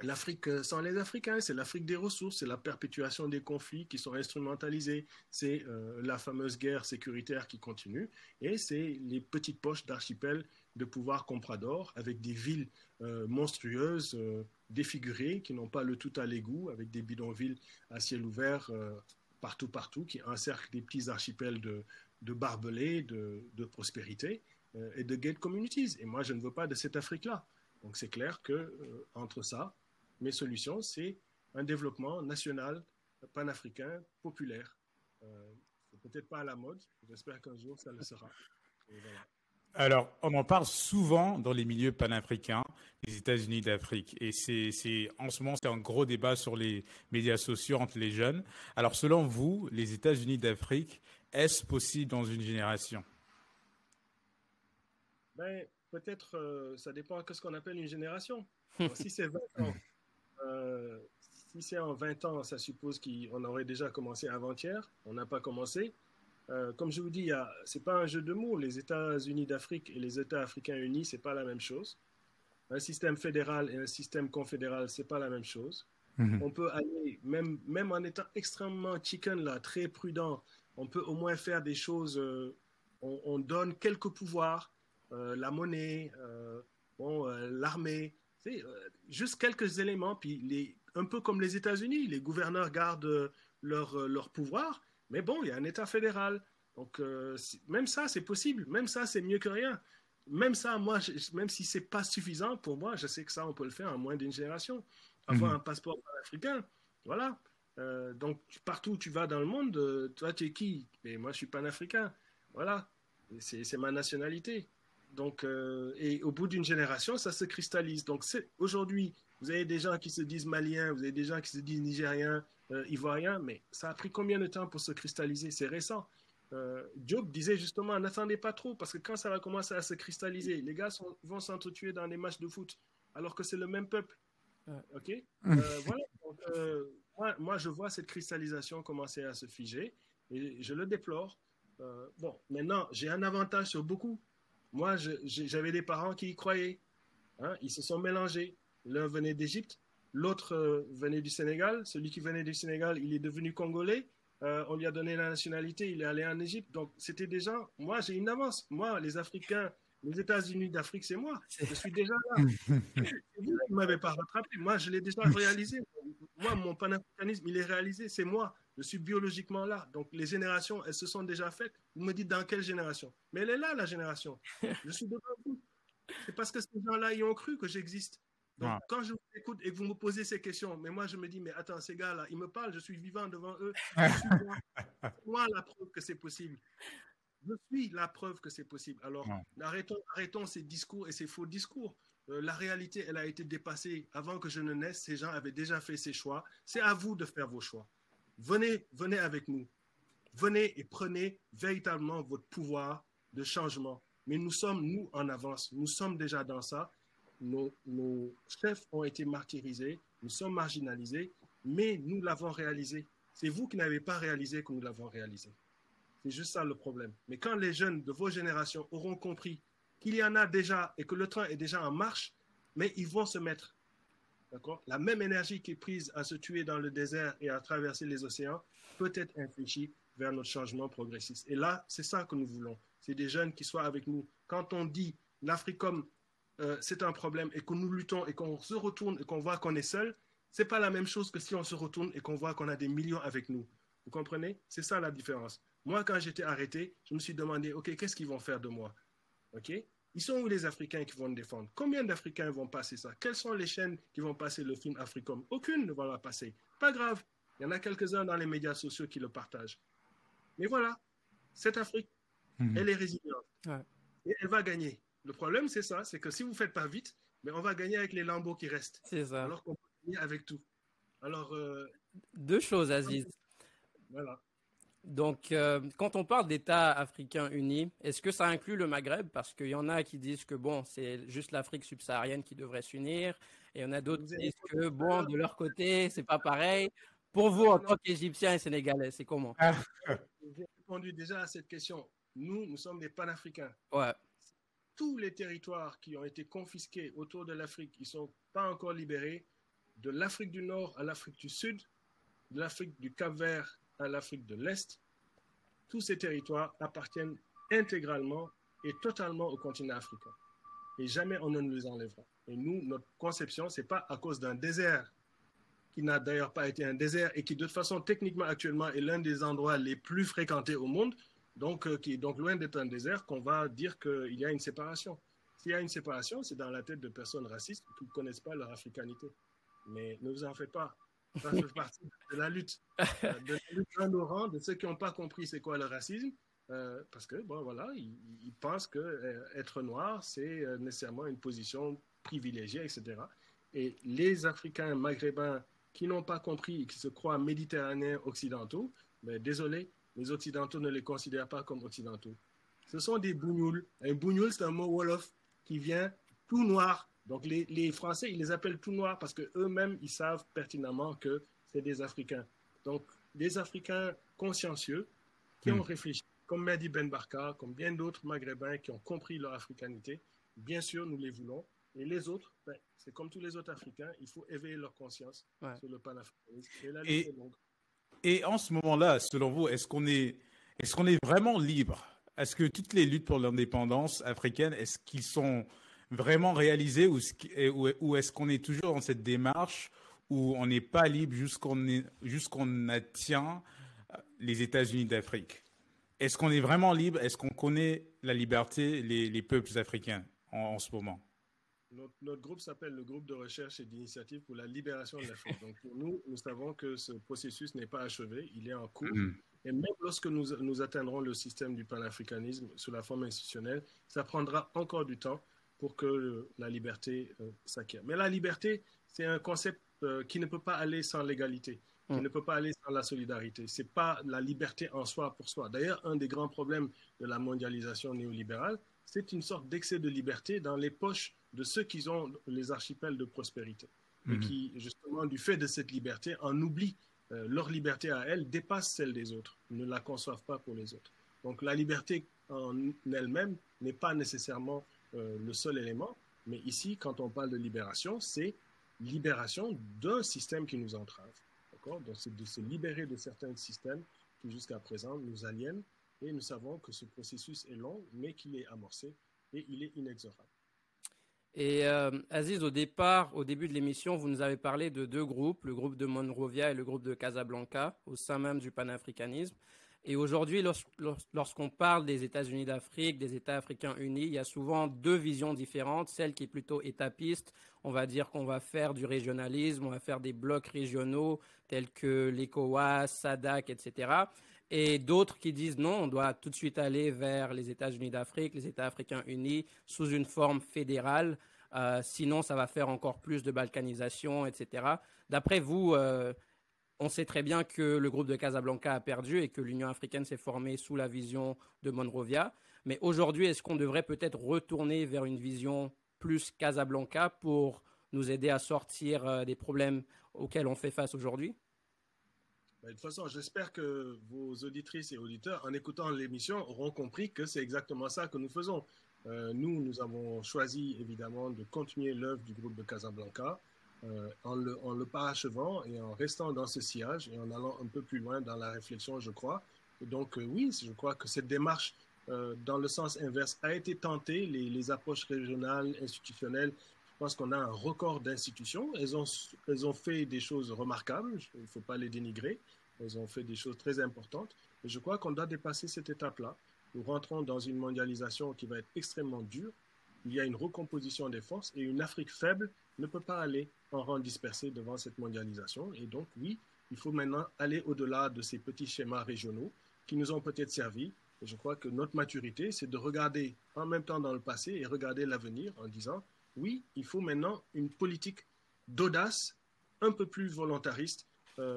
l'Afrique sans les Africains, c'est l'Afrique des ressources, c'est la perpétuation des conflits qui sont instrumentalisés, c'est la fameuse guerre sécuritaire qui continue, et c'est les petites poches d'archipels de pouvoir comprador avec des villes monstrueuses, défigurées, qui n'ont pas le tout à l'égout, avec des bidonvilles à ciel ouvert partout, qui encerclent des petits archipels de barbelés, de prospérité et de gated communities. Et moi, je ne veux pas de cette Afrique-là. Donc c'est clair que entre ça, mes solutions, c'est un développement national, panafricain, populaire. C'est peut-être pas à la mode, j'espère qu'un jour ça le sera. Et voilà. Alors, on en parle souvent dans les milieux panafricains, les États-Unis d'Afrique. Et en ce moment, c'est un gros débat sur les médias sociaux entre les jeunes. Alors, selon vous, les États-Unis d'Afrique, est-ce possible dans une génération? Ben, peut-être, ça dépend de ce qu'on appelle une génération. Alors, si c'est 20 ans, si c'est en 20 ans, ça suppose qu'on aurait déjà commencé avant-hier. On n'a pas commencé. Comme je vous dis, c'est pas un jeu de mots. Les États-Unis d'Afrique et les États africains unis, c'est pas la même chose. Un système fédéral et un système confédéral, c'est pas la même chose. On peut aller, même en étant extrêmement chicken, là, très prudent, on peut au moins faire des choses. On donne quelques pouvoirs, la monnaie, l'armée, juste quelques éléments. Puis un peu comme les États-Unis, les gouverneurs gardent leur pouvoir. Mais bon, il y a un État fédéral. Donc, même ça, c'est possible. Même ça, c'est mieux que rien. Même ça, moi, même si c'est pas suffisant, pour moi, je sais que ça, on peut le faire en moins d'une génération. Avoir un passeport africain, voilà. Donc, partout où tu vas dans le monde, toi, tu es qui? Mais moi, je suis panafricain. Voilà. C'est ma nationalité. Donc, et au bout d'une génération, ça se cristallise. Donc, aujourd'hui, vous avez des gens qui se disent maliens, vous avez des gens qui se disent nigériens, ivoiriens, mais ça a pris combien de temps pour se cristalliser? C'est récent. Diop disait justement, n'attendez pas trop, parce que quand ça va commencer à se cristalliser, les gars vont s'entretuer dans des matchs de foot, alors que c'est le même peuple. OK? Voilà. Donc, moi, je vois cette cristallisation commencer à se figer, et je le déplore. Bon, maintenant, j'ai un avantage sur beaucoup. Moi, j'avais des parents qui y croyaient. Hein, ils se sont mélangés. L'un venait d'Égypte, l'autre venait du Sénégal. Celui qui venait du Sénégal, il est devenu congolais. On lui a donné la nationalité, il est allé en Égypte. Donc, c'était déjà... Moi, j'ai une avance. Moi, les Africains, les États-Unis d'Afrique, c'est moi. Je suis déjà là. Vous ne m'avez pas rattrapé. Moi, je l'ai déjà réalisé. Moi, mon panafricanisme, il est réalisé. C'est moi. Je suis biologiquement là. Donc, les générations, elles se sont déjà faites. Vous me dites dans quelle génération? Mais elle est là, la génération. Je suis devant vous. C'est parce que ces gens-là y ont cru que j'existe. Donc, quand je vous écoute et que vous me posez ces questions, mais moi, je me dis, mais attends, ces gars-là, ils me parlent, je suis vivant devant eux. C'est moi la preuve que c'est possible. Je suis la preuve que c'est possible. Alors, arrêtons ces discours et ces faux discours. La réalité, elle a été dépassée avant que je ne naisse. Ces gens avaient déjà fait ces choix. C'est à vous de faire vos choix. Venez avec nous. Venez et prenez véritablement votre pouvoir de changement. Mais nous sommes, nous, en avance. Nous sommes déjà dans ça. Nos chefs ont été martyrisés. Nous sommes marginalisés. Mais nous l'avons réalisé. C'est vous qui n'avez pas réalisé que nous l'avons réalisé. C'est juste ça le problème. Mais quand les jeunes de vos générations auront compris qu'il y en a déjà et que le train est déjà en marche, mais ils vont se mettre. D'accord? La même énergie qui est prise à se tuer dans le désert et à traverser les océans peut être infléchie vers notre changement progressiste. Et là, c'est ça que nous voulons. C'est des jeunes qui soient avec nous. Quand on dit l'Afrique comme c'est un problème et que nous luttons et qu'on se retourne et qu'on voit qu'on est seul, c'est pas la même chose que si on se retourne et qu'on voit qu'on a des millions avec nous. Vous comprenez? C'est ça la différence. Moi, quand j'étais arrêté, je me suis demandé, OK, qu'est-ce qu'ils vont faire de moi? OK? Ils sont où les Africains qui vont me défendre? Combien d'Africains vont passer ça? Quelles sont les chaînes qui vont passer le film Africom? Aucune ne va la passer. Pas grave. Il y en a quelques-uns dans les médias sociaux qui le partagent. Mais voilà, cette Afrique, elle est résiliente. Ouais. Et elle va gagner. Le problème, c'est ça, c'est que si vous ne faites pas vite, mais on va gagner avec les lambeaux qui restent. C'est ça. Alors qu'on peut gagner avec tout. Alors, deux choses, Aziz. Voilà. Donc, quand on parle d'États africains unis, est-ce que ça inclut le Maghreb? Parce qu'il y en a qui disent que bon, c'est juste l'Afrique subsaharienne qui devrait s'unir, et il y en a d'autres qui disent que bon, de leur côté, c'est pas pareil. Pour vous, en tant qu'Égyptiens et Sénégalais, c'est comment? J'ai répondu déjà à cette question. Nous sommes des panafricains. Ouais. Tous les territoires qui ont été confisqués autour de l'Afrique, ils ne sont pas encore libérés. De l'Afrique du Nord à l'Afrique du Sud, de l'Afrique du Cap-Vert à l'Afrique de l'Est, tous ces territoires appartiennent intégralement et totalement au continent africain. Et jamais on ne nous les enlèvera. Et nous, notre conception, ce n'est pas à cause d'un désert, qui n'a d'ailleurs pas été un désert et qui, de toute façon, techniquement, actuellement, est l'un des endroits les plus fréquentés au monde, donc qui est donc loin d'être un désert, qu'on va dire qu'il y a une séparation. S'il y a une séparation, c'est dans la tête de personnes racistes qui ne connaissent pas leur africanité. Mais ne vous en faites pas. Ça fait partie de la lutte. De la lutte dans nos rangs, de ceux qui n'ont pas compris c'est quoi le racisme. parce que bon voilà, ils pensent que être noir c'est nécessairement une position privilégiée, etc. Et les Africains maghrébins qui n'ont pas compris et qui se croient méditerranéens occidentaux, ben, désolé, les occidentaux ne les considèrent pas comme occidentaux. Ce sont des bougnoules. Un bougnoul, c'est un mot wolof qui vient tout noir. Donc les Français, ils les appellent tout noirs parce que eux-mêmes, ils savent pertinemment que c'est des Africains. Donc des Africains consciencieux qui ont réfléchi, comme Mehdi Ben Barka, comme bien d'autres Maghrébins qui ont compris leur africanité. Bien sûr, nous les voulons. Et les autres, ben, c'est comme tous les autres Africains, il faut éveiller leur conscience sur le panafricanisme. Et la liste est longue. Et en ce moment-là, selon vous, est-ce qu'on est vraiment libre? Est-ce que toutes les luttes pour l'indépendance africaine, est-ce qu'ils sont vraiment réalisés ou est-ce qu'on est toujours dans cette démarche où on n'est pas libre jusqu'on atteint les États-Unis d'Afrique? Est-ce qu'on est vraiment libre? Est-ce qu'on connaît la liberté, les peuples africains en ce moment? Notre groupe s'appelle le groupe de recherche et d'initiative pour la libération de l'Afrique. Donc pour nous, nous savons que ce processus n'est pas achevé, il est en cours. Et même lorsque nous atteindrons le système du panafricanisme sous la forme institutionnelle, ça prendra encore du temps pour que la liberté s'acquiert. Mais la liberté, c'est un concept qui ne peut pas aller sans l'égalité, qui ne peut pas aller sans la solidarité. C'est pas la liberté en soi pour soi. D'ailleurs, un des grands problèmes de la mondialisation néolibérale, c'est une sorte d'excès de liberté dans les poches de ceux qui ont les archipels de prospérité. Et qui, justement, du fait de cette liberté, en oublient leur liberté à elles dépasse celle des autres, ne la conçoivent pas pour les autres. Donc la liberté en elle-même n'est pas nécessairement le seul élément, mais ici, quand on parle de libération, c'est libération d'un système qui nous entrave. D'accord? Donc c'est de se libérer de certains systèmes qui jusqu'à présent nous aliènent, et nous savons que ce processus est long, mais qu'il est amorcé et il est inexorable. Et Aziz, au début de l'émission, vous nous avez parlé de deux groupes, le groupe de Monrovia et le groupe de Casablanca, au sein même du panafricanisme. Et aujourd'hui, lorsqu'on parle des États-Unis d'Afrique, des États africains unis, il y a souvent deux visions différentes. Celle qui est plutôt étapiste, on va dire qu'on va faire du régionalisme, on va faire des blocs régionaux tels que l'ECOWAS, SADC, etc. Et d'autres qui disent non, on doit tout de suite aller vers les États-Unis d'Afrique, les États africains unis, sous une forme fédérale. Sinon, ça va faire encore plus de balkanisation, etc. D'après vous, on sait très bien que le groupe de Casablanca a perdu et que l'Union africaine s'est formée sous la vision de Monrovia. Mais aujourd'hui, est-ce qu'on devrait peut-être retourner vers une vision plus Casablanca pour nous aider à sortir des problèmes auxquels on fait face aujourd'hui? De toute façon, j'espère que vos auditrices et auditeurs, en écoutant l'émission, auront compris que c'est exactement ça que nous faisons. Nous avons choisi évidemment de continuer l'œuvre du groupe de Casablanca, en le parachevant et en restant dans ce sillage et en allant un peu plus loin dans la réflexion, je crois. Et donc oui, je crois que cette démarche dans le sens inverse a été tentée. Les approches régionales, institutionnelles, je pense qu'on a un record d'institutions. Elles ont fait des choses remarquables, il ne faut pas les dénigrer. Elles ont fait des choses très importantes. Et je crois qu'on doit dépasser cette étape-là. Nous rentrons dans une mondialisation qui va être extrêmement dure. Il y a une recomposition des forces et une Afrique faible ne peut pas aller en rang dispersé devant cette mondialisation. Et donc, oui, il faut maintenant aller au-delà de ces petits schémas régionaux qui nous ont peut-être servi. Et je crois que notre maturité, c'est de regarder en même temps dans le passé et regarder l'avenir en disant, oui, il faut maintenant une politique d'audace un peu plus volontariste,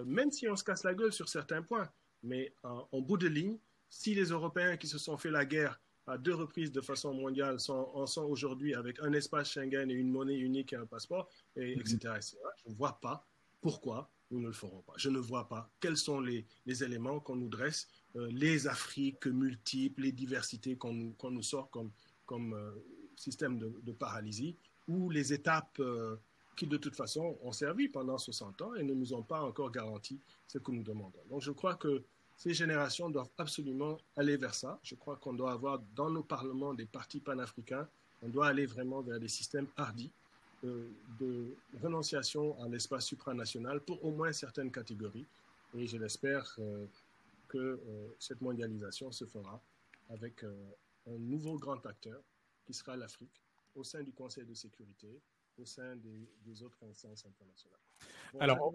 même si on se casse la gueule sur certains points. Mais en bout de ligne, si les Européens qui se sont fait la guerre à 2 reprises de façon mondiale en sont aujourd'hui avec un espace Schengen et une monnaie unique et un passeport, etc., etc. Je ne vois pas pourquoi nous ne le ferons pas. Je ne vois pas quels sont les éléments qu'on nous dresse, les Afriques multiples, les diversités qu'on nous sort comme système de paralysie, ou les étapes qui de toute façon ont servi pendant 60 ans et ne nous ont pas encore garanti ce que nous demandons. Donc je crois que ces générations doivent absolument aller vers ça. Je crois qu'on doit avoir dans nos parlements des partis panafricains. On doit aller vraiment vers des systèmes hardis de renonciation à l'espace supranational pour au moins certaines catégories. Et je l'espère que cette mondialisation se fera avec un nouveau grand acteur qui sera l'Afrique au sein du Conseil de sécurité, au sein des autres instances internationales. Bon, Alors,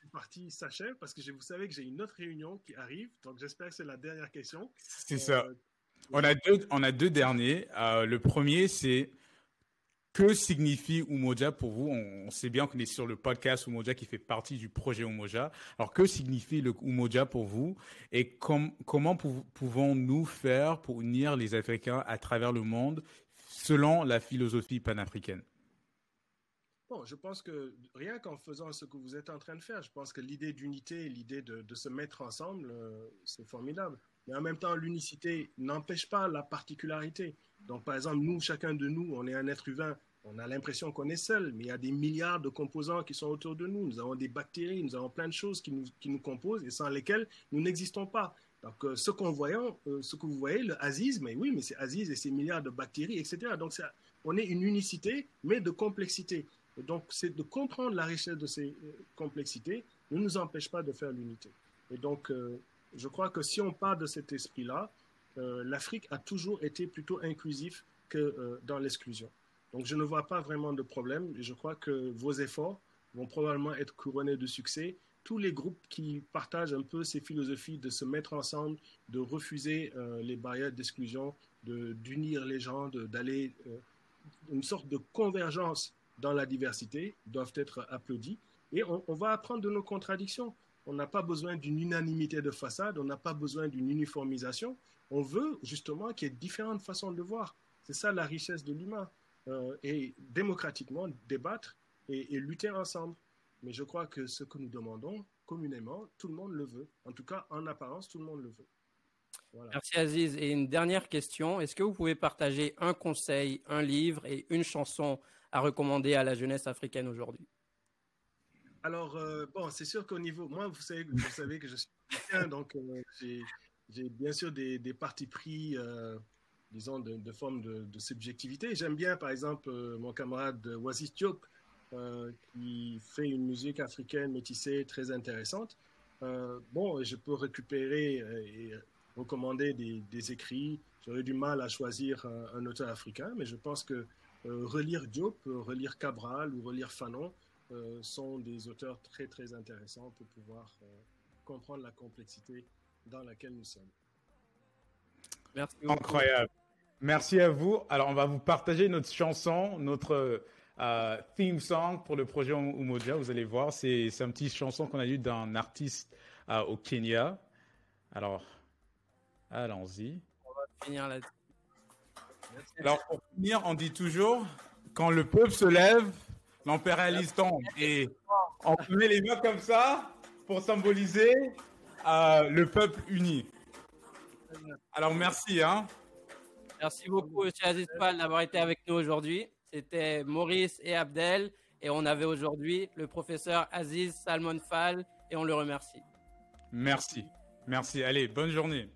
cette partie s'achève parce que vous savez que j'ai une autre réunion qui arrive. Donc, j'espère que c'est la dernière question. C'est ça. On a deux derniers. Le premier, c'est que signifie Umoja pour vous? On sait bien qu'on est sur le podcast Umoja qui fait partie du projet Umoja. Alors, que signifie le Umoja pour vous? Et comment pouvons-nous faire pour unir les Africains à travers le monde selon la philosophie panafricaine? Bon, je pense que rien qu'en faisant ce que vous êtes en train de faire, je pense que l'idée d'unité, l'idée de se mettre ensemble, c'est formidable. Mais en même temps, l'unicité n'empêche pas la particularité. Donc, par exemple, nous, chacun de nous, on est un être humain. On a l'impression qu'on est seul, mais il y a des milliards de composants qui sont autour de nous. Nous avons des bactéries, nous avons plein de choses qui nous composent et sans lesquelles nous n'existons pas. Donc, ce que vous voyez, le Aziz, mais oui, mais c'est Aziz et ses milliards de bactéries, etc. Donc, on est une unicité, mais de complexité. Et donc, c'est de comprendre la richesse de ces complexités ne nous empêche pas de faire l'unité. Et donc, je crois que si on part de cet esprit-là, l'Afrique a toujours été plutôt inclusif que dans l'exclusion. Donc, je ne vois pas vraiment de problème et je crois que vos efforts vont probablement être couronnés de succès. Tous les groupes qui partagent un peu ces philosophies de se mettre ensemble, de refuser les barrières d'exclusion, d'unir les gens, d'aller une sorte de convergence dans la diversité, doivent être applaudis. Et on va apprendre de nos contradictions. On n'a pas besoin d'une unanimité de façade, on n'a pas besoin d'une uniformisation. On veut justement qu'il y ait différentes façons de voir. C'est ça la richesse de l'humain. Et démocratiquement, débattre et lutter ensemble. Mais je crois que ce que nous demandons communément, tout le monde le veut. En tout cas, en apparence, tout le monde le veut. Voilà. Merci Aziz. Et une dernière question. Est-ce que vous pouvez partager un conseil, un livre et une chanson à recommander à la jeunesse africaine aujourd'hui? Alors, bon, c'est sûr qu'au niveau... Moi, vous savez que je suis chrétien, donc j'ai bien sûr des partis pris, disons, de forme de subjectivité. J'aime bien, par exemple, mon camarade Wasis Diop, qui fait une musique africaine métissée très intéressante. Bon, je peux récupérer et recommander des écrits. J'aurais du mal à choisir un auteur africain, mais je pense que relire Diop, relire Cabral ou relire Fanon sont des auteurs très, très intéressants pour pouvoir comprendre la complexité dans laquelle nous sommes. Merci beaucoup. Incroyable. Merci à vous. Alors, on va vous partager notre chanson, notre theme song pour le projet Umoja. Vous allez voir, c'est une petite chanson qu'on a eue d'un artiste au Kenya. Alors, allons-y. On va finir là-dessus. Alors, pour finir, on dit toujours, quand le peuple se lève, l'impérialiste tombe. Et on met les mains comme ça pour symboliser le peuple uni. Alors, merci. Merci beaucoup, M. Aziz Fall, d'avoir été avec nous aujourd'hui. C'était Maurice et Abdel. Et on avait aujourd'hui le professeur Aziz Salmon Fall. Et on le remercie. Merci. Allez, bonne journée.